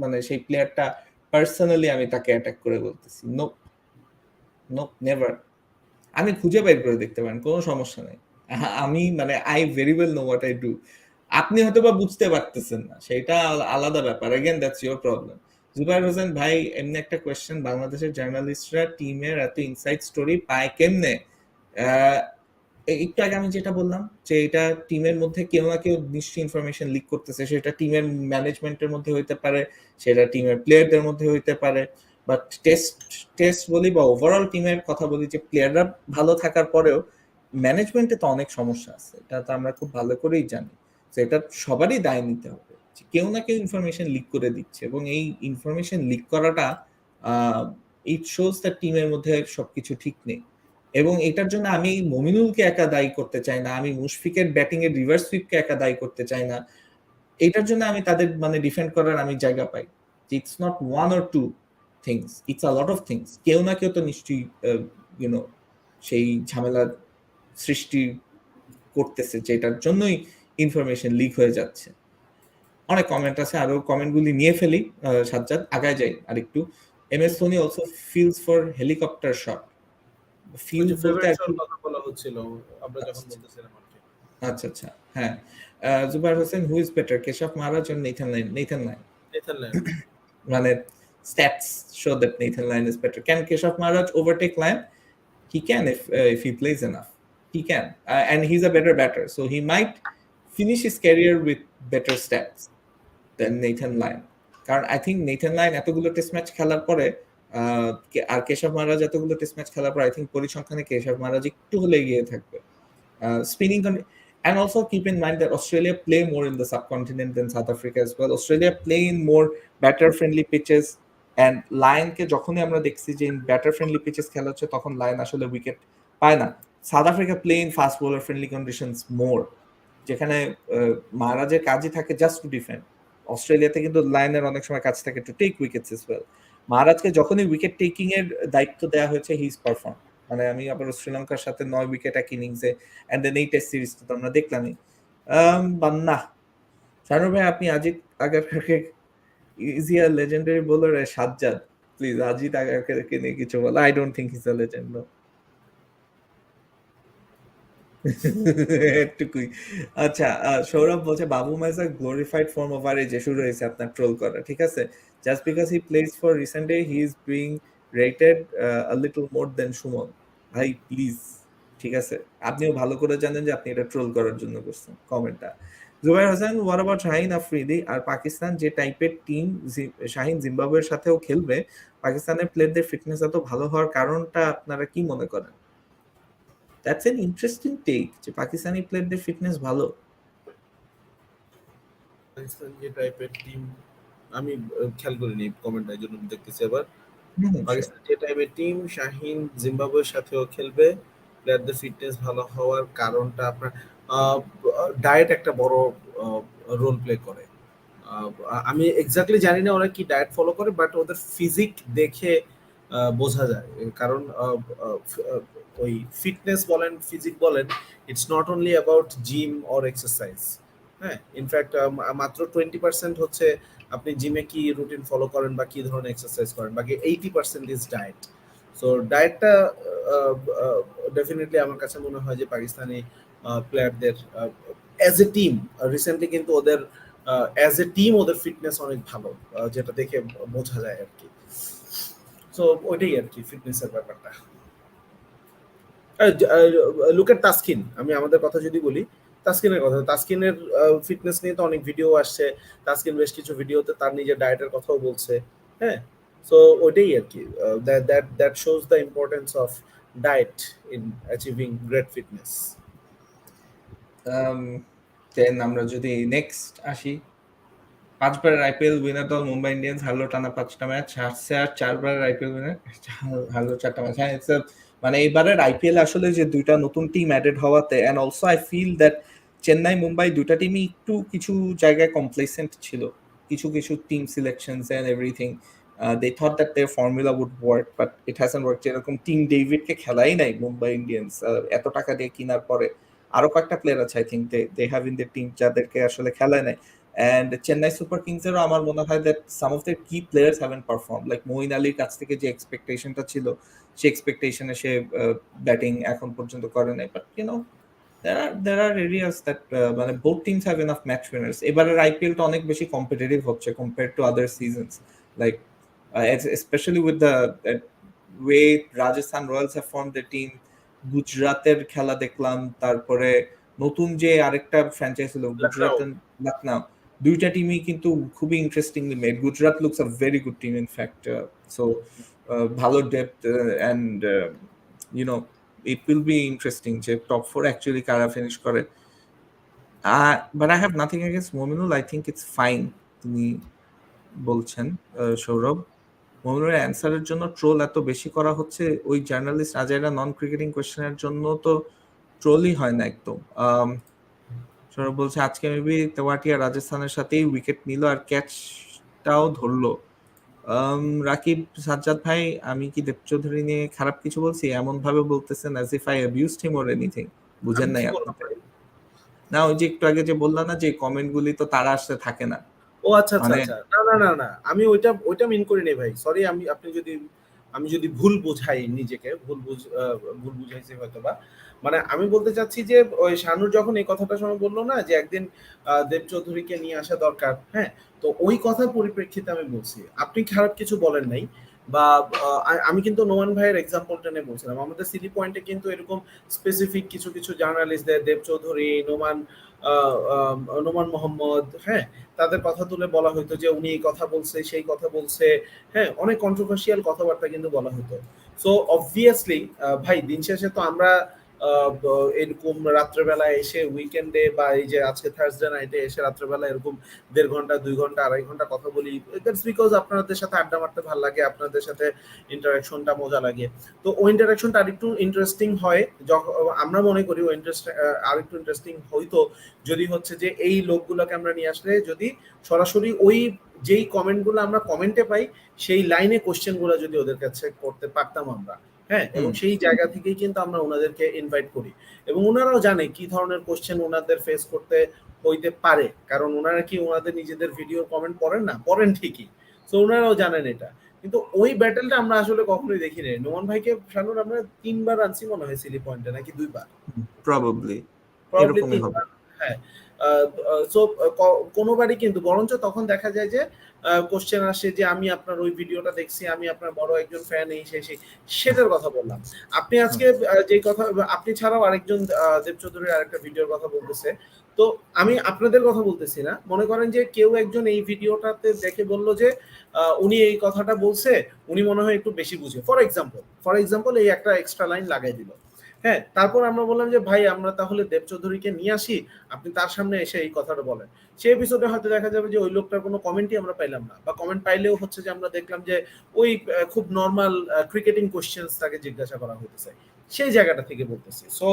মানে সেই প্লেয়ারটা পার্সোনালি আমি তাকে অ্যাটাক করে বলতেছি। No, no, never. আমি খুঁজে বের করে দেখতে পারেন, কোনো সমস্যা নেই। আমি মানে I very well know what I do. আপনি হয়তো বা বুঝতে পারতেছেন না, সেটা আলাদা ব্যাপার। Again that's your problem. Zubair Hossain ভাই, এমনি একটা কোয়েশ্চেন, বাংলাদেশের জার্নালিস্টরা টিমের এত ইনসাইড স্টোরি পায় কেমনে? একটু আগে আমি যেটা বললাম যে এটা টিমের মধ্যে কেউ না কেউ নিশ্চয়ই ইনফরমেশন লিক করতেছে, সেটা টিমের ম্যানেজমেন্টের মধ্যে হইতে পারে, সেটা টিমের প্লেয়ারদের মধ্যে হইতে পারে, বাট টেস্ট টেস্ট বলি বা ওভারঅল টিমের কথা বলি, যে প্লেয়াররা ভালো থাকার পরেও ম্যানেজমেন্টে তো অনেক সমস্যা আছে, এটা তো আমরা খুব ভালো করেই জানি। তো এটা সবারই দায় নিতে হবে, কেউ না কেউ ইনফরমেশন লিক করে দিচ্ছে, এবং এই ইনফরমেশন লিক করাটা ইট শোজ দ্যাট টিমের মধ্যে সবকিছু ঠিক নেই। এবং এটার জন্য আমি মমিনুলকে একা দায়ী করতে চাই না, আমি মুশফিকের ব্যাটিং এর রিভার্স সুইপকে একা দায়ী করতে চাই না। এটার জন্য আমি তাদের মানে ডিফেন্ড করার আমি জায়গা পাই। It's not one or two things, it's a lot of things. কেউ না কেউ তো নিশ্চয়ই ইউনো সেই ঝামেলা সৃষ্টি করতেছে, যেটার জন্যই ইনফরমেশন লিক হয়ে যাচ্ছে। অনেক কমেন্ট আছে, আরো কমেন্টগুলি নিয়ে ফেলি। সাজ্জাদ আগায় যাই আরেকটু। M S Dhoni also feels for helicopter shot. ওই যে ফিলস বলতে ফেভারিট আর শট কি? কথা বলা হচ্ছিল আমরা যখন আচ্ছা বলতেছিলাম আর কি। আচ্ছা আচ্ছা, হ্যাঁ। Zubair Hossain, who is better, Keshav Maharaj আর Nathan Lyon? Nathan Lyon. Netherland. মানে stats show that Nathan Lyon is better. Can Keshav Maharaj overtake Lyon? He can if he plays enough. He can, and he's a better batter, so he might finish his career with better stats than Nathan Lyon. কারণ I think Nathan line এতগুলো test match খেলার পরে আর কেশব মহারাজ এতগুলো test match খেলার পর I think পরিসংখ্যানে Keshab মহারাজ একটু হলে এগিয়ে থাকবে। Spinning and also keep in mind that Australia play more in the subcontinent than South Africa as well. Australia play in more batter friendly pitches, and Lion কে যখনই আমরা দেখছি যে ব্যাটার ফ্রেন্ডলি পিচেস খেলা হচ্ছে তখন লায়ন আসলে wicket পায় না। South Africa play in fast bowler friendly conditions more, যেখানে মহারাজের কাজই থাকে জাস্ট টু ডিফেন্ড। অস্ট্রেলিয়াতে কিন্তু লায়নের অনেক সময় কাজ থাকে to take wickets as well. মহারাজকে যখনই উইকেট টেকিং এর দায়িত্ব দেওয়া হয়েছে হি ইজ পারফর্ম। মানে আমি আবার শ্রীলঙ্কার সাথে ৯ উইকেট এক ইনিংসে, এন্ড দেন এই টেস্ট সিরিজটা তো আমরা দেখলামই। বান্না শানুর ভাই, আপনি আজিত আগারকারকে is he a legendary bowler Sajjad, please Ajit আগারকারকে নিয়ে কিছু বলো। I don't think he's a legend, no. এটুকুই। আচ্ছা, সৌরভ বলছে Bavuma's a glorified form of আর যে শুরু হয়েছে আপনার ট্রোল করা, ঠিক আছে? Just because he plays for recent day he is being rated a little more than Sumon. ভাই প্লিজ, ঠিক আছে? আপনিও ভালো করে জানেন যে আপনি এটা ট্রোল করার জন্য করছেন কমেন্টটা। জুবাইর হোসেন, হোয়াট অ্যাবাউট শাহিন আফ্রিদি আর পাকিস্তান যে টাইপের টিম শাহিন জিম্বাবুয়ের সাথেও খেলবে, পাকিস্তানের প্লেয়ারদের ফিটনেস এত ভালো হওয়ার কারণটা আপনারা কি মনে করেন? দ্যাটস এন ইন্টারেস্টিং টেক যে পাকিস্তানি প্লেয়ারদের ফিটনেস ভালো। পাকিস্তান যে টাইপের টিম আমি খেয়াল করিনি কমেন্টটা, এই জন্য দেখতেছি আবার। হুম, পাকিস্তান যে টাইপের টিম শাহিন জিম্বাবুয়ের সাথেও খেলবে, প্লেয়ারদের ফিটনেস ভালো হওয়ার কারণটা আপনার ডায়েট একটা বড় রোল প্লে করে। আমি এক্স্যাক্টলি জানি না ওরা কি ডায়েট ফলো করে, বাট ওদের ফিজিক দেখে বোঝা যায়। কারণ ওই ফিটনেস বলেন ফিজিক বলেন, it's not only about gym or exercise. হ্যাঁ, ইনফ্যাক্ট মাত্র 20% হচ্ছে আপনি জিমে কি রুটিন ফলো করেন বা কি ধরনের এক্সারসাইজ করেন, বাকি 80% ইজ ডায়েট। সো ডায়েটটা ডেফিনেটলি আমার কাছে মনে হয় যে পাকিস্তানি প্লেয়ারদের অ্যাজ এ টিম রিসেন্টলি কিন্তু ওদের অ্যাজ এ টিম ওদের ফিটনেস অনেক ভালো, যেটা দেখে বোঝা যায় আর কি। সো ওইটাই আর কি ফিটনেসের ব্যাপারটা। লুক এট তাসকিন, আমি আমাদের কথা যদি বলি, তাসকিনের কথা, তাসকিনের ফিটনেস নিয়ে তো অনেক ভিডিও আসছে। তাসকিন বেশ কিছু ভিডিওতে তার নিজের ডায়েটের কথাও বলছে। হ্যাঁ, সো ওইটাই আর কি, that shows the importance of diet in achieving great fitness. Then আমরা যদি নেক্সট আসি, 5 বারের আইপিএল উইনার দল মুম্বাই ইন্ডিয়ান্স হারলো টানা 5টা ম্যাচ, হারছে আর 4 বারের আইপিএল উইনার হারলো 4টা ম্যাচ। হ্যাঁ, মানে এইবারের আইপিএল আসলে যে দুইটা নতুন টিম অ্যাডেড হওয়াতে, and also I feel that Chennai Mumbai দুইটা টিমই একটু কিছু জায়গায় কমপ্লেসেন্ট ছিল, কিছু কিছু team selections and everything. They thought that their formula would work, but it hasn't work. যেরকম টিম ডেভিডকে খেলাই নাই মুম্বাই ইন্ডিয়ান্স এত টাকা দিয়ে কেনার পরে। আরো কয়েকটা প্লেয়ার আছে I think they have in the team যাদেরকে আসলে খেলায় নাই। And Chennai Super Kings এরও আমার মনে হয় that some of their key players haven't performed. Like Moin আলীর কাছ থেকে যে এক্সপেকটেশনটা ছিল, সেই এক্সপেকটেশনে সে ব্যাটিং এখন পর্যন্ত করে নাই। But you know, there are areas that মানে both teams have enough match winners. এবারের আইপিএলটা অনেক বেশি কম্পিটিটিভ হচ্ছে compared to other seasons. Like especially with the way Rajasthan Royals have formed their team, গুজরাটের খেলা দেখলাম, তারপরে নতুন যে আরেকটা ফ্র্যাঞ্চাইজ হলো গুজরাট লখনউ, দুইটা টিমই কিন্তু খুবই interestingly made. Gujarat looks a very good team in fact. So ভালো depth and you know it will be interesting যে টপ 4 অ্যাকচুয়ালি কারা ফিনিশ করে। But I have nothing against Mominul, I think it's fine. তিনি বলছেন সৌরভ, মোমিনুরের অ্যান্সারের জন্য ট্রোল এত বেশি করা হচ্ছে, ওই জার্নালিস্ট আজাইরা নন ক্রিকেটিং কোয়েশ্চেনের জন্য তো ট্রোলই হয় না একদম। সৌরভ বলছে আজকে মেবি তেওয়াটিয়া রাজস্থানের সাথেই উইকেট নিল আর ক্যাচটাও ধরলো। রাকিব সাজ্জাদ ভাই, আমি কি দেব চৌধুরী নিয়ে খারাপ কিছু বলছি? এমন ভাবে বলতেছেন as if I abused him or anything. বুঝেন আমি নাই কি আপনি? বললাম ভাই? না, ওই যে একটু আগে যে বললাম না যে কমেন্ট গুলি তো তারা আসতে থাকে না, ও আচ্ছা আচ্ছা মানে আচ্ছা, না না না না, আমি ওইটা মিন করি নাই ভাই, সরি। আমি যদি ভুল বুঝাই নিজেকে, ভুল বুঝাইছি হয়তো বা। মানে আমি বলতে চাচ্ছি যে ওই শানুর যখন এই কথাটা সময় বললো না যে একদিন দেব চৌধুরীকে নিয়ে আসা দরকার, হ্যাঁ, তো ওই কথার পরিপ্রেক্ষিতে আমি বলছি, আপনি খারাপ কিছু বলেন নাই। বা আমি কিন্তু নোমান ভাইয়ের এক্সাম্পলটা নিয়ে বলছিলাম, আমাদের সিটি পয়েন্টে কিন্তু এরকম স্পেসিফিক কিছু কিছু জার্নালিস্টদের, দেব চৌধুরী, আহ, আহ, নোমান মোহাম্মদ, হ্যাঁ, তাদের কথা তুলে বলা হতো যে উনি এই কথা বলছে, সেই কথা বলছে, হ্যাঁ, অনেক কন্ট্রোভার্সিয়াল কথাবার্তা কিন্তু বলা হতো। সো অবভিয়াসলি ভাই, দিন শেষে তো আমরা এরকম রাত্রেবেলা এসে উইকেন্ডে বা এই যে আজকে থার্সডে নাইটে এসে রাত্রেবেলা এরকম 1.5 ঘন্টা, 2 ঘন্টা, 2.5 ঘন্টা কথা বলি। দ্যাটস বিকজ আপনাদের সাথে আড্ডা মারতে ভালো লাগে, আপনাদের সাথে ইন্টারাকশনটা মজা লাগে। তো ওই ইন্টারাকশনটা আরেকটু ইন্টারেস্টিং হয় যখন আমরা মনে করি, ওই আরেকটু ইন্টারেস্টিং হইতো যদি হচ্ছে যে এই লোকগুলোকে আমরা নিয়ে আসলে যদি সরাসরি ওই যেই কমেন্টগুলো আমরা কমেন্টে পাই সেই লাইনে কোশ্চেনগুলো যদি ওদের কাছে করতে পারতাম আমরা, হ্যাঁ, এবং সেই জায়গা থেকেই কিন্তু আমরা ওনাদেরকে ইনভাইট করি। এবং ওনারাও জানে কি ধরনের কোশ্চেন ওনাদের ফেস করতে হইতে পারে, কারণ ওনারা কি ওনাদের নিজেদের ভিডিও কমেন্ট পড়েন না? পড়েন ঠিকই। তো ওনারাও জানেন এটা। কিন্তু ওই ব্যাটেলটা আমরা আসলে কখনোই দেখি নাই। নোমান ভাইকে শানুর আমরা 3 বার আনছি মনে হয় সিলি পয়েন্টে, নাকি 2 বার? প্রবাবলি প্রবাবলি এরকমই হবে। 3 বার। হ্যাঁ। সো কোনোবারই কিন্তু, বরঞ্চ তখন দেখা যায় যে কোশ্চেন আসে যে আমি আপনার ওই ভিডিওটা দেখছি, আমি আপনার বড় একজন ফ্যান, এই সেই সেটার কথা বললাম। আপনি আজকে যে কথা, আপনি ছাড়াও আরেকজন দেব চৌধুরীর আরেকটা ভিডিওর কথা বলতেছে। তো আমি আপনাদের কথা বলতেছি না, মনে করেন যে কেউ একজন এই ভিডিওটাতে দেখে বলল যে উনি এই কথাটা বলছে, উনি মনে হয় একটু বেশি বুঝে, ফর এক্সাম্পল এই একটা এক্সট্রা লাইন লাগাই দিল। হ্যাঁ, তারপর আমরা বললাম যে ভাই আমরা তাহলে দেব চৌধুরীকে নিয়ে আসি, আপনি তার সামনে এসে এই কথাটা বলেন। সেই এপিসোডে হয়তো দেখা যাবে যে ওই লোকটার কোনো কমেন্টই আমরা পাইলাম না, বা কমেন্ট পাইলেও হচ্ছে যে আমরা দেখলাম যে ওই খুব নর্মাল ক্রিকেটিং কোশ্চেন্স তাকে জিজ্ঞাসা করা হতেছে, সেই জায়গাটা থেকে বলতেছি। সো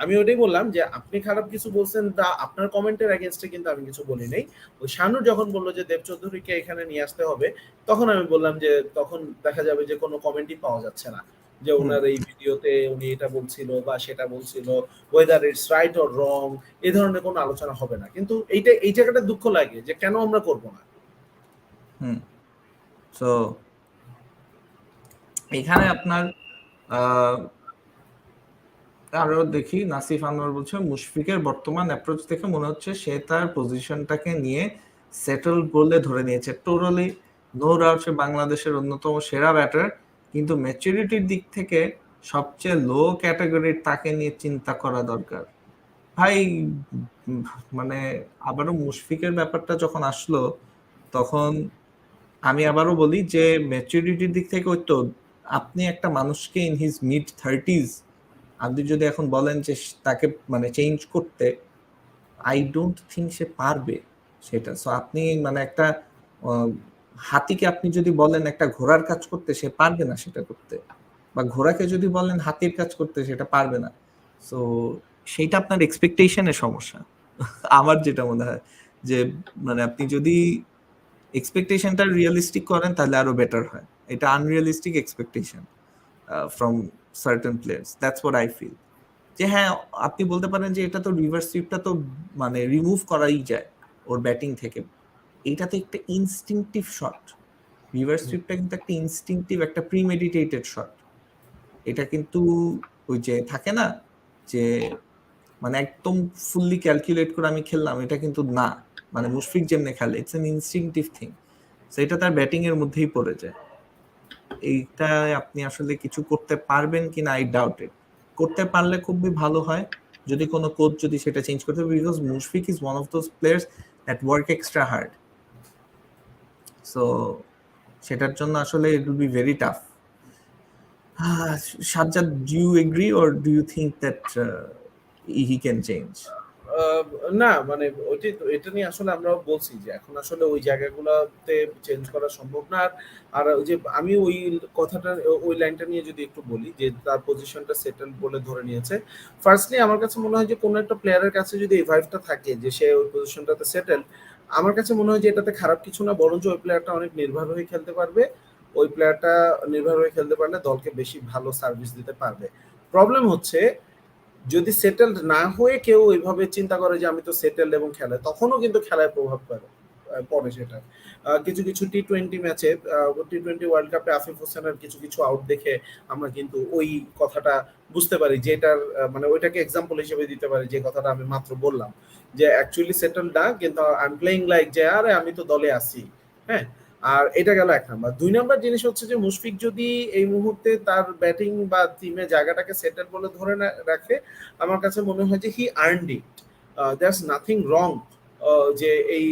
আমি ওটাই বললাম যে আপনি খারাপ কিছু বলছেন, তা আপনার কমেন্টের এগেনস্টে কিন্তু আমি কিছু বলি নাই। ওই শানুর যখন বললো যে দেব চৌধুরীকে এখানে নিয়ে আসতে হবে, তখন আমি বললাম যে তখন দেখা যাবে যে কোনো কমেন্টই পাওয়া যাচ্ছে না, যে ওনার এই ভিডিওতে উনি এটা বলছিল বা সেটা বলছিল, whether it's right or wrong, এই ধরনের কোনো আলোচনা হবে না। কিন্তু এই জায়গাটা দুঃখ লাগে যে কেন আমরা করব না। সো এখানে আপনার আরো দেখি, নাসিফ আনোয়ার বলছে মুশফিকের বর্তমান অ্যাপ্রোচ দেখে মনে হচ্ছে সে তার পজিশনটাকে নিয়ে সেটেল বলে ধরে নিয়েছে। টোটালি নো ডাউট সে বাংলাদেশের অন্যতম সেরা ব্যাটার, কিন্তু ম্যাচুরিটির দিক থেকে সবচেয়ে লো ক্যাটাগরির তাকে নিয়ে চিন্তা করা দরকার ভাই। মানে আবারও মুশফিকের ব্যাপারটা যখন আসলো, তখন আমি আবারও বলি যে ম্যাচুরিটির দিক থেকে ওই তো আপনি একটা মানুষকে ইন হিজ মিড 30s আপনি যদি এখন বলেন যে তাকে মানে চেঞ্জ করতে, আই ডোন্ট থিঙ্ক সে পারবে সেটা। সো আপনি মানে একটা হাতিকে আপনি যদি বলেন একটা ঘোড়ার কাজ করতে, সে পারবে না সেটা করতে, বা ঘোড়াকে যদি বলেন হাতির কাজ করতে, সেটা পারবে না। সো সেইটা আপনার এক্সপেকটেশনের সমস্যা। আমার যেটা মনে হয় যে মানে আপনি যদি এক্সপেকটেশনটা রিয়েলিস্টিক করেন তাহলে আরো বেটার হয়। এটা unrealistic expectation from certain players, that's what I feel. যে হ্যাঁ, আপনি বলতে পারেন যে এটা তো রিভার্স সুইপটা তো মানে রিমুভ করাই যায় ওর ব্যাটিং থেকে, এইটা তো একটা ইনস্টিংক্টিভ শট। রিভার্স সুইপটা কিন্তু একটা ইনস্টিংক্টিভ, একটা প্রিমেডিটেটেড শট। এটা কিন্তু ওই যে থাকে না যে মানে একদম ফুললি ক্যালকুলেট করে আমি খেললাম, এটা কিন্তু না। মানে মুশফিক যেমনি খেলে, ইটস এন ইনস্টিংক্টিভ থিং, সেটা তার ব্যাটিং এর মধ্যেই পড়ে যায়। এইটা আপনি আসলে কিছু করতে পারবেন কিনা আই ডাউট ইট। করতে পারলে খুবই ভালো হয় যদি কোনো কোচ যদি সেটা চেঞ্জ করতে, because Mushfiq is one of those players that work extra hard. So সেটার জন্য আসলে it will be very tough. Sajjad, do you agree or do you think that he can change? আহ, না মানে এটা নিয়ে আসলে আমরা বলছি যে এখন আসলে ওই জায়গাগুলোতে চেঞ্জ করা সম্ভব না। আর ওই যে আমি ওই কথাটা, ওই লাইনটা নিয়ে যদি একটু বলি যে তার পজিশনটা সেটেল বলে ধরে নিয়েছে। ফার্স্টলি আমার কাছে মনে হয় যে কোনো একটা প্লেয়ারের কাছে যদি এই ভাইবটা থাকে যে সে ওই পজিশনটাতে সেটেল, আমার কাছে মনে হয় যে এটাতে খারাপ কিছু না, বরঞ্চ ওই প্লেয়ারটা অনেক নির্ভর হয়ে খেলতে পারবে। ওই প্লেয়ারটা নির্ভর হয়ে খেলতে পারলে দলকে বেশি ভালো সার্ভিস দিতে পারবে। প্রবলেম হচ্ছে যদি সেটেলড না হয়ে কেউ ওইভাবে চিন্তা করে যে আমি তো সেটেলড এবং খেলে, তখনও কিন্তু খেলায় প্রভাব পড়ে পড়ে সেটা। কিছু কিছু টি-20 ম্যাচে, টি-20 ওয়ার্ল্ড কাপে আফিফ হোসেনের কিছু কিছু আউট দেখে আমরা কিন্তু ওই কথাটা বুঝতে পারি, যেটার মানে ওইটাকে এক্সাম্পল হিসেবে দিতে পারি, যে কথাটা আমি মাত্র বললাম, যে অ্যাকচুয়ালি সেটেলড না কিন্তু আই এম প্লেইং লাইক যে আরে আমি তো দলে আছি। হ্যাঁ, আর এটা গেল এক নাম্বার। দুই নাম্বার জিনিস হচ্ছে যে মুশফিক যদি এই মুহূর্তে তার ব্যাটিং বা টিমে জায়গাটাকে সেটেল বলে ধরে রাখে, আমার কাছে মনে হয় যে he earned it. That's nothing wrong যে এই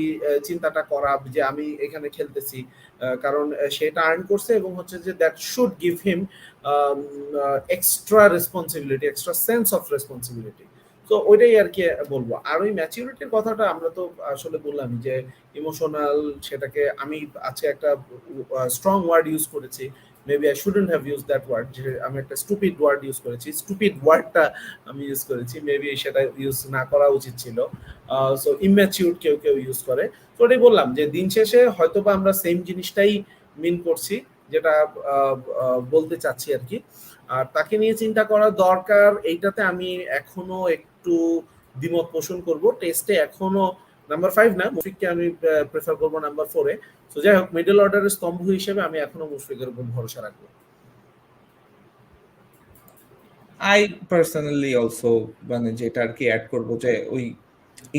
চিন্তাটা করা যে আমি এখানে খেলতেছি, কারণ সেটা আর্ন করছে এবং হচ্ছে যে that should give him extra responsibility, extra sense of responsibility. তো ওইটাই আর কি বলবো। আর ওই ম্যাচিউরিটির কথাটা আমরা তো আসলে বললাম যে ইমোশনাল, সেটাকে আমি আজকে একটা স্ট্রং ওয়ার্ড ইউজ করেছি, maybe I shouldn't have use that word, যে আমি একটা স্টুপিড ওয়ার্ড ইউজ করেছি, স্টুপিড ওয়ার্ডটা আমি ইউজ করেছি, মেবি সেটা ইউজ না করা উচিত ছিল। সো ইম্যাচিউর কেউ কেউ ইউজ করে। তো ওটাই বললাম যে দিন শেষে হয়তোবা আমরা সেম জিনিসটাই মিন করছি, যেটা বলতে চাচ্ছি আর কি। আর তাকে নিয়ে চিন্তা করা দরকার, এইটাতে আমি এখনো একটু দ্বিমত পোষণ করব। টেস্টে এখনো নাম্বার 5 না, মুশফিককে আমি প্রেফার করবো নাম্বার 4-এ। তো যাই হোক, মিডল অর্ডারের স্তম্ভ হিসেবে আমি এখনো মুশফিকের উপর ভরসা রাখবো। আই পার্সোনালি অলসো মানে যেটা আর কি অ্যাড করবো যে ওই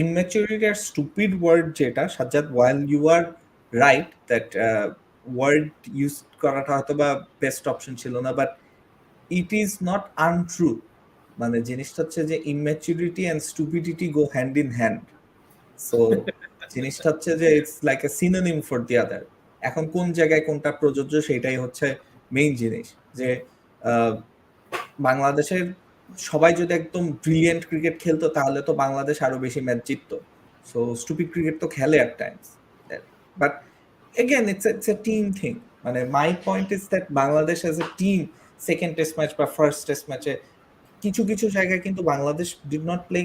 immaturity আর stupid ওয়ার্ড যেটা Sajjad, while you are right that word use করাটা হয়তো বা বেস্ট অপশন ছিল না, but it is not untrue. মানে জিনিসটা হচ্ছে যে immaturity and stupidity go hand in hand. So জিনিসটা হচ্ছে যে it's like a synonym for the other. এখন কোন জায়গায় কোনটা প্রযোজ্য সেটাই হচ্ছে মেইন জিনিস। যে আহ, বাংলাদেশের সবাই যদি একদম ব্রিলিয়েন্ট ক্রিকেট খেলতো তাহলে তো বাংলাদেশ আরো বেশি ম্যাচ জিততো। সো স্টুপিড ক্রিকেট তো খেলে at times, but again it's a team thing. মানে my point is that Bangladesh as a team second test match বা ফার্স্ট টেস্ট ম্যাচে কিছু কিছু জায়গায় কিন্তু Bangladesh did not play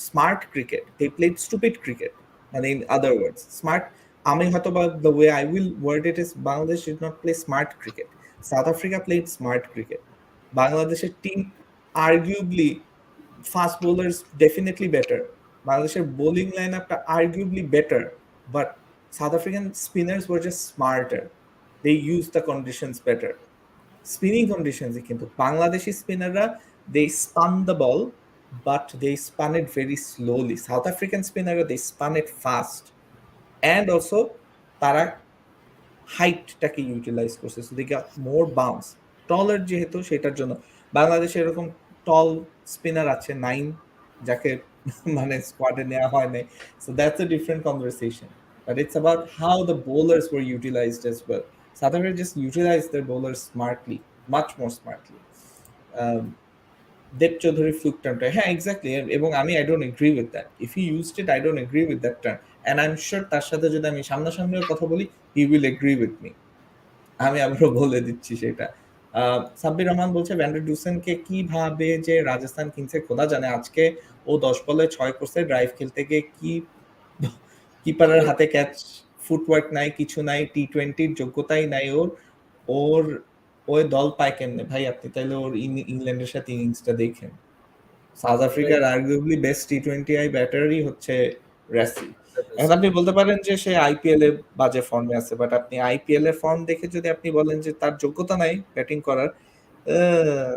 smart cricket, they played stupid cricket. মানে ইন আদার ওয়ার্ডস স্মার্ট, আমি হয়তো বা the way I will word it is Bangladesh did not play smart cricket, south Africa played smart cricket. বাংলাদেশের team arguably fast bowlers definitely better, বাংলাদেশের bowling line আপটা arguably better, but South African spinners were just smarter, they use the conditions better. Spinning কন্ডিশনসে কিন্তু বাংলাদেশি স্পিনাররা they spun the ball, but they spun it very slowly. South African স্পিনাররা they spun it fast, and also তারা হাইটটাকে utilise করছে, so they got more bounce. Taller যেহেতু সেটার জন্য বাংলাদেশে এরকম টল স্পিনার আছে 9, যাকে মানে স্কোয়াডে নেওয়া হয় নাই। So that's a different conversation, but it's about how the bowlers were utilised as well. South Africa just utilise their bowlers smartly, much more smartly. Dev Chowdhury fluke টার্মটা, হ্যাঁ এক্স্যাক্টলি, এবং আমি I don't agree with that, if he used it I don't agree with that term, and I am sure তার সাথে যদি আমি সামনাসামনিও কথা বলি he will agree with me. আমি আবারও বলে দিচ্ছি সেটা। সাব্বির রহমান বলছে ভ্যান্ডার ডুসেনকে কিভাবে যে রাজস্থান কিংসে খোদা জানে, আজকে ও 10 বলে 6 করছে, ড্রাইভ খেলতে গিয়ে কি কিপারের হাতে ক্যাচ, ফুটওয়ার্ক নাই, কিছু নাই, টি-20 যোগ্যতাই নাই ওর। ওর ওই দল পায় কেমনে ভাই? আপনি তাইলে ওর ইংল্যান্ডের সাথে ইনিংসটা দেখেন। সাউথ আফ্রিকার আর্গুয়েবলি বেস্ট টি-20 ব্যাটারই হচ্ছে রাসি। এখন আপনি বলতে পারেন যে সে আইপিএল এ বাজে ফর্মে আছে, বাট আপনি আইপিএল এর ফর্ম দেখে যদি আপনি বলেন যে তার যোগ্যতা নাই ব্যাটিং করার, আহ,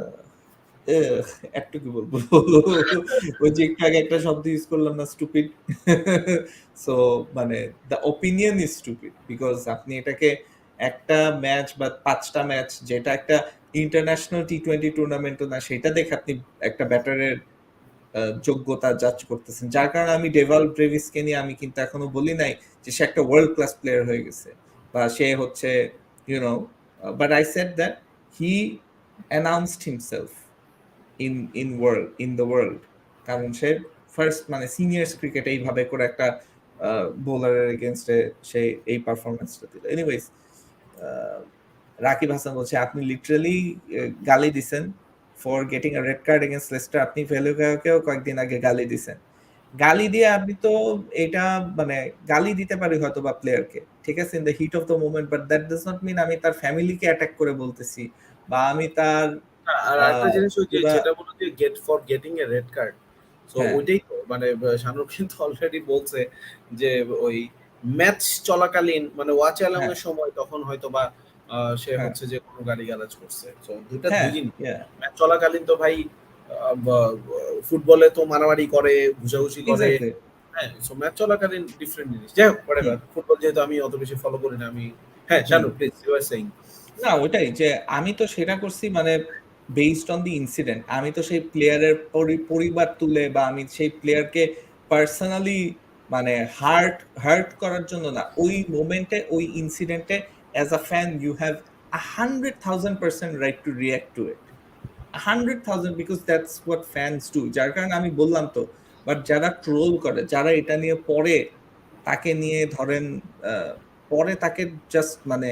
একটু কি বলবো, ওই যে একটু আগে একটা শব্দ ইউজ করলাম না, স্টুপিড। সো মানে the opinion is stupid, because আপনি এটাকে একটা ম্যাচ বা 5টা ম্যাচ, যেটা একটা ইন্টারন্যাশনাল টি-20 টুর্নামেন্টও না, সেটা দেখে আপনি একটা ব্যাটারের যোগ্যতা জাজ করতেছেন। যার কারণে আমি ডেভাল ব্রেভিসকে নিয়ে আমি কিন্তু এখনো বলি নাই যে সে একটা ওয়ার্ল্ড ক্লাস প্লেয়ার হয়ে গেছে বা সে হচ্ছে you know, but I said that he announced himself in in the world, কারণ সে ফার্স্ট মানে সিনিয়র্স ক্রিকেট এইভাবে করে একটা বোলারের এগেনস্টে সে এই পারফরমেন্সটা দিল। এনিওয়েজ, রাকিব হাসান বলছে আপনি লিটারালি গালি দিছেন for getting a red card against Leicester. আপনি ফেলুকাকেও কয়েকদিন আগে গালি দিছেন। গালি দিয়ে আপনি তো এটা মানে গালি দিতে পারি হয়তো বা প্লেয়ারকে, ঠিক আছে, in the heat of the moment, but that does not mean আমি তার ফ্যামিলিকে অ্যাটাক করে বলতেছি বা আমি তার আর আরেকটা জিনিস ওই যে পুরা যেটা বলো যে get for getting a red card, so হ্যাঁ ওইটাই তো মানে শাহরুখ কিন্তু অলরেডি বলছে যে ওই ম্যাচ চলাকালীন মানে ওয়াচ অ্যালং হ্যাঁ এর সময় তখন হয়তো বা সে হ্যাঁ হচ্ছে যে কোনো গালিগালাজ করছে, তো দুইটা হ্যাঁ দুই জিনিস। yeah ম্যাচ চলাকালীন তো ভাই ফুটবলে তো মারামারি করে, ঘুষাঘুষি করে, exactly হ্যাঁ, সো ম্যাচ চলাকালীন ডিফারেন্ট জিনিস। যাই হোক, হুম। whatever, ফুটবল যেহেতু আমি অত বেশি ফলো করি না, আমি হ্যাঁ হুম। Shahrukh please you are saying. না ওইটাই যে আমি তো সেটা করছি মানে বেসড অন দি ইনসিডেন্ট। আমি তো সেই প্লেয়ারের পরিবার তুলে বা আমি সেই প্লেয়ারকে পার্সোনালি মানে হার্ট করার জন্য না, ওই মোমেন্টে ওই ইনসিডেন্টে as a fan you have 100,000% right to react to it, 100,000, because that's what fans do. যার কারণে আমি বললাম তো, বাট যারা ট্রোল করে, যারা এটা নিয়ে পরে তাকে নিয়ে ধরেন পরে তাকে জাস্ট মানে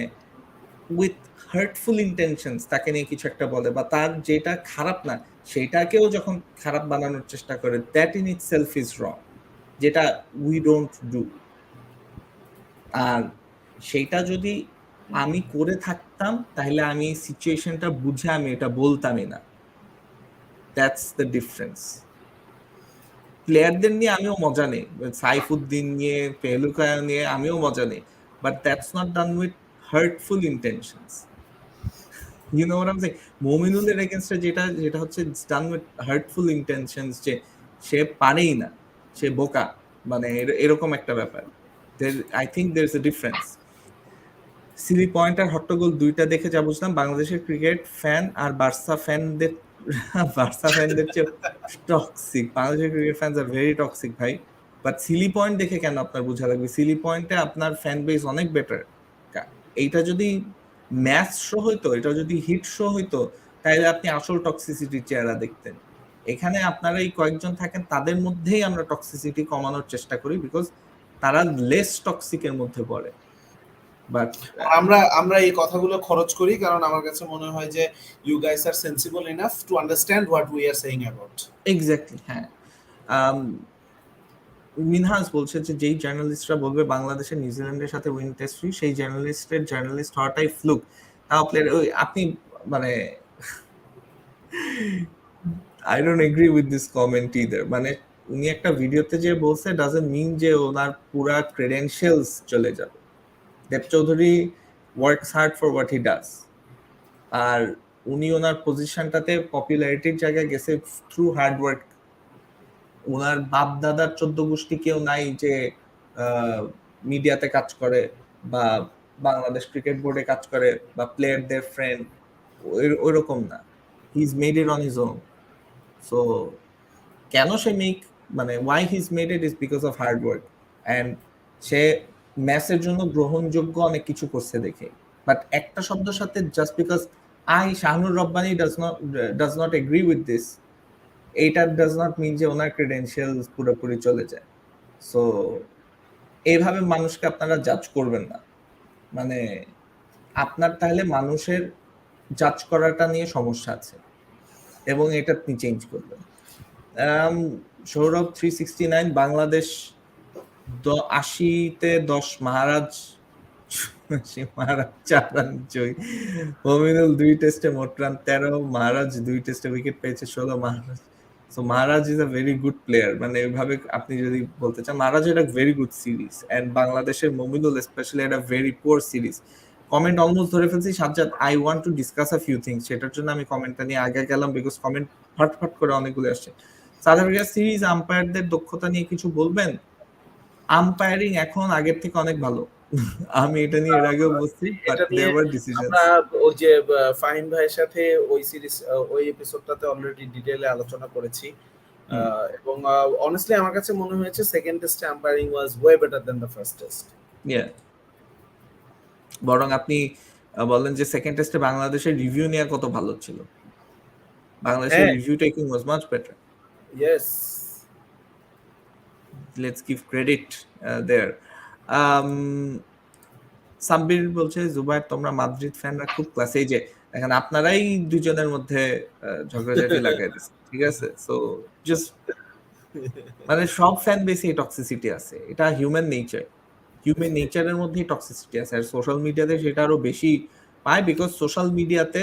উইথ হার্টফুল ইন্টেনশনস তাকে নিয়ে কিছু একটা বলে বা তার যেটা খারাপ না সেটাকেও যখন খারাপ বানানোর চেষ্টা করে, that in itself is wrong, যেটা উই ডোন্ট ডু। আর সেইটা যদি আমি করে থাকতাম তাহলে আমি সিচুয়েশনটা বুঝে আমি এটা বলতামই না। That's the difference. প্লেয়ারদের নিয়ে আমিও মজা নেই, সাইফুদ্দিন নিয়ে, পেহলুকা নিয়ে আমিও মজা নেই, but that's not done with heartful intentions. You know what I am saying? মুমিনুলের এগেইনস্টে যেটা হচ্ছে ডান উইথ হার্টফুল ইন্টেনশনস, যে সে পারেই না, সে বোকা, মানে এরকম একটা ব্যাপার। I think there is a difference. Silly point আর হট্টগোল দুইটা দেখে যা বুঝলাম, বাংলাদেশের ক্রিকেট ফ্যান আর বার্সা ফ্যানদের চেয়ে টক্সিক। বাংলাদেশের cricket fans are very toxic ভাই। বাট সিলি পয়েন্ট দেখে কেন আপনার বোঝা লাগবে? সিলি পয়েন্টে আপনার ফ্যান বেস অনেক বেটার। এইটা যদি ম্যাচ শো হইতো, এটা যদি হিট শো হইতো, তাহলে আপনি আসল টক্সিসিটির চেহারা দেখতেন। এখানে আপনারা এই কয়েকজন থাকেন, তাদের মধ্যেই আমরা টক্সিসিটি কমানোর চেষ্টা করি, বিকজ তারা লেস টক্সিকের মধ্যে পড়ে। বাট আমরা আমরা এই কথাগুলো খরচ করি কারণ আমার কাছে মনে হয় যে you guys are sensible enough to understand what we are saying about. Exactly, হ্যাঁ। মিনহাজ বলছে যে যেই জার্নালিস্টরা বলবে বাংলাদেশের নিউজিল্যান্ডের সাথে উইন টেস্ট ফ্রি, সেই জার্নালিস্ট হওয়াটাই ফ্লুক। তাও আপনি মানে I don't agree with this comment either. মানে উনি একটা ভিডিওতে যে বলছে ডাজন্ট মিন যে ওনার পুরা ক্রেডেনশিয়ালস চলে যাবে। Dev Chowdhury works hard for what he does, আর উনি ওনার পজিশনটাতে পপুলারিটির জায়গায় গেছে থ্রু হার্ড ওয়ার্ক। ওনার বাপ দাদার 14 গোষ্ঠী কেউ নাই যে মিডিয়াতে কাজ করে বা বাংলাদেশ ক্রিকেট বোর্ডে কাজ করে বা প্লেয়ারদের ফ্রেন্ড, ওইরকম না। He is made it on his own. So কেন সে মানে why he is made it is because of hard work, and সে ম্যাচের জন্য গ্রহণযোগ্য অনেক কিছু করছে দেখে। বাট একটা শব্দের সাথে just because Shahnur Rabbani does not agree with this, এইটা ডাজ নট মিন যে ওনার ক্রেডেনশিয়ালস পুরোপুরি চলে যায়। সো এইভাবে মানুষকে আপনারা জাজ করবেন না। মানে আপনার তাহলে মানুষের জাজ করাটা নিয়ে সমস্যা আছে এবং এটা আপনি চেঞ্জ করবেন। সৌরভ 369 বাংলাদেশ 80-তে 10 মহারাজ 4 রান জয়ী। মমিনুল 2 টেস্টে মোট রান 13, মহারাজ 2 টেস্টে উইকেট পেয়েছে 16। Maharaj, so Maharaj is a very good player. মানে এভাবে আপনি যদি বলতে চান, মহারাজ এটা ভেরি গুড সিরিজ, এন্ড বাংলাদেশের মমিনুল স্পেশালি এটা very poor series. Comment almost ধরে ফেলছি। Sajjad, I want to discuss a few things, সেটার জন্য আমি কমেন্টটা নিয়ে আগে গেলাম, বিকজ কমেন্ট ফটফট করে অনেকগুলো আসছে। সাউথ আফ্রিকা সিরিজ আম্পায়ারদের দক্ষতা নিয়ে কিছু বলবেন? আম্পায়ারিং এখন আগের থেকে অনেক ভালো। আমি এটা নিয়ে এর আগেও বলছি, বাট দেয়ার ওয়ার ডিসিশনস। আমরা ওই যে ফাহিম ভাইয়ের সাথে ওই সিরিজ ওই এপিসোডটাতে অলরেডি ডিটেইলে আলোচনা করেছি, এবং অনেস্টলি আমার কাছে মনে হয়েছে সেকেন্ড টেস্টে umpiring was way better than the first test. বরং আপনি বলেন যে সেকেন্ড টেস্টে বাংলাদেশের রিভিউ নেওয়া কত ভালো ছিল। বাংলাদেশের review taking was much better. Yes, let's give credit there. Sabbir বলছে জুবায়ের তোমরা মাদ্রিদ ফ্যানরা খুব ক্লাস। এই যে দেখেন আপনারাই দুজনের মধ্যে ঝগড়াঝাটি লাগাই দিচ্ছে, ঠিক আছে? সো জাস্ট মানে সব ফ্যান বেসে টক্সিসিটি আছে, এটা হিউম্যান নেচার। হিউম্যান নেচারের মধ্যেই টক্সিসিটি আছে, আর সোশ্যাল মিডিয়াতে সেটা আরো বেশি পায়, বিকজ সোশ্যাল মিডিয়াতে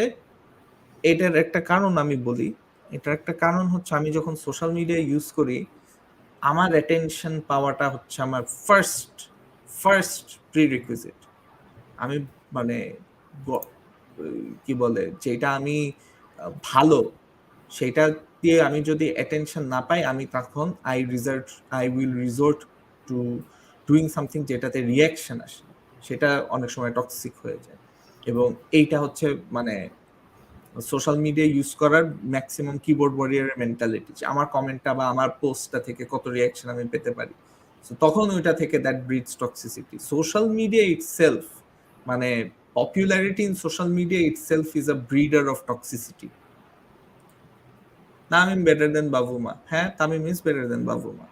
এটার একটা কারণ আমি বলি, এটার একটা কারণ হচ্ছে আমি যখন সোশ্যাল মিডিয়া ইউজ করি আমার অ্যাটেনশন পাওয়াটা হচ্ছে আমার ফার্স্ট প্রিরিকুইজিট। আমি মানে কি বলে যেটা আমি ভালো সেটা দিয়ে আমি যদি অ্যাটেনশন না পাই আমি তখন I will resort to doing something যেটাতে রিয়াকশন আসে, সেটা অনেক সময় টক্সিক হয়ে যায়। এবং এইটা হচ্ছে মানে সোশ্যাল মিডিয়া ইউজ করার ম্যাক্সিমাম কিবোর্ড ওয়ারিয়ারের মেন্টালিটি, আমার কমেন্টটা বা আমার পোস্টটা থেকে কত রিয়াকশন আমি পেতে পারি, তখন ওইটা থেকে that breeds toxicity. Social media itself মানে popularity in social media itself is a breeder of toxicity. Tamim better than Bavuma, হ্যাঁ Tamim is better than Bavuma,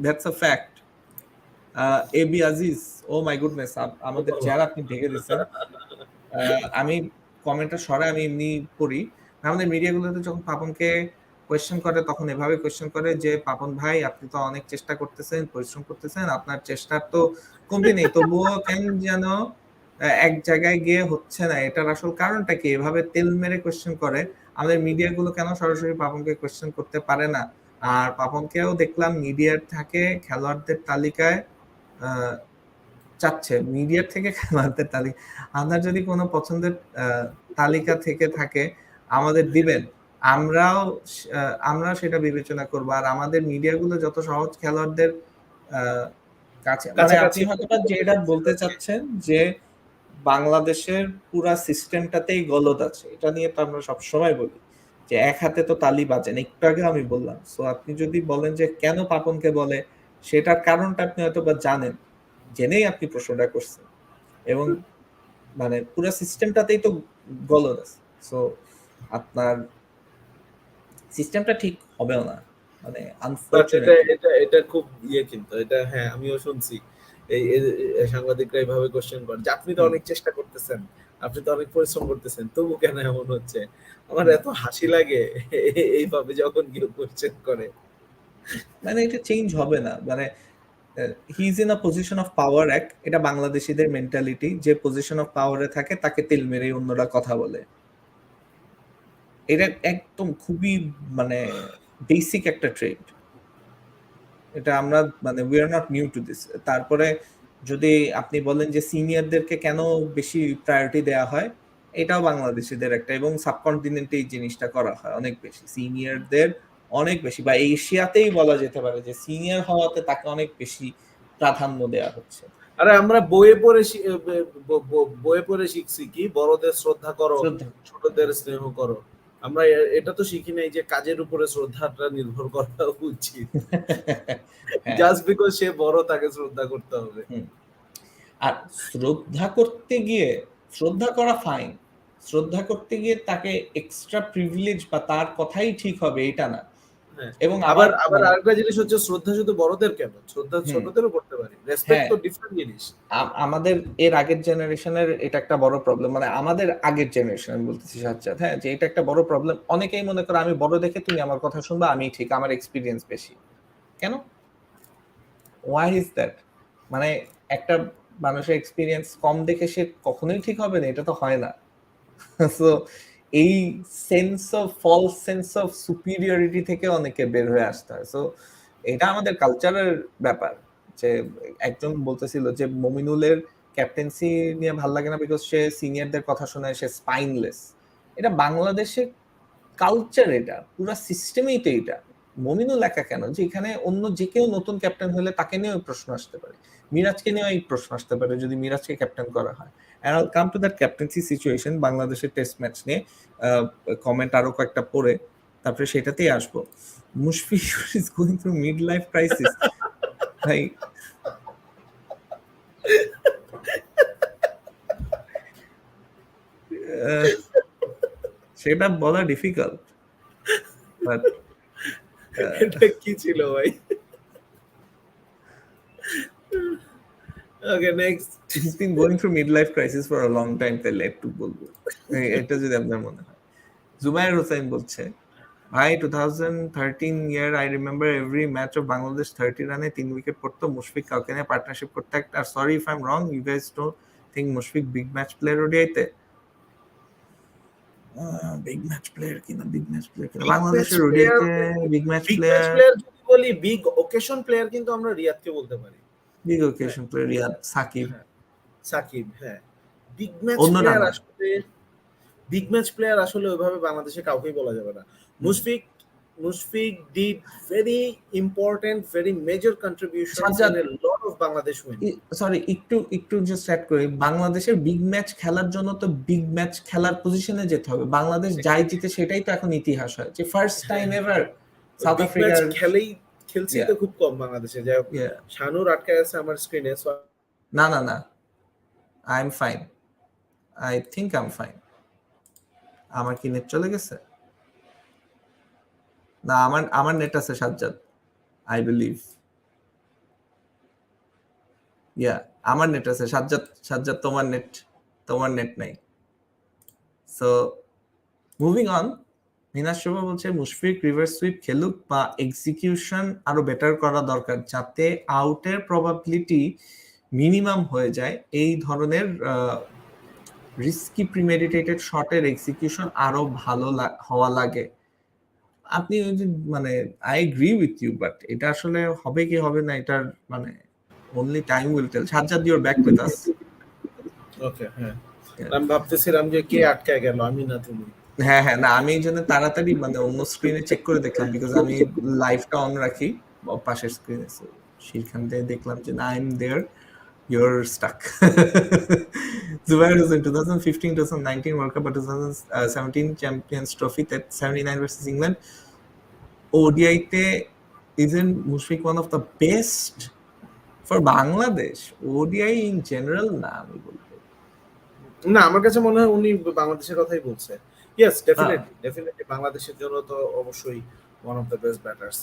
that's a fact. AB Aziz, oh my goodness, আমাদের চেহারা আপনি ঢেকে দিচ্ছেন। আমি কমেন্টটা সরাই আমি এমনি পড়ি। আমাদের মিডিয়াগুলোতে যখন পাপনকে কোয়েশ্চেন করে তখন এভাবে কোয়েশ্চেন করে যে পাপন ভাই আপনি তো অনেক চেষ্টা করতেছেন, পরিশ্রম করতেছেন, আপনার চেষ্টার তো কমতি নেই, তবুও কেন যেন এক জায়গায় গিয়ে হচ্ছে না, এটার আসল কারণটা কি? এভাবে তেল মেরে কোয়েশ্চেন করে। আমাদের মিডিয়াগুলো কেন সরাসরি পাপনকে কোয়েশ্চেন করতে পারে না? আর পাপনকেও দেখলাম মিডিয়ার থাকে খেলোয়াড়দের তালিকায় চাচ্ছে, মিডিয়ার থেকে খেলোয়াড়দের তালিকা। আপনার যদি কোনো পছন্দের তালিকা থেকে থাকে আমাদের দিবেন, আমরা সেটা বিবেচনা করবো। আর আমাদের মিডিয়াগুলো যত সহজ খেলোয়াড়দের কাছে, মানে আপনি হয়তো যেটা বলতে চাচ্ছেন যে বাংলাদেশের পুরা সিস্টেমটাতেই গলদ আছে, এটা নিয়ে তো আমরা সবসময় বলি যে এক হাতে তো তালি বাজেন, একটু আগে আমি বললাম। সো আপনি যদি বলেন যে কেন পাপনকে বলে, সেটার কারণটা আপনি হয়তো বা জানেন, জেনেই আপনি প্রশ্নটা করছেন, এবং মানে পুরো সিস্টেমটাতেই তো গলদ আছে। সো আপনার সিস্টেমটা ঠিক হবেও না, মানে আনফরচুনেটলি। এটা খুব ইয়ে, কিন্তু এটা হ্যাঁ আমিও শুনছি এই সাংবাদিকরা এইভাবে কোশ্চেন করে যে আপনি তো অনেক চেষ্টা করতেছেন, আপনি তো অনেক পরিশ্রম করতেছেন, তবু কেন এমন হচ্ছে? আমার এত হাসি লাগে এইভাবে যখন কেউ কোশ্চেন করে। মানে এটা চেঞ্জ হবে না, মানে he is in a position of power, এটা বাংলাদেশিদের মেন্টালিটি, যে পজিশন অফ পাওয়ারে থাকে তাকে তেল মেরে অন্যরা কথা বলে, এটা একদম খুবই মানে বেসিক একটা ট্রেড। এটা আমরা মানে we are not new to this. তারপরে যদি আপনি বলেন যে সিনিয়রদেরকে কেন বেশি প্রায়োরিটি দেওয়া হয়, এটাও বাংলাদেশিদের একটা, এবং সাবকন্টিনেন্টে এই জিনিসটা করা হয় অনেক বেশি, সিনিয়রদের অনেক বেশি, বা এশিয়াতেই বলা যেতে পারে যে সিনিয়র হওয়াতে তাকে অনেক বেশি প্রাধান্য দেওয়া হচ্ছে। আরে আমরা বইয়ে পড়ে শিখছি কি বড়দের শ্রদ্ধা করো, ছোটদের স্নেহ করো। আমরা এটা তো শিখি নাই যে কাজের উপরে শ্রদ্ধাটা নির্ভর করা উচিত। জাস্ট বিকজ সে বড় তাকে শ্রদ্ধা করতে হবে। আর শ্রদ্ধা করতে গিয়ে, শ্রদ্ধা করা ফাইন, শ্রদ্ধা করতে গিয়ে তাকে এক্সট্রা প্রিভিলেজ বা তার কথাই ঠিক হবে এটা না। এবং আবার আরেকটা জিনিস হচ্ছে শ্রদ্ধা শুধু বড়দের কেন, শ্রদ্ধা ছোটদেরও করতে পারি। রেসপেক্ট তো ডিফারেন্ট জিনিস। আমাদের এর আগের জেনারেশনের এটা একটা বড় প্রবলেম, মানে আমাদের আগের জেনারেশন আমি বলতেছি সাজ্জাদ, হ্যাঁ, যে এটা একটা বড় প্রবলেম। অনেকেই মনে করে আমি বড় দেখে তুমি আমার কথা শুনবা, আমি ঠিক, আমার এক্সপিরিয়েন্স বেশি। কেন? Why is that? মানে একটা মানুষের এক্সপিরিয়েন্স কম দেখে সে কখনোই ঠিক হবে না, এটা তো হয় না। সো এই ফলস সেন্স অফ সুপিরিয়রিটি থেকে অনেকে বের হয়ে আসতে হয়। সো এটা আমাদের কালচারের ব্যাপার। যে একজন বলতেছিল যে মমিনুলের ক্যাপ্টেন্সি নিয়ে ভালো লাগে না বিকজ সে সিনিয়রদের কথা শোনে, সে স্পাইনলেস। এটা বাংলাদেশের কালচার, এটা পুরো সিস্টেমেই তো এটা। মমিনুল একা কেন, যে এখানে অন্য যে কেউ নতুন ক্যাপ্টেন হলে তাকে নিয়েও প্রশ্ন আসতে পারে, মিরাজকে নিয়েও এই প্রশ্ন আসতে পারে যদি মিরাজকে ক্যাপ্টেন করা হয়। And I'll come to that captaincy situation বাংলাদেশের টেস্ট ম্যাচ নিয়ে কমেন্ট আরো কয়েকটা পড়ে তারপরে সেটাতেই আসবো। Mushfiqur is going through mid life crisis. ভাই সেটা বলা ডিফিকাল্ট, বাট এটা কি ছিল ভাই? Okay next. He's been going through midlife crisis for a long time, তাহলে একটু বলবো এটা যদি আপনার মনে হয়। জুবায়ের হোসেন বলছে, ভাই 2013 year I remember every match of Bangladesh 30 রানে 3 উইকেট পড়তো, মুশফিক কাউকে নিয়ে পার্টনারশিপ করতে একটা। আর sorry if I am wrong, you guys don't think Mushfiq big match player ওডিআইতে? বিগ ম্যাচ প্লেয়ার কিনা, বিগ ম্যাচ প্লেয়ার কিনা বাংলাদেশের ওডিআইতে বিগ ম্যাচ প্লেয়ার যদি বলি বিগ ওকেশন প্লেয়ার, কিন্তু আমরা রিয়াদকে বলতে পারি। Big occasion player Riyad, Shakib, Shakib, হ্যাঁ। বিগ ম্যাচ অন্য প্লেয়ার নাম আসলে, বিগ ম্যাচ প্লেয়ার আসলে ওইভাবে বাংলাদেশে কাউকেই বলা যাবে না। Mushfiq did very important, very major contributions in a lot of Bangladesh win. Sorry একটু জাস্ট অ্যাড করি, বাংলাদেশের বিগ ম্যাচ খেলার জন্য তো বিগ ম্যাচ খেলার পজিশনে যেতে হবে। বাংলাদেশ যাই জিতে সেটাই তো এখন ইতিহাস হয়, যে ফার্স্ট টাইম এভার সাউথ আফ্রিকার খেলছি তো খুব কম বাংলাদেশে। যাই হোক, শানুর আটকায় আছে আমার স্ক্রিনে। না I am fine, I think I am fine. আমার কি নেট চলে গেছে? না, আমার নেট আছে সাজ্জাদ, আই বিলিভ। আমার নেট আছে সাজ্জাদ, তোমার নেট নাই। সো মুভিং অন, মিনাজ শোভা বলছে মুশফিক রিভার্স সুইপ খেলুক বা এক্সিকিউশন আরো বেটার করা দরকার, যাতে আউটের প্রবাবিলিটি মিনিমাম হয়ে যায়। এই ধরনের রিস্কি প্রিমেডিটেটেড শটের এক্সিকিউশন আরো ভালো হওয়া লাগে। আপনি মানে I agree with you, but এটা আসলে হবে কি হবে না, এটার মানে only time will tell. Sajjad, you're back with us. ওকে, হ্যাঁ। আমি ভাবতেছিলাম যে কে আটকায় গেল, আমি না তুমি? হ্যাঁ, না, আমি এই জন্য তাড়াতাড়ি মানে অন্য স্ক্রিনে চেক করে দেখলাম, বিকজ আমি লাইভটা অন রাখি পাশের স্ক্রিনে। সেখান থেকে দেখলাম যে I am there, you're stuck. Zubair was in 2015, 2019 World Cup, but 2017 Champions Trophy, that 79 versus England. ODI te isn't Mushfiq one of the best for Bangladesh? ODI in general না, আমি বলবো না, আমার কাছে মনে হয় উনি বাংলাদেশের কথাই বলছে। ইয়েস, ডেফিনেটলি বাংলাদেশের জন্য তো অবশ্যই one of the best batters.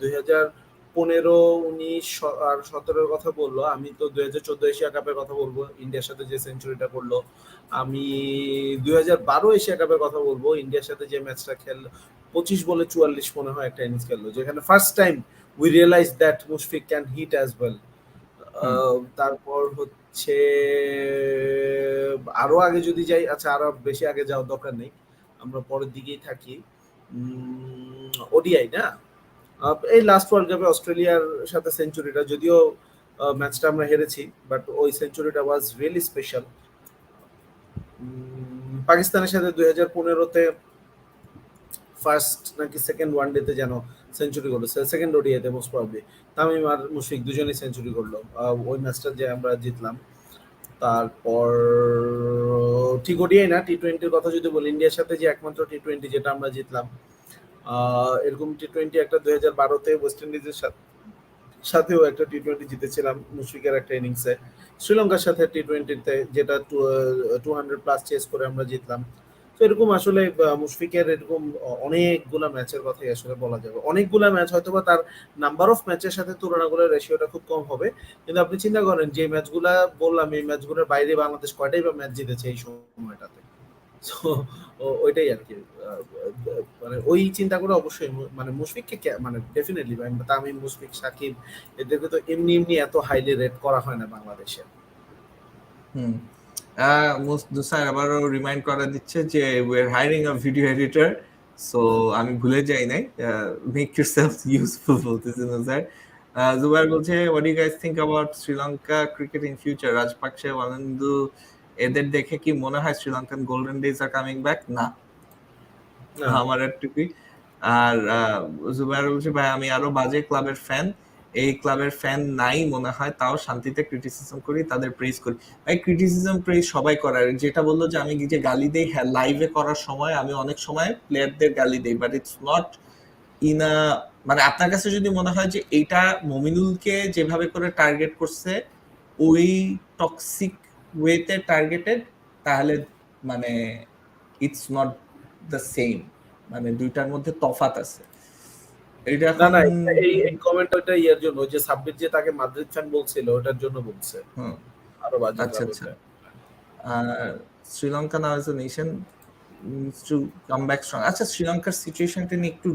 2015, 19 আর 17 এর কথা বললো, আমি তো 2014 এশিয়া কাপের কথা বলবো, ইন্ডিয়ার সাথে যে সেঞ্চুরিটা করলো। আমি 2012 এশিয়া কাপের কথা বলবো, ইন্ডিয়ার সাথে যে ম্যাচটা খেললো, 25 বলে 44 মনে হয় একটা ইনিংস খেললো, যেখানে first time we realise that Mushfiq can hit as well. তারপর হচ্ছে আরো আগে যদি যাই, আচ্ছা আরো বেশি আগে যাওয়ার দরকার নেই, আমরা পরের দিকেই থাকি। ওডিআই না, এই লাস্ট ওয়ার্ল্ড কাপে অস্ট্রেলিয়ার সাথে সেঞ্চুরিটা, যদিও ম্যাচটা আমরা হেরেছি, বাট ওই সেঞ্চুরিটা ওয়াজ রিয়েলি স্পেশাল। পাকিস্তানের সাথে 2015-তে ফার্স্ট নাকি সেকেন্ড ওয়ানডেতে যেন সেঞ্চুরি করলো, সেকেন্ড ওডিআইতে মোস্ট প্রবাবলি তামিম আর মুশফিক দুজনেই সেঞ্চুরি করলো ওই ম্যাচটা যে আমরা জিতলাম। তারপর ঠিক ওডিআই না, টি-20-র কথা যদি বলি, ইন্ডিয়ার সাথে যে একমাত্র টি-20 যেটা আমরা জিতলাম, এরকম টি-20 একটা 2012-তে ওয়েস্ট ইন্ডিজের সাথেও একটা টি-20 জিতেছিলাম মুশফিকের একটা ইনিংসে। শ্রীলঙ্কার সাথে টি-20-তে যেটা 200+ চেস করে আমরা জিতলাম। তো এরকম আসলে মুশফিকের এরকম অনেকগুলা ম্যাচের কথাই আসলে বলা যাবে। অনেকগুলা ম্যাচ হয়তো বা তার নাম্বার অফ ম্যাচের সাথে তুলনা করে রেশিওটা খুব কম হবে, কিন্তু আপনি চিন্তা করেন যে ম্যাচগুলা বললাম, এই ম্যাচগুলোর বাইরে বাংলাদেশ কয়টাই বা ম্যাচ জিতেছে এই সময়টাতে। সো ওইটাই আর কি, মানে ওই চিন্তা করে অবশ্যই মানে মুশফিককে মানে ডেফিনেটলি তামিম, মুশফিক, সাকিব এদেরকে তো এমনি এত হাইলি রেট করা হয় না বাংলাদেশে। মুস্তাফা আবারও রিমাইন্ড করে দিচ্ছে যে we R hiring a video editor, so আমি ভুলে যাই নাই, মেক ইউরসেলফ ইউজফুল বলতেছে নুসার। জুবাইর বলছে what do you guys think about Sri Lanka cricket in future? Rajapaksa, ওয়ালেন্দু এদের দেখে কি মনে হয় Sri Lankan golden days are coming back? না, আমার একটুকুই। আর জুবাইর বলছে ভাই আমি আরো বাজে ক্লাবের ফ্যান, এই ক্লাবের ফ্যান নাই মনে হয়, তাও শান্তিতে ক্রিটিসিজম করি, তাদের প্রেজ করি। ভাই ক্রিটিসিজম প্রেজ সবাই করে, যেটা বললো যে আমি যে গালি দেই, হ্যাঁ লাইভে করার সময় আমি অনেক সময় প্লেয়ারদের গালি দেই, but it's not in a, মানে আপনার কাছে যদি মনে হয় যে এইটা মমিনুলকে যেভাবে করে টার্গেট করছে ওই টক্সিক ওয়েতে টার্গেটেড, তাহলে মানে ইটস নট দ্য সেম, মানে দুইটার মধ্যে তফাৎ আছে। এটা না এখন না এই কমেন্ট ওটা ইয়ের জন্য, ওই যে সাব্বির যে তাকে মাদ্রিদ ফ্যান বলছিল ওটার জন্য বলছে, হুম, আরো বাজে আচ্ছা ভাবে আচ্ছা। Sri Lanka now as a nation needs to come back strong. আচ্ছা, শ্রীলঙ্কার সিচুয়েশনটা নিয়ে একটু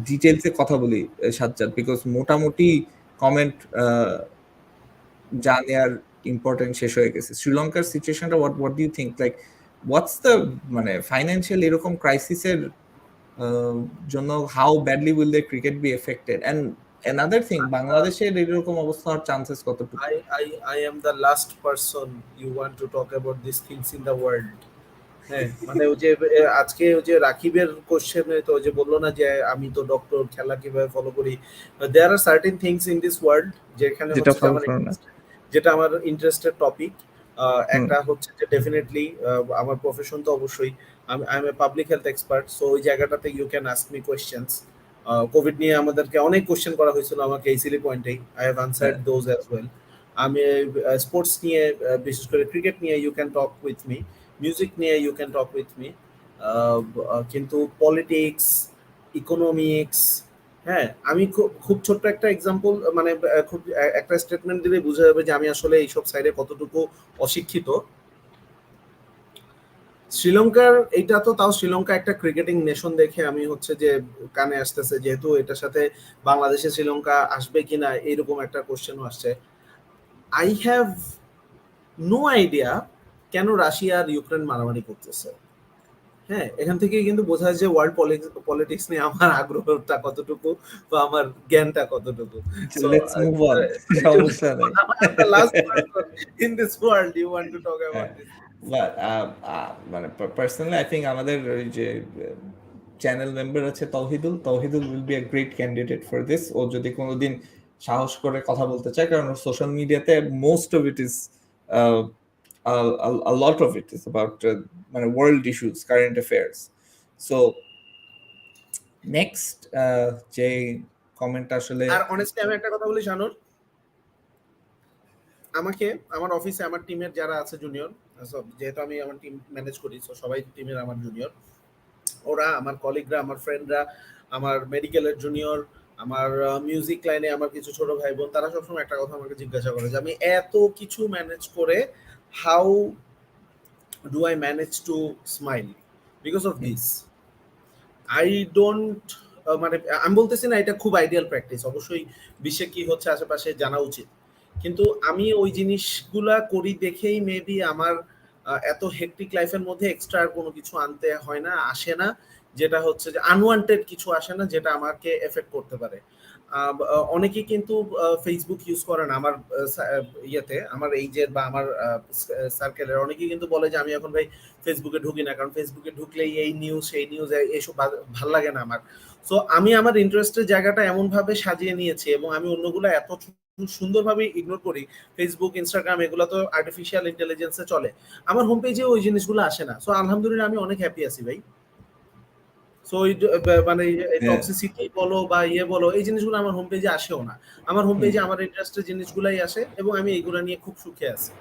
ডিটেলসে কথা বলি সাজ্জাদ, বিকজ মোটামুটি কমেন্ট যা নেয়ার ইম্পর্টেন্ট শেষ হয়ে গেছে। শ্রীলঙ্কার সিচুয়েশনটা what do you think, like what's the মানে ফাইন্যান্সিয়াল এরকম ক্রাইসিসের জন্য how badly will the cricket be affected, and another thing, বাংলাদেশের এরকম অবস্থা হওয়ার চান্সেস কতটুকু? I am the last person you want to talk about these things in the world. হ্যাঁ, মানে ওই যে আজকে ওই যে রাকিবের কোশ্চেনে তো ওই যে বললো না যে আমি তো ডক্টর, খেলা কিভাবে ফলো করি, there are certain things in this world যেখানে যেটা হচ্ছে যে ফলো আমার করো না। যেটা আমার ইন্টারেস্টেড টপিক। হুম, একটা হচ্ছে যে ডেফিনেটলি আমার প্রফেশন তো অবশ্যই, I am a public health expert, so ওই জায়গাটাতে you can ask me questions. Covid নিয়ে আমাদেরকে অনেক কোশ্চেন করা হয়েছিল আমাকে এই সিলি পয়েন্টেই, আই হ্যাভ আনসার্ড হ্যাঁ, দোজ অ্যাজ ওয়েল। আমি স্পোর্টস নিয়ে বিশেষ করে ক্রিকেট নিয়ে you can talk with me, music নিয়ে you can talk with me, কিন্তু পলিটিক্স, ইকোনমিক্স, হ্যাঁ আমি খুব খুব ছোট্ট একটা এক্সাম্পল মানে খুব একটা স্টেটমেন্ট দিলে বোঝা যাবে যে আমি আসলে এইসব সাইডে কতটুকু অশিক্ষিত। শ্রীলঙ্কার এইটা তো তাও শ্রীলঙ্কা একটা ক্রিকেটিং নেশন দেখে আমি হচ্ছে যে কানে আসতেছে, যেহেতু এটার সাথে বাংলাদেশে শ্রীলঙ্কা আসবে কিনা এরকম একটা কোশ্চেনও আসছে। আই হ্যাভ নো আইডিয়া কেন রাশিয়া আর ইউক্রেন মারামারি করতেছে। হ্যাঁ, এখান থেকে কিন্তু বোঝা যায় যে ওয়ার্ল্ড পলিটিক্স নিয়ে আমার আগ্রহটা কতটুকু বা আমার জ্ঞানটা কতটুকু। সো লেটস মুভ অন, সমস্যা নেই। Last person in this world you want to talk about this. But মানে পার্সোনালি আই থিঙ্ক আমাদের ওই যে চ্যানেল মেম্বার আছে Tauhidul, Tauhidul will be a great candidate for this. ও যদি কোনোদিন সাহস করে কথা বলতে চায়, কারণ সোশ্যাল মিডিয়াতে most of it is a lot of it is about মানে world issues, current affairs. So next যে কমেন্ট আসলে আর অনেস্টলি আমি একটা কথা বলি শানুর, আমাকে আমার অফিসে আমার টিমের যারা আছে জুনিয়র, যেহেতু আমি আমার টিম ম্যানেজ করি, সো সবাই টিমের আমার জুনিয়র, ওরা আমার কলিগরা, আমার ফ্রেন্ডরা, আমার মেডিকেলের জুনিয়র, আমার মিউজিক লাইনে আমার কিছু ছোট ভাই বোন, তারা সবসময় একটা কথা আমাকে জিজ্ঞাসা করে যে আমি এত কিছু ম্যানেজ করে how do I manage to smile because of this. I don't মানে আমি বলতেছি না এটা খুব আইডিয়াল প্র্যাকটিস, অবশ্যই বিশ্বে কি হচ্ছে আশেপাশে জানা উচিত, কিন্তু আমি ওই জিনিসগুলা করি দেখেই মেবি আমার এত হেক্টিক লাইফের মধ্যে এক্সট্রা আর কোনো কিছু আনতে হয় না, আসে না, যেটা হচ্ছে যে আনওয়ান্টেড কিছু আসে না যেটা আমাকে এফেক্ট করতে পারে। অনেকেই কিন্তু ফেসবুক ইউজ করে না আমার ইয়েতে, আমার এইজের বা আমার সার্কেলের অনেকেই কিন্তু বলে যে আমি এখন ভাই ফেসবুকে ঢুকি না, কারণ ফেসবুকে ঢুকলেই এই নিউজ সেই নিউজ এইসব ভাল লাগে না আমার। সো আমি আমার ইন্টারেস্টের জায়গাটা এমন ভাবে সাজিয়ে নিয়েছি এবং আমি অন্যগুলো এত সুন্দরভাবে ইগনোর করি। ফেসবুক, ইনস্টাগ্রাম এগুলো তো আর্টিফিশিয়াল ইন্টেলিজেন্সে চলে, আমার হোম পেজে ওই জিনিসগুলো আসে না। সো আলহামদুলিল্লাহ আমি অনেক হ্যাপি আছি ভাই। সো মানে টক্সিসিটি বলো বা ইয়ে বলো, এই জিনিসগুলো আমার হোম পেজে আসেও না। আমার হোম পেজে আমার ইন্টারেস্টের জিনিসগুলাই আসে এবং আমি এইগুলো নিয়ে খুব সুখে আছি।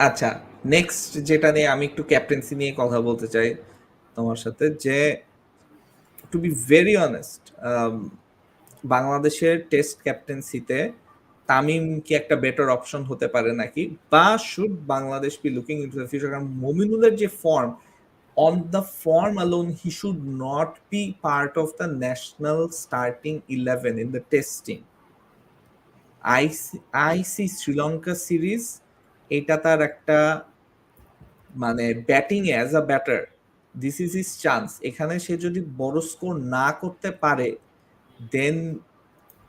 আচ্ছা, নেক্সট যেটা নিয়ে আমি একটু ক্যাপ্টেন্সি নিয়ে কথা বলতে চাই তোমার সাথে, যে টু বি ভেরি অনেস্ট, বাংলাদেশের টেস্ট ক্যাপ্টেন্সিতে তামিম কি একটা বেটার অপশন হতে পারে নাকি, বা should Bangladesh B looking into the future? কারণ মমিনুলের যে form, on the form alone, he should not be part of the national starting 11 in the testing. I see Sri Lanka series, এটা তার একটা মানে ব্যাটিং এ as a batter, this is his chance. এখানে সে যদি বড় স্কোর না করতে পারে, then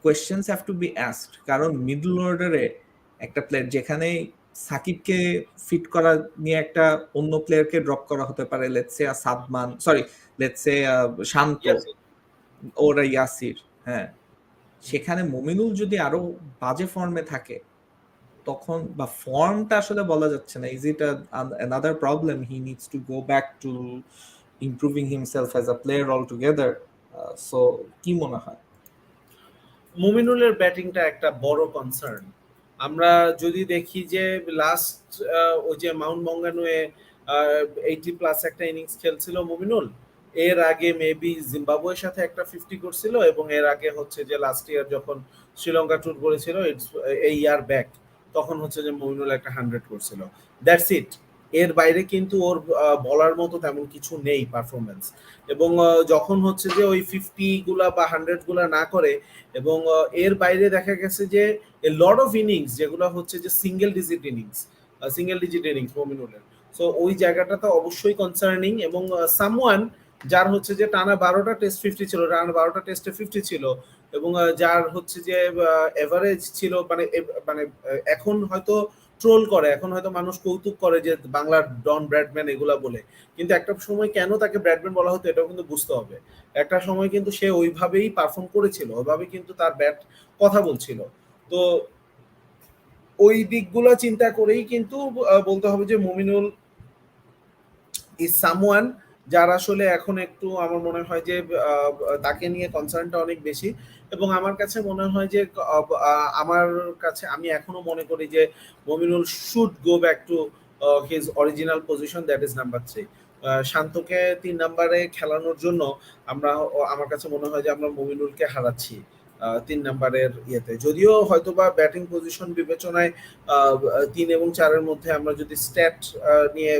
questions have to be asked. কারণ মিডল অর্ডারে একটা প্লেয়ার, যেখানে সাকিবকে ফিট করা নিয়ে একটা অন্য প্লেয়ারকে ড্রপ করা হতে পারে, let's say Sadman, sorry let's say Shanto, ওরা ইয়াসির, হ্যাঁ, সেখানে মমিনুল যদি আরো বাজে ফর্মে থাকে তখন, বা ফর্মটা আসলে বলা যাচ্ছে না, is it another problem he needs to go back to improving himself as a player altogether? So কি মনে হয়? মুমিনুলের ব্যাটিংটা একটা বড় কনসার্ন। আমরা যদি দেখি যে লাস্ট ওই যে মাউন্ট মঙ্গানুয়ে 80 প্লাস একটা ইনিংস খেলছিল মুমিনুল, এর আগে মেবি জিম্বাবুয়ের সাথে একটা 50 করছিল, এবং এর আগে হচ্ছে যে লাস্ট ইয়ার যখন শ্রীলঙ্কা ট্যুর করেছিল, ইটস এই ইয়ার ব্যাক, তখন হচ্ছে যে মমিনুল একটা 100 করছিল। That's it. এর বাইরে কিন্তু ওর বলার মতো তেমন কিছু নেই পারফরমেন্স। এবং যখন হচ্ছে যে ওই 50 গুলা বা 100 গুলা না করে, এবং এর বাইরে দেখা গেছে যে এ লট অফ ইনিংস যেগুলো হচ্ছে যে সিঙ্গেল ডিজিট ইনিংস মমিনুলের। সো ওই জায়গাটা তো অবশ্যই কনসার্নিং। এবং সামওয়ান যার হচ্ছে যে টানা 12টা টেস্ট 50 ছিল, টানা 12টা টেস্টে 50 ছিল, এবং যার হচ্ছে যে এভারেজ ছিল, মানে এখন হয়তো ট্রোল করে, এখন হয়তো মানুষ কৌতুক করে যে বাংলার ডন ব্র্যাডম্যান এগুলা বলে, কিন্তু একটা সময় কেন তাকে ব্র্যাডম্যান বলা হতো এটাও কিন্তু বুঝতে হবে। একটা সময় কিন্তু সে ওইভাবেই পারফর্ম করেছিল, ওইভাবে কিন্তু তার ব্যাট কথা বলছিল। তো ওই দিকগুলো চিন্তা করেই কিন্তু বলতে হবে যে মমিনুল ইজ সামওয়ান যার আসলে এখন একটু আমার মনে হয় যে তাকে নিয়ে কনসার্নটা অনেক বেশি। এবং আমার কাছে মনে হয় যে আমার কাছে আমি এখনো মনে করি যে Mominul should go back to his original position, that is number 3। শান্তকে 3 নম্বরে খেলানোর জন্য আমরা আমার কাছে মনে হয় যে আমরা মমিনুলকে হারাচ্ছি 3 নম্বরের ইয়েতে। যদিও হয়তোবা ব্যাটিং পজিশন বিবেচনায় 3 এবং 4-এর মধ্যে আমরা যদি স্ট্যাট নিয়ে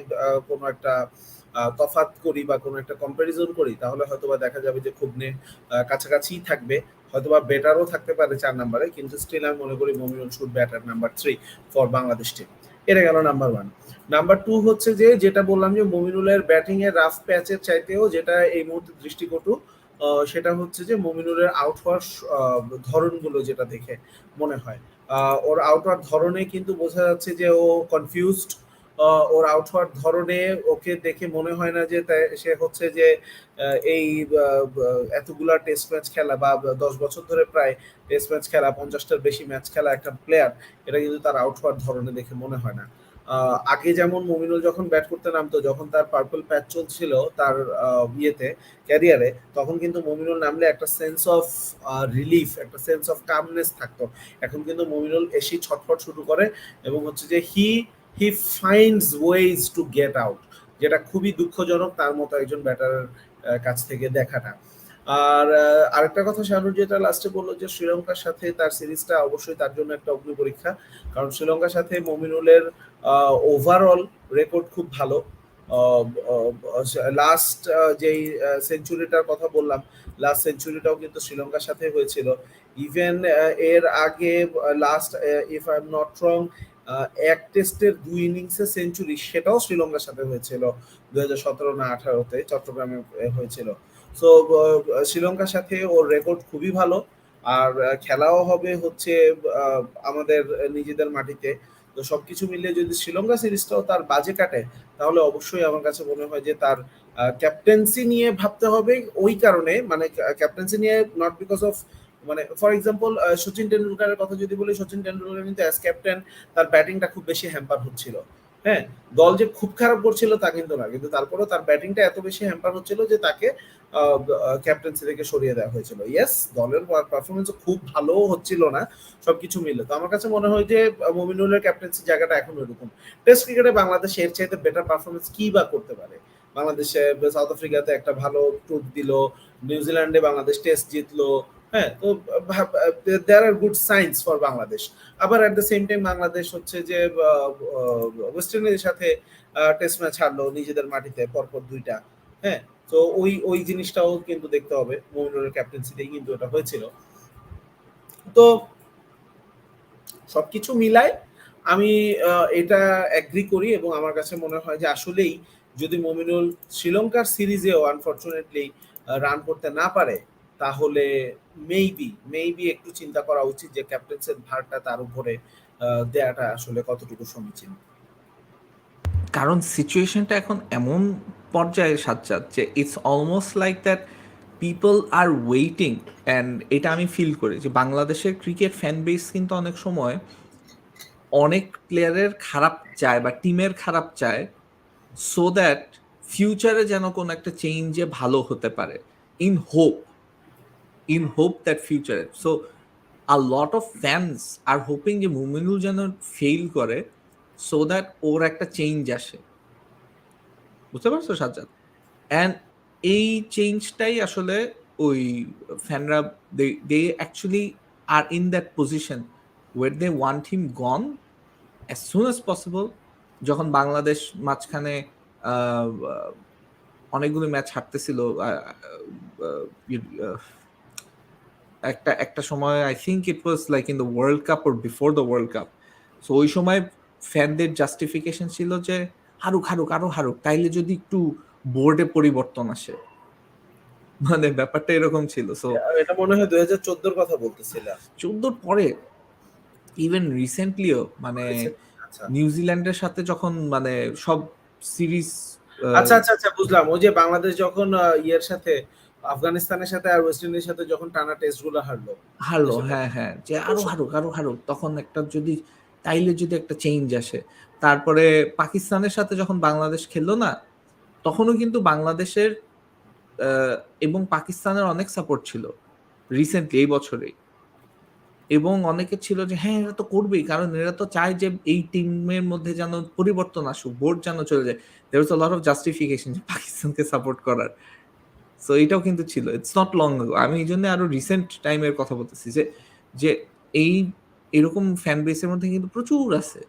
কোনো একটা তফাৎ করি বা কোনো একটা কম্পারিজন করি, তাহলে হয়তোবা দেখা যাবে যে খুব কাছাকাছি থাকবে, হয়তোবা বেটারও থাকতে পারে 4 নম্বরে, কিন্তু স্টিল আমি মনে করি Mominul should batter number 3 for Bangladesh team. এটা গেল নাম্বার 1। নাম্বার 2 হচ্ছে যে যেটা বললাম যে মমিনুলের ব্যাটিং এর রাফ প্যাচের চাইতেও যেটা এই মুহূর্তে দৃষ্টিকটু, সেটা হচ্ছে যে মমিনুলের আউট হওয়ার ধরনগুলো যেটা দেখে মনে হয়, ওর আউট হওয়ার ধরনে কিন্তু বোঝা যাচ্ছে যে ও কনফিউজড। ওর আউট হওয়ার ধরনে ওকে দেখে মনে হয় না যে সে হচ্ছে যে এই এতগুলা টেস্ট ম্যাচ খেলা বা 10 বছর ধরে প্রায় টেস্ট ম্যাচ খেলা, 50টার বেশি ম্যাচ খেলা একটা প্লেয়ার, এটা কিন্তু তার আউট হওয়ার ধরনে দেখে মনে হয় না। আগে যেমন মমিনুল যখন ব্যাট করতে নামতো, যখন তার পার্পল প্যাচ চলছিল তার ইয়েতে ক্যারিয়ারে, তখন কিন্তু মমিনুল নামলে একটা সেন্স অফ রিলিফ, একটা সেন্স অফ কামনেস থাকতো। এখন কিন্তু মমিনুল এসেই ছটফট শুরু করে, এবং হচ্ছে যে হি finds ways to get out, যেটা খুবই দুঃখজনক তার মতো একজন ব্যাটারের কাছ থেকে দেখাটা। আর আরেকটা কথা শাহরুখ যেটা লাস্টে বললো যে শ্রীলঙ্কার সাথে তার সিরিজটা অবশ্যই তার জন্য একটা অগ্নি পরীক্ষা, কারণ শ্রীলঙ্কার সাথে মমিনুলের ওভারঅল রেকর্ড খুব ভালো। লাস্ট যেই সেঞ্চুরিটার কথা বললাম, লাস্ট সেঞ্চুরিটাও কিন্তু শ্রীলঙ্কার সাথে হয়েছিল। ইভেন এর আগে last, if I am not wrong, এক টেস্টের 2 ইনিংসে সেঞ্চুরি, সেটাও শ্রীলঙ্কার সাথে হয়েছিল 2017 না 18-তে চট্টগ্রামে হয়েছিল। সো শ্রীলঙ্কার সাথে ওর রেকর্ড খুবই ভালো। আর খেলাও হবে হচ্ছে আমাদের নিজেদের মাটিতে। তো সবকিছু মিলিয়ে যদি শ্রীলঙ্কা সিরিজটাও তার বাজে কাটে, তাহলে অবশ্যই আমার কাছে মনে হয় যে তার ক্যাপ্টেন্সি নিয়ে ভাবতে হবে। ওই কারণে মানে ক্যাপ্টেন্সি নিয়ে নট বিকজ অফ, মানে ফর এক্সাম্পল সচিন টেন্ডুলকারের কথা যদি বলি, সচিন টেন্ডুলকার কিন্তু অ্যাজ ক্যাপ্টেন তার ব্যাটিংটা খুব বেশি হ্যাম্পার হচ্ছিল। হ্যাঁ, দল যে খুব খারাপ করছিল তা কিন্তু না, কিন্তু তারপরেও তার ব্যাটিংটা এত বেশি হ্যাম্পার হচ্ছিল যে তাকে ক্যাপ্টেন্সি থেকে সরিয়ে দেওয়া হয়েছিল। ইয়েস, দলের পারফরমেন্স খুব ভালো হচ্ছিল না সবকিছু মিলে। তো আমার কাছে মনে হয় যে মমিনুলের ক্যাপ্টেন্সি জায়গাটা এখন ওরকম। টেস্ট ক্রিকেটে বাংলাদেশ এর চাইতে বেটার পারফরমেন্স কি বা করতে পারে? বাংলাদেশে সাউথ আফ্রিকাতে একটা ভালো ট্যুর দিল, নিউজিল্যান্ডে বাংলাদেশ টেস্ট জিতলো। হ্যাঁ, তো দেয়ার আর গুড সাইন্স ফর বাংলাদেশ। আবার at the same time Bangladesh হচ্ছে যে ওয়েস্ট ইন্ডিজের সাথে টেস্ট ম্যাচ হারলো নিজেদের মাটিতে পরপর 2টা। হ্যাঁ, তো ওই জিনিসটাও কিন্তু দেখতে হবে, মমিনুলের ক্যাপ্টেন্সিতেই কিন্তু এটা হয়েছিল। তো সবকিছু মিলায় আমি এটা এগ্রি করি, এবং আমার কাছে মনে হয় যে আসলেই যদি মমিনুল শ্রীলঙ্কার সিরিজেও আনফরচুনেটলি রান করতে না পারে, তাহলে মেবি একটু চিন্তা করা উচিত যে ক্যাপ্টেন্সির ভারটা তার উপরে দেয়াটা আসলে কতটুকু সমীচীন। কারণ সিচুয়েশনটা এখন এমন পর্যায়ে সাজ্জাদ যে it's almost like that people R waiting. And এটা আমি ফিল করি যে বাংলাদেশের ক্রিকেট ফ্যান বেস কিন্তু অনেক সময় অনেক প্লেয়ারের খারাপ চায় বা টিমের খারাপ চায়, সো দ্যাট ফিউচারে যেন কোনো একটা চেঞ্জে ভালো হতে পারে, ইন হোপ দ্যাট ফিউচারে। So a lot of fans are hoping যে মুমিনুল যেন ফেল করে, সো দ্যাট ওর একটা চেঞ্জ আসে। বুঝতে পারছো সাজ্জাদ? অ্যান্ড এই চেঞ্জটাই আসলে ওই ফ্যানরা they actually are in that position where they want him gone as soon as possible. যখন বাংলাদেশ মাঝখানে আহ, অনেকগুলো ম্যাচ হারতেছিল, একটা একটা সময় I think it was like in the world cup or before the world cup. So ওই সময় ফ্যানদের justification ছিল যে হারুক হারুক আরো হারুক, তাইলে যদি একটু বোর্ডে পরিবর্তন আসে, মানে ব্যাপারটা এরকম ছিল। সো এটা মনে হয় 2014 কথা বলতেছিলাম। 14 পরে ইভেন রিসেন্টলিও মানে আচ্ছা নিউজিল্যান্ডের সাথে যখন মানে সব সিরিজ আচ্ছা আচ্ছা আচ্ছা বুঝলাম। ওই যে বাংলাদেশ যখন ইয়ের সাথে আফগানিস্তানের সাথে আর ওয়েস্ট ইন্ডিজের সাথে যখন টানা টেস্ট গুলো হারলো হারলো, দেশের হ্যাঁ পক্ষে। হ্যাঁ, যে আরো হারুক আরো হারুক, তখন একটা যদি তাইলে যদি একটা চেঞ্জ আসে। তারপরে পাকিস্তানের সাথে যখন বাংলাদেশ খেললো না, তখনও কিন্তু বাংলাদেশের এবং পাকিস্তানের অনেক সাপোর্ট ছিল রিসেন্টলি এই বছরেই, এবং অনেকে ছিল যে হ্যাঁ এরা তো করবেই, কারণ এরা তো চায় যে এই টিমের মধ্যে যেন পরিবর্তন আসুক, বোর্ড যেন চলে যায়। দেয়ার ওয়াজ আ লট অফ জাস্টিফিকেশন যে পাকিস্তানকে সাপোর্ট করার। সো এটাও কিন্তু ছিল, ইটস নট লং আগো। আমি এই জন্য আরো রিসেন্ট টাইমের কথা বলতেছি যে যে এই এরকম ফ্যান বেসের মধ্যে কিন্তু প্রচুর আছে।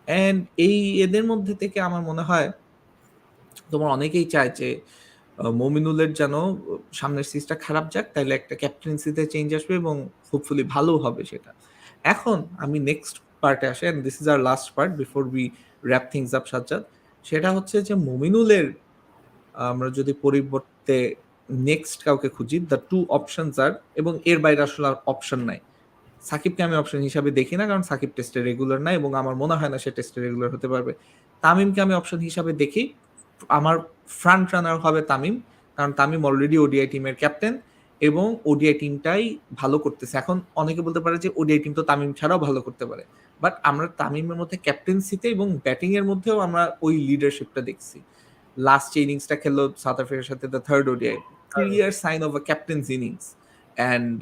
অ্যান্ড এই এদের মধ্যে থেকে আমার মনে হয় তোমার অনেকেই চায় যে মমিনুলের যেন সামনের সিরিজটা খারাপ যাক, তাইলে একটা ক্যাপ্টেন্সিতে চেঞ্জ আসবে এবং হোপফুলি ভালো হবে সেটা। এখন আমি নেক্সট পার্টে আসি, and this is our last part before we wrap things up Sajjad. সেটা হচ্ছে যে মমিনুলের আমরা যদি পরিবর্তে নেক্সট কাউকে খুঁজি, দ্য টু অপশনস আর, এবং এর বাইরে আসলে আর অপশন নাই। সাকিবকে আমি অপশন হিসাবে দেখি না, কারণ সাকিব টেস্টে রেগুলার নাই এবং আমার মনে হয় না সে টেস্টে রেগুলার হতে পারবে। তামিমকে আমি অপশন হিসাবে দেখি। আমার ফ্রন্ট রানার হবে তামিম, কারণ তামিম অলরেডি ওডিআই টিমের ক্যাপ্টেন এবং ওডিআই টিমটাই ভালো করতেছে। এখন অনেকে বলতে পারে যে ওডিআই টিম তো তামিম ছাড়াও ভালো করতে পারে, বাট আমরা তামিমের মধ্যে ক্যাপ্টেন্সিতে এবং ব্যাটিং এর মধ্যেও আমরা ওই লিডারশিপটা দেখছি। লাস্ট যে ইনিংসটা খেললো সাউথ আফ্রিকার সাথে, the third ODI, clear sign of a captain's innings. And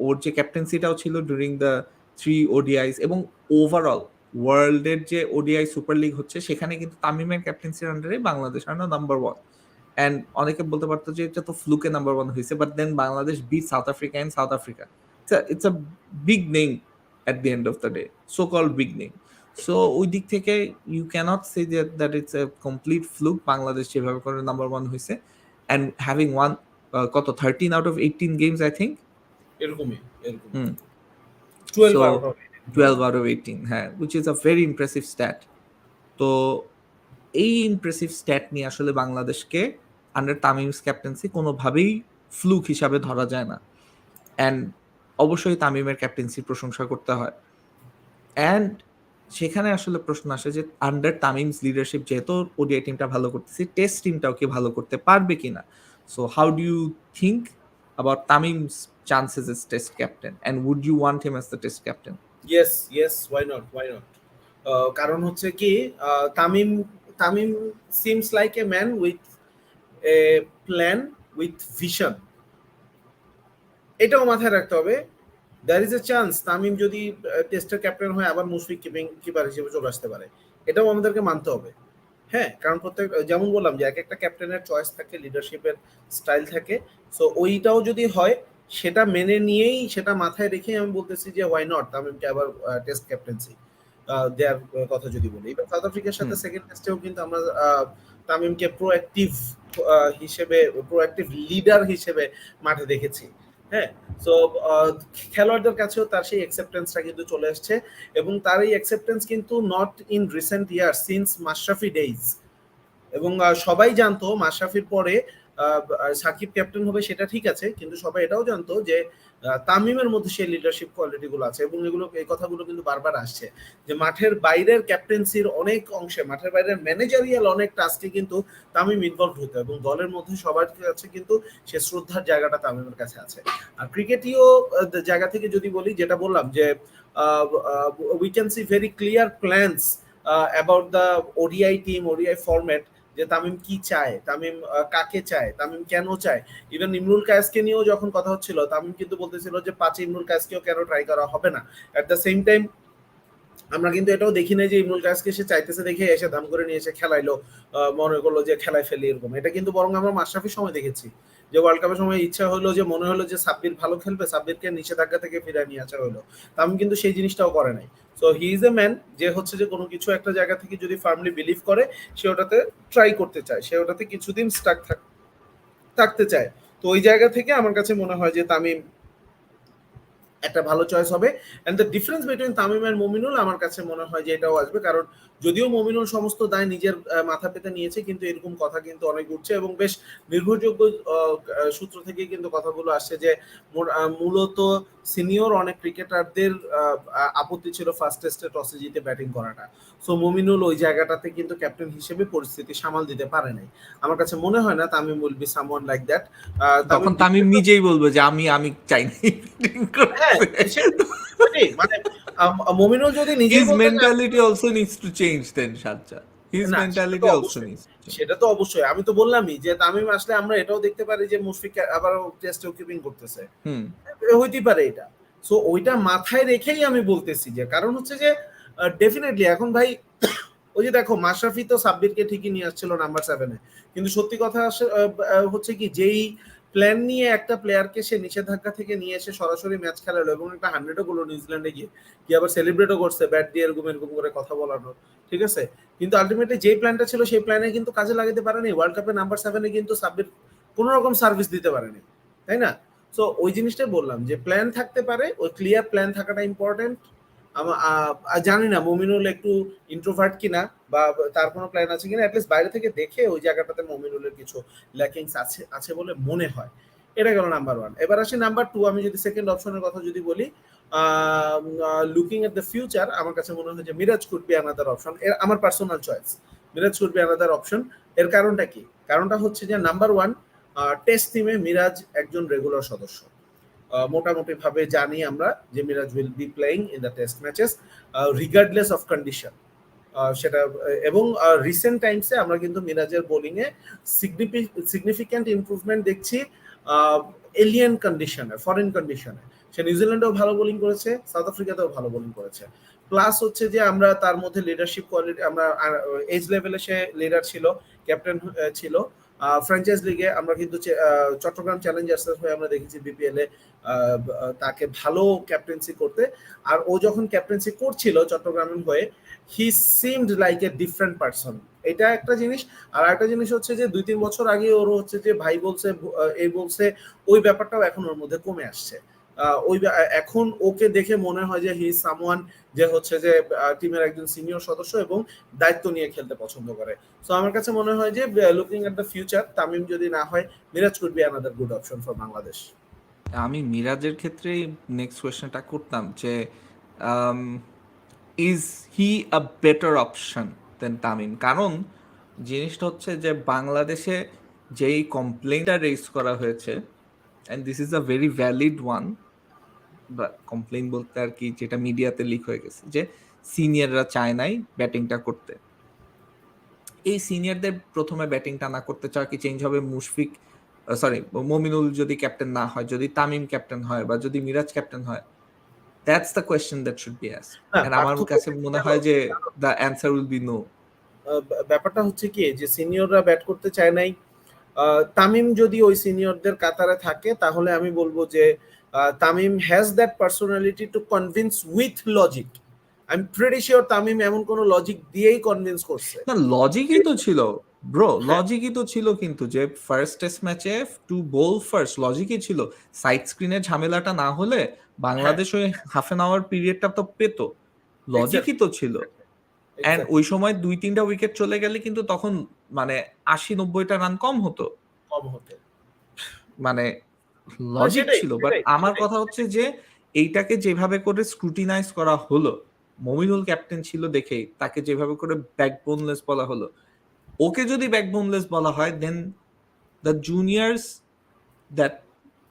ওর যে ক্যাপ্টেন্সিটাও ছিল ডিউরিং দ্য 3 ODIs, এবং ওভারঅল ওয়ার্ল্ডের যে ওডিআই সুপার লিগ হচ্ছে সেখানে কিন্তু তামিমের ক্যাপ্টেন্সির আন্ডারে বাংলাদেশ আর নাম্বার 1। অ্যান্ড অনেকে বলতে পারতো যে এটা তো ফ্লুকে নাম্বার 1 হয়েছে, but then Bangladesh beat South Africa in South Africa. It's a big name at the end of the day, so called big name. So ওই দিক থেকে you can't say that it's a complete fluke Bangladesh যেভাবে করে number 1 হয়েছে। And having one কত 13 out of 18 games I think. এরকমই এরকম হুম। 12 so out of 12 out of 18, হ্যাঁ, which is a very impressive stat. তো এই ইমপ্রেসিভ স্ট্যাট নিয়ে আসলে বাংলাদেশকে আন্ডার তামিমস ক্যাপ্টেন্সি কোনোভাবেই ফ্লুক হিসাবে ধরা যায় না। অ্যান্ড অবশ্যই তামিমের ক্যাপ্টেন্সির প্রশংসা করতে হয়। অ্যান্ড সেখানে আসলে প্রশ্ন আসে যে আন্ডার তামিমস লিডারশিপ যেহেতু ওডিআই টিমটা ভালো করতেছে, টেস্ট টিমটাও কি ভালো করতে পারবে কিনা? So how do you think about Tamim's chances as test captain, and would you want him as the test captain? Yes yes why not কারণ হচ্ছে কি Tamim Tamim seems like a man with a plan with vision. এটাও মাথায় রাখতে হবে। There is a chance Tamim যদি টেস্টের captain হয় আবার মুশফিক কিপার হিসেবে চলে আসতে পারে, এটাও আমাদেরকে মানতে হবে। হ্যাঁ, কারণ প্রত্যেক যেমন বললাম যে এক একটা ক্যাপ্টেনের চয়েস থাকে, লিডারশিপের স্টাইল থাকে। সো ওইটাও যদি হয় সেটা মেনে নিয়েই, সেটা মাথায় রেখেই আমি বলতেছি যে ওয়াই নট তামিমকে আবার টেস্ট ক্যাপ্টেন্সি দেওয়ার কথা যদি বলি। এবার সাউথ আফ্রিকার সাথে সেকেন্ড টেস্টেও কিন্তু আমরা তামিমকে প্রোঅ্যাক্টিভ হিসেবে, প্রোঅ্যাক্টিভ লিডার হিসেবে মাঠে দেখেছি। হ্যাঁ, সো খেলোয়াড়দের কাছেও তার সেই অ্যাকসেপ্টেন্সটা কিন্তু চলে আসছে, এবং তার এই অ্যাকসেপ্টেন্স কিন্তু not in recent year, since Mashrafe days. এবং সবাই জানতো মাশরাফির পরে সাকিব ক্যাপ্টেন হবে, সেটা ঠিক আছে, কিন্তু সবাই এটাও জানতো যে তামিমের মধ্যে সেই লিডারশিপ কোয়ালিটি গুলো আছে, এবং এগুলো এই কথাগুলো কিন্তু বারবার আসছে যে মাঠের বাইরের ক্যাপ্টেন্সির অনেক অংশে, মাঠের বাইরের ম্যানেজারিয়াল অনেক টাস্কে কিন্তু তামিম ইনভলভ হতো, এবং দলের মধ্যে সবার কাছে কিন্তু সে শ্রদ্ধার জায়গাটা তামিমের কাছে আছে। আর ক্রিকেটীয় জায়গা থেকে যদি বলি, যেটা বললাম যে we can see very clear plans about the ODI team, ODI format, যে তামিম কি চায়, তামিম কাকে চায়, তামিম কেন চায়। ইভেন ইমরুল কায়েসকে নিয়েও যখন কথা হচ্ছিল, তামিম কিন্তু বলতেছিল যে 5 ইমরুল কায়েসকেও কেন ট্রাই করা হবে না। অ্যাট দ্য সেম টাইম আমরা কিন্তু এটাও দেখি না যে ইমরুল কায়েসকে সে চাইতেছে দেখে এসে দাম করে নিয়ে এসে খেলাইলো, মনে করলো যে খেলায় ফেলি এরকম। এটা কিন্তু বরং আমরা মাশরাফির সময় দেখেছি যে ওয়ার্ল্ড কাপের সময় ইচ্ছা হলো যে মনে হলো যে সাব্বির ভালো খেলবে, সাব্বিরকে নিষেধাজ্ঞা থেকে ফিরিয়ে নিয়ে আসা হলো। তামিম কিন্তু সেই জিনিসটাও করে নাই। So he is a man যে হচ্ছে যে কোনো কিছু একটা জায়গা থেকে যদি ফার্মলি বিলিভ করে সে ওটাতে ট্রাই করতে চায়, সে ওটাতে কিছুদিন স্টাক থাকতে চায়। তো ওই জায়গা থেকে আমার কাছে মনে হয় যে তামিম একটা ভালো চয়েস হবে। And the difference between Tamim and Mominul আমার কাছে মনে হয় যে এটাও আসবে, কারণ যদিও মুমিনুল সমস্ত দায় নিজের মাথা পেতে নিয়েছে, কিন্তু এরকম কথা কিন্তু অনেক উঠছে এবং বেশ নির্ভরযোগ্য সূত্র থেকে কিন্তু কথাগুলো আসছে যে মূলত সিনিয়র অনেক ক্রিকেটারদের আপত্তি ছিল ফার্স্ট টেস্টে টসে জিতে ব্যাটিং করাটা। সো মুমিনুল ওই জায়গাটাতে কিন্তু ক্যাপ্টেন হিসেবে পরিস্থিতি সামাল দিতে পারে নাই। আমার কাছে মনে হয় না Tamim will be someone like that. তখন তামিম নিজেই বলবে যে আমি চাই না হ্যাঁ, সেটাই মানে মুমিনুল যদি নিজেই his বলতে চায়, mentality also needs to change then Sajjad his না সেটা তো mentality also অবশ্যই, needs to change. সেটা তো অবশ্যই। আমি তো বললামই যে তামিম আসলে আমরা এটাও দেখতে পারি যে মুশফিক আবার টেস্টেও কিপিং করতেছে, হুম হইতেই পারে এটা। সো ওইটা মাথায় রেখেই আমি বলতেছি যে কারণ হচ্ছে যে ডেফিনেটলি এখন ভাই ওই যে দেখো মাশরাফি তো সাব্বিরকে ঠিকই নিয়ে আসছিল নাম্বার 7-এ, কিন্তু সত্যি কথা হচ্ছে কি যেই প্ল্যান নিয়ে একটা প্লেয়ারকে সে নিষেধাজ্ঞা থেকে নিয়ে এসে সরাসরি ম্যাচ খেলালো এবং একটা 100ও গুলো নিউজিল্যান্ডে গিয়ে কি আবার সেলিব্রেটও করছে ব্যাট দিয়ে এরকম এরকম করে কথা বলানো, ঠিক আছে, কিন্তু আলটিমেটলি যেই প্ল্যানটা ছিল সেই প্ল্যানে কিন্তু কাজে লাগাতে পারেনি। ওয়ার্ল্ড কাপে নাম্বার 7-এ কিন্তু সাব্বির কোনো রকম সার্ভিস দিতে পারেনি, তাই না? সো ওই জিনিসটাই বললাম যে প্ল্যান থাকতে পারে, ওই ক্লিয়ার প্ল্যান থাকাটা ইম্পর্টেন্ট। জানি না মুমিনুল একটু ইন্ট্রোভার্ট কিনা বা তার কোনো প্ল্যান আছে কিনা, অ্যাটলিস্ট বাইরে থেকে দেখে ওই জায়গাটাতে মুমিনুলের কিছু ল্যাকিংস আছে আছে বলে মনে হয়। এটা গেল নাম্বার 1। এবার আসি নাম্বার 2। আমি যদি সেকেন্ড অপশনের কথা যদি বলি, লুকিং এট দ্য ফিউচার, আমার কাছে মনে হয় যে Miraz could be another option. আমার personal choice, Miraz could be another option. এর কারণটা কি? কারণটা হচ্ছে যে নাম্বার 1, টেস্ট টিমে মিরাজ একজন রেগুলার সদস্য। মোটামুটি ভাবে জানি আমরা যে Miraz will be playing in the test matches regardless of condition. সেটা এবং রিসেন্ট টাইমসে আমরা কিন্তু মিরাজের বোলিং এ সিগনিফিক্যান্ট ইমপ্রুভমেন্ট দেখছি এলিয়েন কন্ডিশনে, ফরেন কন্ডিশনে। সে নিউজিল্যান্ডেও ভালো বোলিং করেছে, সাউথ আফ্রিকাতেও ভালো বোলিং করেছে। প্লাস হচ্ছে যে আমরা তার মধ্যে লিডারশিপ কোয়ালিটি, আমরা এজ লেভেলে সে লিডার ছিল, ক্যাপ্টেন ছিল। ফ্র্যাঞ্চাইজ লিগে আমরা কিন্তু চট্টগ্রাম চ্যালেঞ্জার্সের হয়ে আমরা দেখেছি বিপিএল এ তাকে ভালো ক্যাপ্টেন্সি করতে। আর ও যখন ক্যাপ্টেন্সি করছিল চট্টগ্রামের হয়ে, he seemed like a different person. এটা একটা জিনিস। আর একটা জিনিস হচ্ছে যে 2-3 বছর আগে ওর হচ্ছে যে ভাই বলছে এই বলছে, ওই ব্যাপারটাও এখন ওর মধ্যে কমে আসছে। এখন ওকে দেখে মনে হয় যে হি ইজ সামওয়ান যে হচ্ছে যে টিমের একজন সিনিয়র সদস্য এবং দায়িত্ব নিয়ে খেলতে পছন্দ করে। সো আমার কাছে মনে হয় যে looking at the future, Tamim যদি না হয়, Miraz could be another good option for Bangladesh. আমি মিরাজের ক্ষেত্রে নেক্সট কোয়েশ্চেনটা করতাম যে is he a better option than Tamim? কারণ জিনিসটা হচ্ছে যে বাংলাদেশে যেই কমপ্লেনটা রেজ করা হয়েছে, and this is a very valid one, বা কমপ্লেন বলতে আর কি যেটা মিডিয়াতে লিক হয়ে গেছে, যে সিনিয়ররা চায় নাই ব্যাটিংটা করতে। এই সিনিয়রদের প্রথমে ব্যাটিংটা না করতে চাওয়া কি চেঞ্জ হবে মুশফিক, সরি মমিনুল যদি ক্যাপ্টেন না হয়, যদি তামিম ক্যাপ্টেন হয়, বা যদি মিরাজ ক্যাপ্টেন হয়? That's the question that should be asked, and আমার কাছে মনে হয় যে the answer will be no. ব্যাপারটা হচ্ছে কি যে সিনিয়ররা ব্যাট করতে চায় নাই। তামিম যদি ওই সিনিয়রদের কাতারে থাকে তাহলে আমি বলবো যে Tamim has that personality to convince with logic. I am pretty sure Tamim এমন কোন লজিক দিয়েই কনভিন্স করছে। না, লজিকই তো ছিল ব্রো, লজিকই তো ছিল, কিন্তু যে ফার্স্ট টেস্ট ম্যাচে টু বোল ফার্স্ট লজিকই ছিল। সাইড স্ক্রিনের ঝামেলাটা না হলে বাংলাদেশ ওই হাফ এন আওয়ার পিরিয়ডটা তো পেত, লজিকই তো ছিল। এন্ড ওই সময় 2-3টা উইকেট চলে গেলে কিন্তু তখন মানে 80-90টা রান কম হতো, কম হতো, মানে লজিক সেটাই ছিল। বাট আমার কথা হচ্ছে যে এইটাকে যেভাবে করে স্ক্রুটিনাইজ করা হলো, মমিনুল ক্যাপ্টেন ছিল দেখেই তাকে যেভাবে করে ব্যাকবোনলেস বলা হলো, ওকে যদি ব্যাকবোনলেস বলা হয়, then the juniors that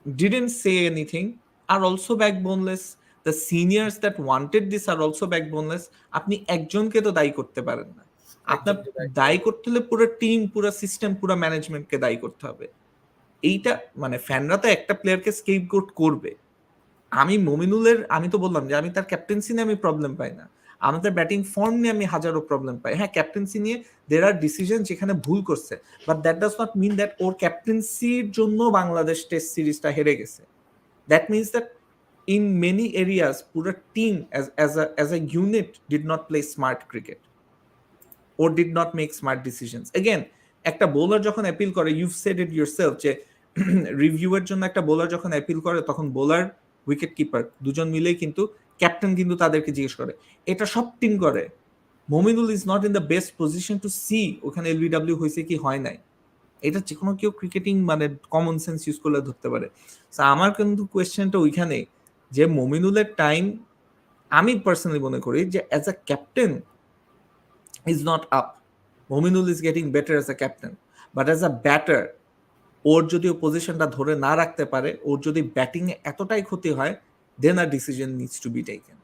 didn't say anything are also backboneless, the seniors that wanted this are also backboneless. আপনি একজনকে তো দায়ী করতে পারেন না, আপনার দায়ী করতে হলে পুরো টিম, পুরো সিস্টেম, পুরো ম্যানেজমেন্টকে দায়ী করতে হবে। এইটা মানে ফ্যানরা তো একটা প্লেয়ারকে স্কেপগোট করবে। আমি মমিনুলের, আমি তো বললাম যে আমি তার ক্যাপ্টেন্সি নিয়ে আমি প্রবলেম পাই না, আমাদের ব্যাটিং ফর্ম নিয়ে আমি হাজারো প্রবলেম পাই। হ্যাঁ, ক্যাপ্টেন্সি নিয়ে দের আর ডিসিশন যেখানে ভুল করছে, but that does not mean that ওর ক্যাপ্টেন্সির জন্য বাংলাদেশ টেস্ট সিরিজটা হেরে গেছে। That means that in many areas পুরো team as a unit did not play smart cricket or did not make smart decisions. Again, একটা বোলার যখন অ্যাপিল করে, you've said it yourself, যে রিভিউয়ের জন্য একটা বোলার যখন অ্যাপিল করে তখন বোলার, উইকেট কিপার দুজন মিলেই কিন্তু ক্যাপ্টেন কিন্তু তাদেরকে জিজ্ঞেস করে। এটা সব টিম করে। Mominul is not in the best position to see ওখানে এলবিডব্লিউ হয়েছে কি হয় নাই। এটা যে কোনো কেউ ক্রিকেটিং মানে কমন সেন্স ইউজ করলে ধরতে পারে। আমার কিন্তু কোয়েশ্চেনটা ওইখানে যে মমিনুলের টাইম আমি পার্সোনালি মনে করি যে as a captain is not up. Mominul is getting better as a captain, but as a batter ওর যদি ও পজিশনটা ধরে না রাখতে পারে, ওর যদি ব্যাটিং এ এতটাই ক্ষতি হয়, then a decision needs to be taken.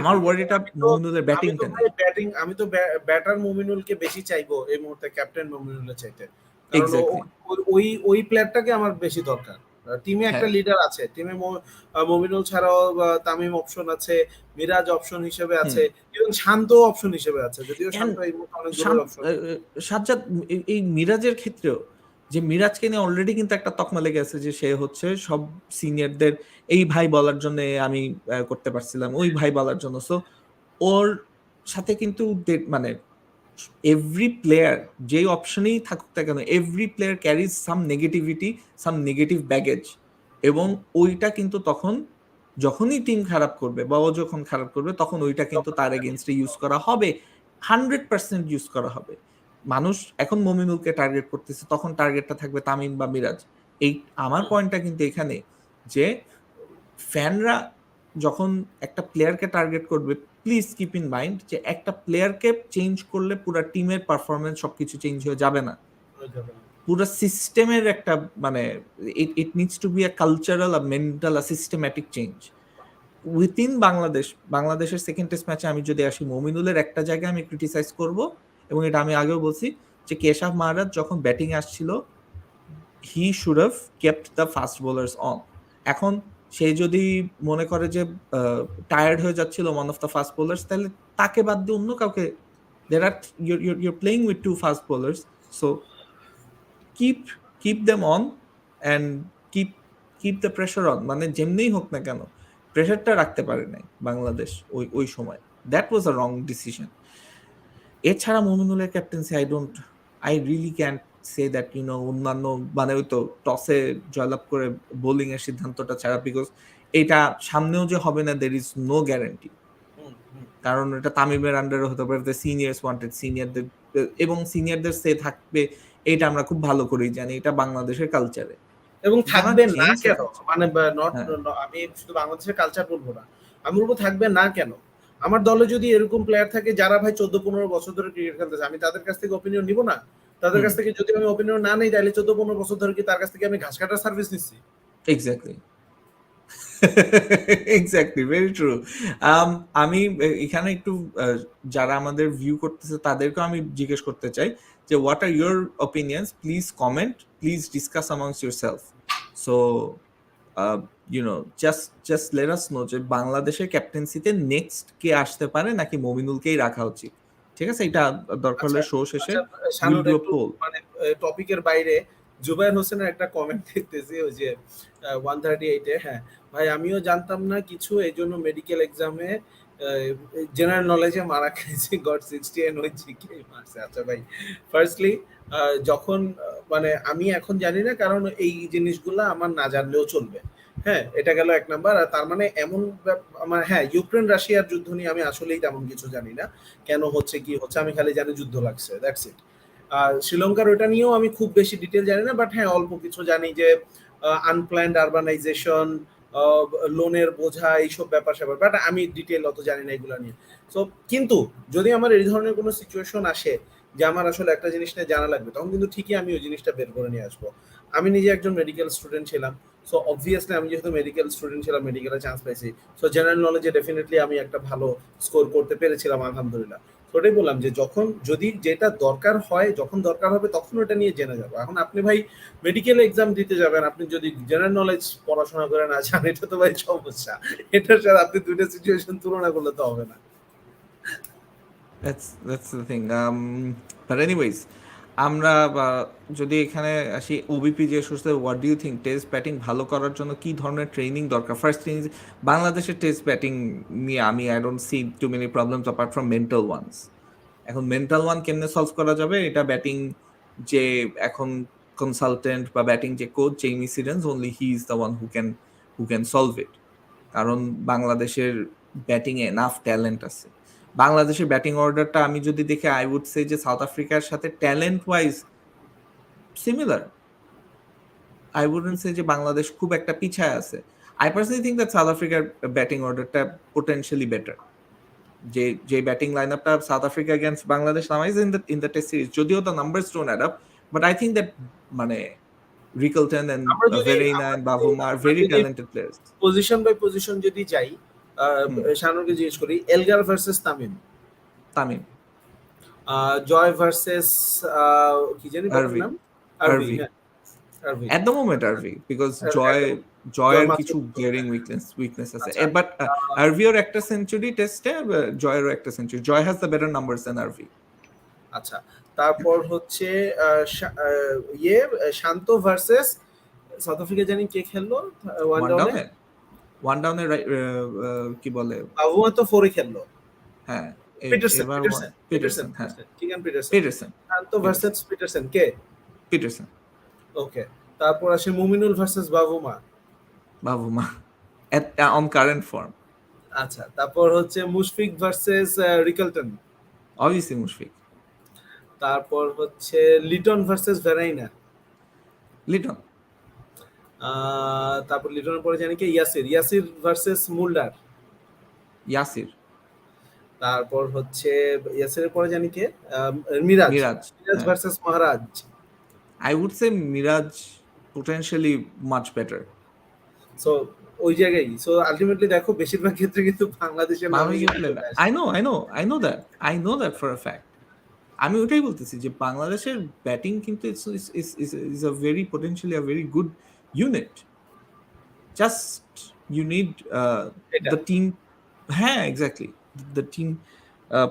আমার ওয়ারিটা মমিনুলের ব্যাটিংটা নেই। আমি তো ব্যাটার মমিনুলকে বেশি চাইবো এই মুহূর্তে ক্যাপ্টেন মমিনুলের চাইতে, কারণ ওই প্লেয়ারটাকে আমার বেশি দরকার। টিমে একটা লিডার আছে, টিমে মমিনুল ছাড়াও তামিম অপশন আছে, মিরাজ অপশন হিসেবে আছে, এবং শান্ত অপশন হিসেবে আছে, যদিও শান্ত এই মুহূর্তে অনেক দূরের অপশন। সাজ্জাদ, এই মিরাজের ক্ষেত্রেও যে মিরাজকে নিয়ে অলরেডি কিন্তু একটা তকমা লেগে আছে যে সে হচ্ছে সব সিনিয়রদের এই ভাই বলার জন্য আমি করতে পারছিলাম, ওই ভাই বলার জন্য। সো ওর সাথে কিন্তু মানে এভরি প্লেয়ার যে অপশনেই থাকুক না কেন, এভরি প্লেয়ার ক্যারিজ সাম নেগেটিভিটি, সাম নেগেটিভ ব্যাগেজ, এবং ওইটা কিন্তু তখন যখনই টিম খারাপ করবে বা ও যখন খারাপ করবে তখন ওইটা কিন্তু তার এগেনস্টে ইউজ করা হবে, 100% ইউজ করা হবে। মানুষ এখন মমিনুলকে টার্গেট করতেছে, তখন টার্গেটটা থাকবে তামিম বা মিরাজ। এই আমার পয়েন্টটা কিন্তু এখানে যে ফ্যানরা যখন একটা প্লেয়ারকে টার্গেট করবে, প্লিজ কিপ ইন মাইন্ড যে একটা প্লেয়ারকে চেঞ্জ করলে পুরো টিমের পারফরমেন্স সবকিছু চেঞ্জ হয়ে যাবে না, পুরো সিস্টেমের একটা মানে it needs to be a cultural, a mental, a systematic change within বাংলাদেশের সেকেন্ড টেস্ট ম্যাচে আমি যদি আসি, মমিনুলের একটা জায়গায় আমি ক্রিটিসাইজ করব, এবং এটা আমি আগেও বলছি যে কেশব মাহারাজ যখন ব্যাটিং আসছিল, he should have kept the fast bowlers on. এখন সে যদি মনে করে যে টায়ার্ড হয়ে যাচ্ছিল one of the fast bowlers, তাহলে তাকে বাদ দিয়ে অন্য কাউকে, there are you're playing with two fast bowlers, so keep them on and keep the pressure on, মানে যেমনিই হোক না কেন প্রেশারটা রাখতে পারে নাই বাংলাদেশ ওই সময়। That was a wrong decision. এছাড়া মমিনুলের captaincy I really can't say that, you know, অন্যান্য মানে ওই তো টসে জয়লাভ করে বোলিং এর সিদ্ধান্তটা ছাড়া, বিকজ এটা সামনেও যে হবে না দের ইজ নো গ্যারান্টি, কারণ এটা তামিমের আন্ডারে হতে পারে, সিনিয়র্স ওয়ান্টেড সিনিয়রদের, এবং সিনিয়রদের সে থাকবে, এটা আমরা খুব ভালো করেই জানি, এটা বাংলাদেশের কালচারে এবং থাকবে না কেন, মানে আমি শুধু বাংলাদেশের কালচার বলবো না, আমি বলবো থাকবে না কেন। আমার দলে যদি এরকম প্লেয়ার থাকে যারা ভাই 14-15 বছর ধরে ক্রিকেট খেলতেছে, আমি তাদের কাছ থেকে অপিনিয়ন নিব না? তাদের কাছ থেকে যদি আমি অপিনিয়ন না নেই, তাহলে 14-15 বছর ধরে কি তার কাছ থেকে আমি ঘাস কাটার সার্ভিস নিচ্ছি? Exactly very true. আমি এখানে একটু যারা আমাদের ভিউ করতেছে তাদেরকেও আমি জিজ্ঞেস করতে চাই যে what are your opinions, please comment, please discuss amongst yourself. So you know just let us know যে বাংলাদেশের ক্যাপ্টেন্সিতে নেক্সট কে আসতে পারে, নাকি মমিনুলকেই রাখা উচিত। ঠিক আছে, এটা দরকার হলে শো শেষে মানে টপিকের বাইরে জুবায়ের হোসেনের একটা কমেন্ট দেখতেছি, ওই যে 138-এ, হ্যাঁ ভাই আমিও জানতাম না কিছু, এই জন্য মেডিকেল এক্সামে জেনারেল নলেজে মারা খেয়েছি, গট 60 এন্ড ওই জিকে মারছে। আচ্ছা ভাই, ফার্স্টলি যখন মানে আমি এখন জানি না, কারণ এই জিনিসগুলো আমার না জানলেও চলবে। হ্যাঁ, এটা গেল এক নাম্বার। আর তার মানে এমন মানে হ্যাঁ, ইউক্রেন রাশিয়ার যুদ্ধ নিয়ে আমি আসলেই তেমন কিছু জানি না, কেন হচ্ছে কি হচ্ছে, আমি খালি জানি যুদ্ধ লাগছে, দ্যাটস ইট। আর শ্রীলঙ্কার ওটা নিয়েও আমি খুব বেশি ডিটেল জানি না, বাট হ্যাঁ অল্প কিছু জানি যে আনপ্ল্যান্ড আরবানাইজেশন, লোনের বোঝা, এইসব ব্যাপার স্যাপার, বাট আমি ডিটেল অত জানি না এগুলো নিয়ে। সো কিন্তু যদি আমার এই ধরনের কোনো সিচুয়েশন আসে যে আমার আসলে একটা জিনিস নিয়ে জানা লাগবে, তখন কিন্তু ঠিকই আমি ওই জিনিসটা বের করে নিয়ে আসবো। আমি নিজে একজন মেডিকেল স্টুডেন্ট ছিলাম, সো অবভিয়াসলি আমি যেহেতু মেডিকেল স্টুডেন্ট ছিলাম, মেডিকেলে চান্স পাইছি, সো জেনারেল নলেজে ডেফিনেটলি আমি একটা ভালো স্কোর করতে পেরেছিলাম আলহামদুলিল্লাহ। ওটাই বললাম যে যখন যদি যেটা দরকার হয়, যখন দরকার হবে তখন ওটা নিয়ে জেনে যাবো। এখন আপনি ভাই মেডিকেল এক্সাম দিতে যাবেন, আপনি যদি জেনারেল নলেজ পড়াশোনা করে না জানেন, এটা তো ভাই সমস্যা। এটার সাথে আপনি দুইটা সিচুয়েশন তুলনা করলে তো হবে না। That's the thing. But anyways, আমরা যদি এখানে আসি ওবিপি যে শুনতে, what do you think test batting ভালো করার জন্য কি ধরনের ট্রেনিং দরকার? ফার্স্ট থিং, বাংলাদেশের টেস্ট ব্যাটিং নিয়ে আমি I don't see too many problems apart from mental ones. এখন মেন্টাল ওয়ান কেমনে সলভ করা যাবে, এটা ব্যাটিং যে এখন কনসালটেন্ট বা ব্যাটিং যে coach Jamie Siddons, only he is the one who can solve it. কারণ বাংলাদেশের ব্যাটিং এ এনাফ ট্যালেন্ট আছে। বাংলাদেশের ব্যাটিং অর্ডারটা আমি যদি দেখি, আই উড সে যে সাউথ আফ্রিকার সাথে talent wise similar. I wouldn't say যে বাংলাদেশ খুব একটা পিছায় আছে। I personally think that South আফ্রিকার ব্যাটিং অর্ডারটা পোটেনশিয়ালি বেটার। যে ব্যাটিং লাইন আপটা সাউথ আফ্রিকা এগেন্স্ট বাংলাদেশ নামাইছে ইন দ্য টেস্ট সিরিজ, যদিও the numbers don't add up, but I think that মানে রিকলটন এন্ড আমরা যদি Verreynne and Bavuma are very talented players. Position by position যদি যাই, শানুকে জিজ্ঞেস করি, Elgar versus Tamim, Tamim, Joy versus কি জানি বাবার আরভি, নাম, আরভি, আরভি। হ্যাঁ Arvi, At the moment, Arvi, because Joy জয়ের মাত্র কিছু glaring weakness আছে। আচ্ছা, But Arviর একটা সেঞ্চুরি টেস্টে, জয়েরও একটা century. Joy has the better numbers than Arvi. আচ্ছা, তারপর হচ্ছে শান্ত ভার্সেস সাউথ আফ্রিকা, জানি কে খেললো ওয়ান One ডাউনে, down-এ, one down-এ কি বলে, বাবুমা তো ফোরে খেললো, হ্যাঁ পিটারসন, এবার পিটারসন, পিটারসন, হ্যাঁ কিগান পিটারসন, পিটারসন, শান্ত ভার্সেস পিটারসন কে? পিটারসন, ওকে, তারপর আসে Mominul versus Bavuma. Bavuma on current form, আচ্ছা, তারপর হচ্ছে মুশফিক ভার্সেস রিকলটন। obviously মুশফিক। তারপর হচ্ছে লিটন ভার্সেস ভেরাইনা। লিটন, তারপর লিটনের পরে জানি কে, ইয়াসির ভার্সেস মুল্লার। ইয়াসির, তারপর হচ্ছে ইয়াসিরের পরে জানি কে, মিরাজ, মিরাজ, মিরাজ হ্যাঁ। Versus Maharaj. I would say Miraz potentially much better. So ওই জায়গায়, সো আলটিমেটলি দেখো বেশিরভাগ ক্ষেত্রে কিন্তু বাংলাদেশের নামই বাংলাদেশি কিন্তু প্লেয়ার, চলে আসে। I know that for a fact. আমি ওটাই বলতেছি যে বাংলাদেশের ব্যাটিং কিন্তু is a very potentially a very good unit. Just you need এটা the team, হ্যাঁ exactly, the team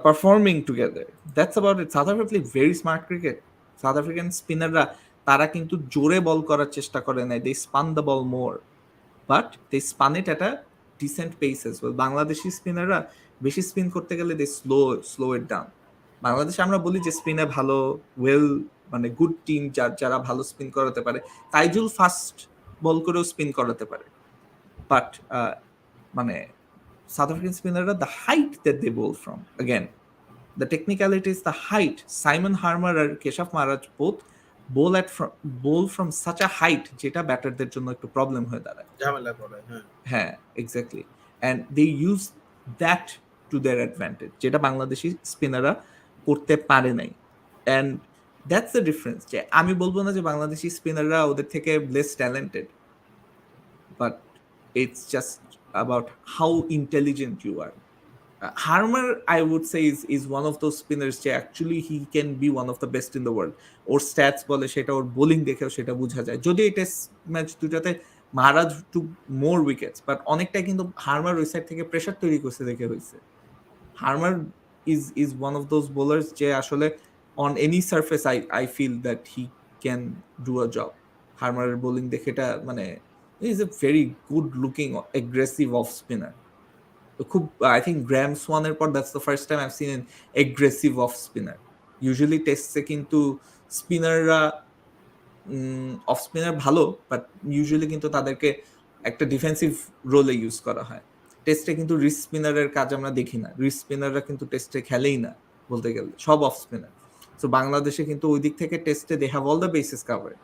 performing together. That's about it. South Africa play very smart cricket. South African স্পিনাররা তারা কিন্তু জোরে বল করার চেষ্টা করে না, they spun the ball more, but they spun it at a decent pace as well. Bangladeshi স্পিনাররা বেশি spin করতে গেলে they slow it down. বাংলাদেশে আমরা বলি যে স্পিনে ভালো, মানে গুড টিম যারা ভালো স্পিন করাতে পারে। তাইজুল ফাস্ট বল করেও স্পিন করাতে পারে, বাট মানে সাউথ আফ্রিকান স্পিনাররা the height that they bowl from, again the technicality is the height. Simon Harmer আর Keshav Maharaj both bowl from such a height যেটা ব্যাটারদের জন্য একটু প্রবলেম হয়ে দাঁড়ায়। ঝামেলা করে, হ্যাঁ exactly, and they use that to their advantage, যেটা বাংলাদেশি স্পিনাররা করতে পারে নাই। অ্যান্ড দ্যাটস দ্য ডিফারেন্স, যে আমি বলবো না যে বাংলাদেশি স্পিনাররা ওদের থেকে less talented, but it's just about how intelligent you are. Harmer, I would say, is one of those spinners যে actually he can be one of the best in the world. Or stats বলে সেটা, ওর bowling দেখেও সেটা বোঝা যায়। যদি এই test match দুটাতে Maharaj two more wickets, but অনেকটা কিন্তু হার্মার ওই সাইড থেকে প্রেশার তৈরি করছে দেখে হয়েছে। হার্মার is one of those bowlers যে আসলে on any surface I feel that he can do a job. হার্মারের বোলিং দেখে এটা মানে is a very good looking aggressive off spinner. খুব, আই থিঙ্ক গ্র্যাম সোয়ানের পর that's the first time I've seen an aggressive off spinner. Usually টেস্টে কিন্তু স্পিনাররা অফ স্পিনার ভালো, বাট ইউজুয়ালি কিন্তু তাদেরকে একটা ডিফেন্সিভ রোলে ইউজ করা হয়। টেস্টে কিন্তু রিস্ক স্পিনারের কাজ আমরা দেখি না, রিস্ক স্পিনাররা কিন্তু টেস্টে খেলেই না বলতে গেলে, সব অফ স্পিনার। সো বাংলাদেশে কিন্তু ওই দিক থেকে টেস্টে they have all the bases covered.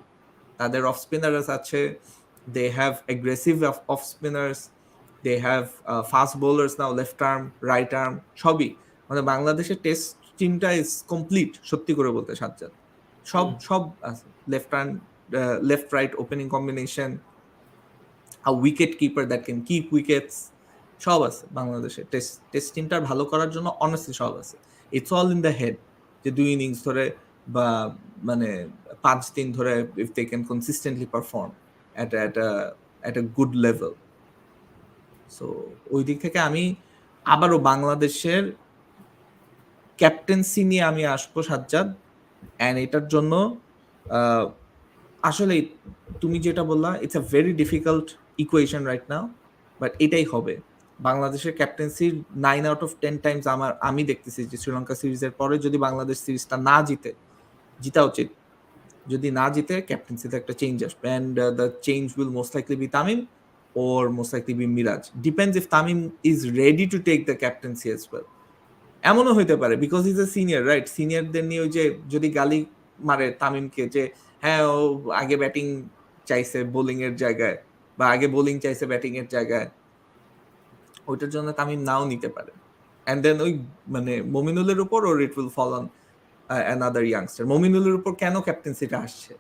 তাদের অফ স্পিনার্স আছে, they have aggressive off spinners, they have fast bowlers now, left arm, right arm, সবই। মানে বাংলাদেশের টেস্ট টিমটা ইজ কমপ্লিট, সত্যি করে বলতে সাজ্জাদ। সব আছে, left right opening combination, a wicket keeper that can keep wickets, সব আছে বাংলাদেশে। টেস্ট টিমটা ভালো করার জন্য অনেস্টলি সব আছে। It's all in the head, যে 2 ইনিংস ধরে বা মানে 5 দিন ধরে if they can consistently perform at a good level. So ওই দিক থেকে আমি আবারও বাংলাদেশের ক্যাপ্টেন্সি নিয়ে আমি আসবো সাজ্জাদ, অ্যান্ড এটার জন্য আসলে তুমি যেটা বললা, it's a very difficult equation right now, but এটাই হবে। বাংলাদেশের ক্যাপ্টেন্সির 9 out of 10 টাইমস আমি দেখতেছি যে শ্রীলঙ্কা সিরিজের পরে যদি বাংলাদেশ সিরিজটা না জিতা উচিত, যদি না জিতে ক্যাপ্টেন্সিতে একটা চেঞ্জ আসবে, and the change will most likely be Tamim or most likely be Miraz, depends if Tamim is ready to take the captaincy as well। এমনও হইতে পারে because is a senior, right? সিনিয়রদের নিয়ে ওই যে যদি গালি মারে তামিমকে যে হ্যাঁ ও আগে ব্যাটিং চাইছে বোলিং এর জায়গায়, বা আগে বোলিং চাইছে ব্যাটিং এর জায়গায়, ওইটার জন্য তামিম নাও নিতে পারে। অ্যান্ড দেন ওই মানে মমিনুলের উপর, ওর it will fall on another youngster. মমিনুলের উপর কেন ক্যাপ্টেন্সিটা আসছে?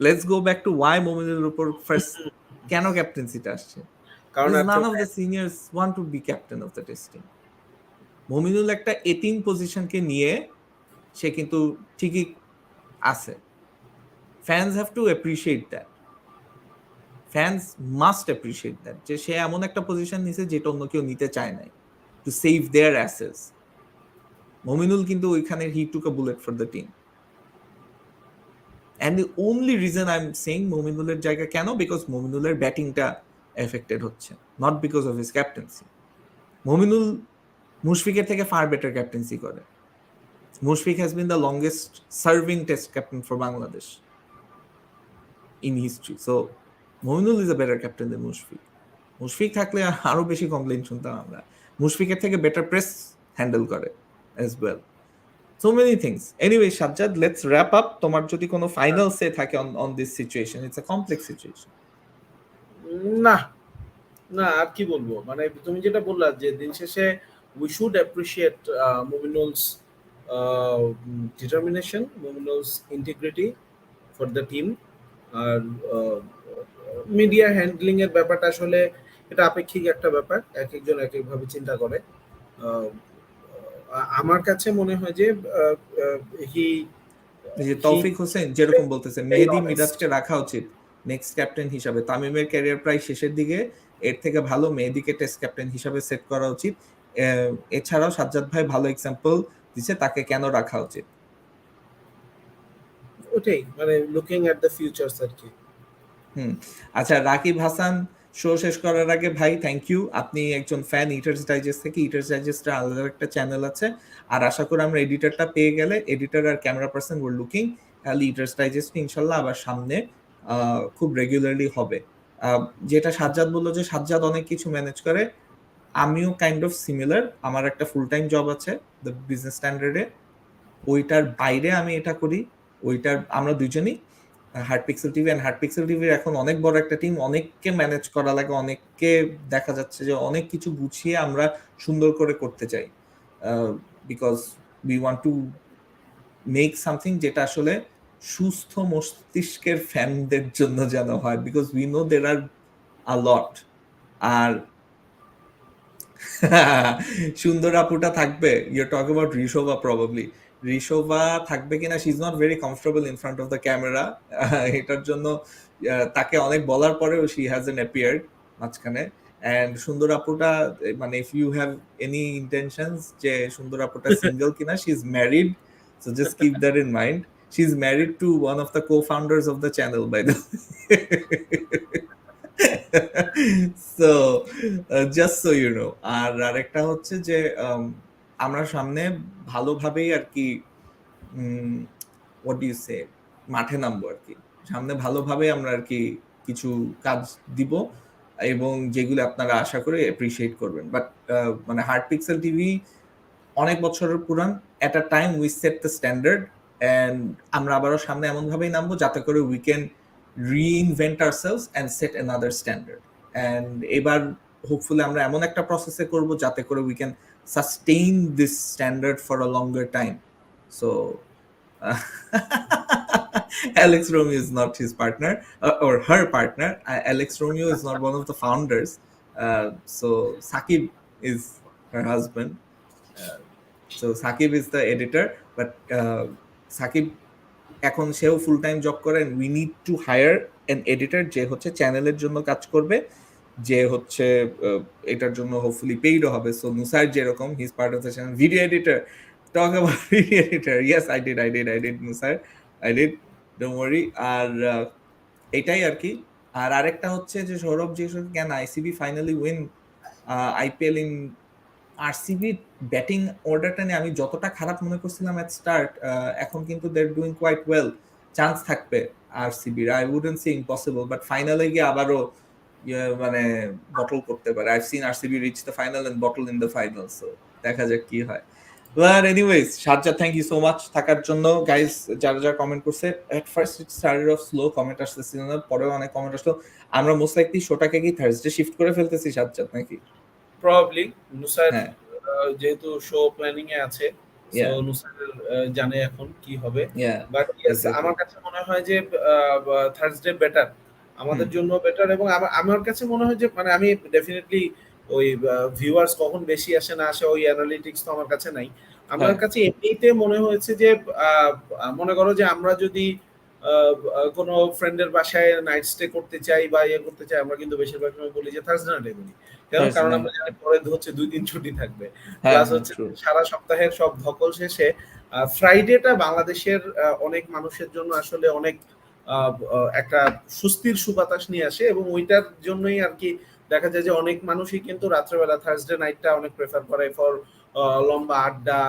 Let's go back to why মমিনুলের উপর ফার্স্ট কেন ক্যাপ্টেন্সিটা আসছে? কারণ none of the seniors want to be captain of the test team. Mominul একটা 18 পজিশনকে নিয়ে সে কিন্তু ঠিকই আছে। Fans have to appreciate that, fans must appreciate that, যে সে এমন একটা পজিশন নিছে যেটা অন্য কেউ নিতে চায় নাই, to save their assets. Mominul কিন্তু ওইখানে he took a bullet for the team, and the only reason I am saying মমিনুলের জায়গা কেন, বিকজ মমিনুলের ব্যাটিংটা এফেক্টেড হচ্ছে, not because of his captaincy. Mominul মুশফিকের থেকে ফার বেটার ক্যাপ্টেন্সি করে। Mushfiq has been the longest serving test captain for Bangladesh in history. So Mominul is a better captain than Mushfiq. Mushfiq থাকলে আরো বেশি কমপ্লেইন শুনতাম আমরা। মুশফিকের থেকে বেটার প্রেস হ্যান্ডেল করে as well. So many things. Anyway, Sajjad, let's wrap up. তোমার যদি কোনো ফাইনাল সে থাকে on this situation, it's a complex situation. না না আর কি বলবো, মানে তুমি যেটা বললা যে দিন শেষে we should appreciate Mominul's determination, Mominul's integrity for the team. আর মিডিয়া হ্যান্ডলিং এর ব্যাপারটা আসলে এটা আপেক্ষিক একটা ব্যাপার, এক একজন এক একভাবে চিন্তা করে। আমার কাছে মনে হয় যে যে তৌফিক হোসেন যেরকম বলতেছে মেহেদী মিরাজকে রাখা উচিত নেক্সট ক্যাপ্টেন হিসাবে। তামিমের ক্যারিয়ার প্রায় শেষের দিকে, এর থেকে ভালো মেহেদীকে টেস্ট ক্যাপ্টেন হিসাবে সেট করা উচিত। এছাড়াও সাজ্জাদ ভাই ভালো এক্সাম্পল দিছে তাকে কেন রাখা উচিত। ওটাই মানে লুকিং এট দ্য ফিউচারস আর কি। আচ্ছা, রাকিব হাসান, শো শেষ করার আগে ভাই থ্যাংক ইউ, আপনি একজন ফ্যান ইটার্স ডাইজেস্ট থেকে। ইটার্স ডাইজেস্টের আলাদা একটা চ্যানেল আছে, আর আশা করি আমরা এডিটরটা পেয়ে গেলে, এডিটর আর ক্যামেরা পার্সন ওয়ার লুকিং, তাহলে ইটার্স ডাইজেস্ট ইনশাল্লাহ আবার সামনে খুব রেগুলারলি হবে। যেটা সাজ্জাদ বললো যে সাজ্জাদ অনেক কিছু ম্যানেজ করে, আমিও কাইন্ড অফ সিমিলার। আমার একটা ফুল টাইম জব আছে দ্য বিজনেস স্ট্যান্ডার্ডে, ওইটার বাইরে আমি এটা করি। ওইটার আমরা দুজনই heart pixel TV, and heart pixel টিভির এখন অনেক বড় একটা টিম, অনেককে ম্যানেজ করা লাগে, অনেককে দেখা যাচ্ছে যে অনেক কিছু গুছিয়ে আমরা সুন্দর করে করতে চাই, because we want to make something যেটা আসলে সুস্থ মস্তিষ্কের ফ্যানদের জন্য যেন হয়, because we know there are a lot. আর সুন্দর আপুটা থাকবে, you are talking about Rishova, probably Rishova থাকবে কিনা, she is not very comfortable in front of the camera. এটার জন্য তাকে অনেক বলার পরেও শি হ্যাজন্ট অ্যাপিয়ার্ড মাঝখানে। অ্যান্ড সুন্দর আপুটা, মানে if you have any intentions যে সুন্দর আপুটা সিঙ্গেল কিনা, she is married, so just keep that in mind. She is married to one of the co-founders of the channel, by the so just so you know. আর আরেকটা হচ্ছে যে আমরা সামনে ভালোভাবেই আর কি হোয়াট ডু ইউ সে মাঠে নামবো আর কি, সামনে ভালোভাবে আমরা আর কি কিছু কাজ দিব, এবং যেগুলো আপনারা আশা করে অ্যাপ্রিশিয়েট করবেন। বাট মানে হার্ট পিক্সেল টিভি অনেক বছরের পুরান, at a time we set the standard, and আমরা আবারও সামনে এমনভাবেই নামবো যাতে করে we can reinvent ourselves and set another standard. And এবার হোপফুলি আমরা এমন একটা প্রসেসে করব যাতে করে we can sustain this standard for a longer time. So Alex Romeo is not his partner or her partner. Alex Romeo is not one of the founders. So Sakib is her husband. So Sakib is the editor, but Sakib এখন সেও full time job করে। We need to hire an editor যে হচ্ছে চ্যানেলের জন্য কাজ করবে, যে হচ্ছে এটার জন্য হোপফুলি পেইডও হবে। সো নুসাইর যেরকম he is part of the channel video editor, talk about video editor. Yes, I did, Musar. I did. Don't worry. আর এটাই আর কি। আর আরেকটা হচ্ছে যে সৌরভ জিজ্ঞেস can ICB finally win IPL in RCB batting অর্ডারটা নিয়ে আমি যতটা খারাপ মনে করছিলাম এট স্টার্ট, এখন কিন্তু they are doing quite well. Chance থাকবে আরসিবির, I wouldn't say impossible, but ফাইনালে গিয়ে আবারও মানে বটল করতে পারে। I've seen RCB reach the final and bottle in the final, so দেখা যাক কি হয়। But anyways, Sharjah, thank you so much থাকার জন্য। গাইস যারা যারা কমেন্ট করছে, at first it started off slow, comment আসতেছিল না, পরেও অনেক কমেন্ট আসলো। আমরা মোস্ট লাইকলি শোটাকে কি থার্সডে শিফট করে ফেলতেছি সাজ্জাদ নাকি? প্রবাবলি নুসার হ্যাঁ, যেহেতু শো প্ল্যানিং এ আছে, সো yeah, নুসার জানে এখন কি হবে। yeah, but exactly. আমার কাছে মনে হয় যে থার্সডে বেটার, আমাদের জন্য বেটার। এবং আমার কাছে মনে হয় যে মানে আমি ডেফিনেটলি ওই ভিউয়ার্স কখন বেশি আসে না আসে ওই অ্যানালিটিক্স তো আমার কাছে নাই। আমার হ্যাঁ, কাছে এমনিতে মনে হয়েছে যে মনে করো যে আমরা যদি কোনো ফ্রেন্ডের বাসায় নাইট স্টে করতে চাই বা ইয়ে করতে চাই, আমরা কিন্তু বেশিরভাগ সময় বলি যে থার্সডে নাইটে বলি। কেন? Thursday কারণ night. আমরা জানি পরে হচ্ছে 2 দিন ছুটি থাকবে। হ্যাঁ, প্লাস হ্যাঁ, হচ্ছে true. সারা সপ্তাহের সব ধকল শেষে ফ্রাইডেটা বাংলাদেশের অনেক মানুষের জন্য আসলে অনেক একটা স্বস্তির সুবাতাস নিয়ে আসে, এবং ওইটার জন্যই আর কি দেখা যায় যে অনেক মানুষই কিন্তু রাত্রেবেলা থার্সডে নাইটটা অনেক প্রেফার করে ফর লম্বা আড্ডা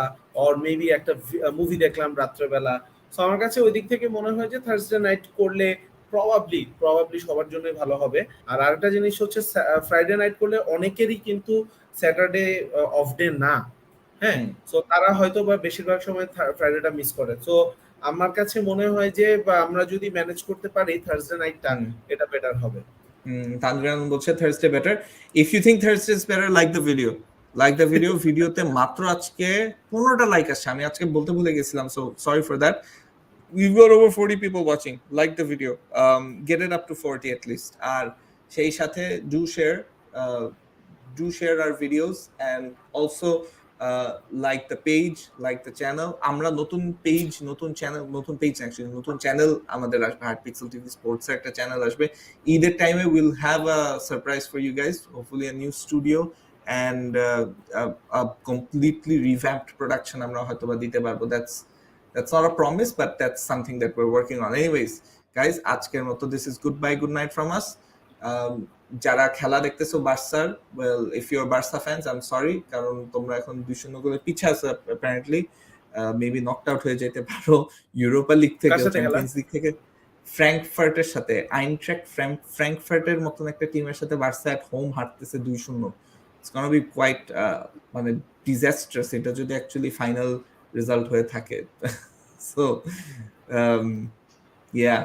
অর মেবি একটা মুভি দেখলাম রাত্রেবেলা। সো আমার কাছে ওই দিক থেকে মনে হয় যে থার্সডে নাইট করলে প্রবাবলি সবার জন্যই ভালো হবে। আর আরেকটা জিনিস হচ্ছে ফ্রাইডে নাইট করলে অনেকেরই কিন্তু স্যাটারডে অফ ডে না, হ্যাঁ। হুম, সো তারা হয়তো বা বেশিরভাগ সময় ফ্রাইডেটা মিস করে। সো আমার কাছে মনে হয় যে বা আমরা যদি ম্যানেজ করতে পারি থার্সডে নাইটটা, হুম, এটা বেটার হবে। তানভীর আলম বলছে Thursday better. If you think Thursday is better, like the video, ভিডিওতে মাত্র আজকে 15টা লাইক আসছে, আমি আজকে বলতে ভুলে গেছিলাম, so sorry for that. We've got over 40 people watching. Like the video. Get it up to 40 at least. আর সেই সাথে do share our videos, and also like the page, like the channel. আমরা নতুন পেজ, নতুন channel, নতুন page actually নতুন channel আমাদের আসবে, heart pixel TV sports এর একটা চ্যানেল আসবে। ঈদের টাইমে we'll have a surprise for you guys, hopefully a new studio and a completely revamped production আমরা হয়তো বা দিতে পারবো। That's not a promise, but that's something that we're working on. Anyways, guys, আজকের মতো this is goodbye, good night from us. যারা খেলা দেখতেছো বার্সার, well, if you're Barca fans, I'm sorry, কারণ তোমরা এখন 2-0 গোলে পিছিয়ে আছো apparently. মেবি নকড আউট হয়ে যেতে পারো ইউরোপা লিগ থেকে, চ্যাম্পিয়ন্স লিগ থেকে। ফ্র্যাঙ্কফার্টের সাথে, আইনট্রাক্ট ফ্র্যাঙ্কফার্টের মতন একটা টিমের সাথে বার্সা এট হোম হারতেছে 2-0। It's gonna be quite মানে disastrous এটা যদি অ্যাকচুয়ালি ফাইনাল result হয়ে থাকে। So yeah,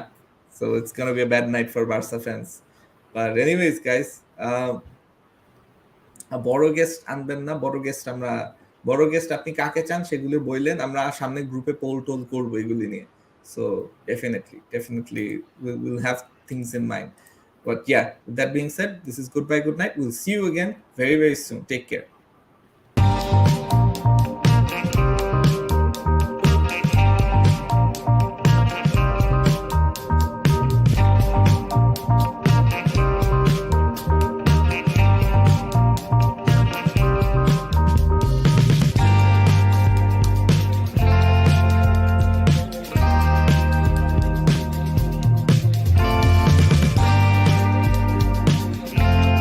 so it's gonna be a bad night for Barca fans. But anyways guys, বড় গেস্ট আনবেন না, বড় গেস্ট আপনি কাকে চান সেগুলো বললেন, আমরা সামনে গ্রুপে পোল টোল করবো এগুলি নিয়ে। So definitely we'll have things in mind. But yeah, with that being said, this is goodbye, good night. We'll see you again very soon. Take care.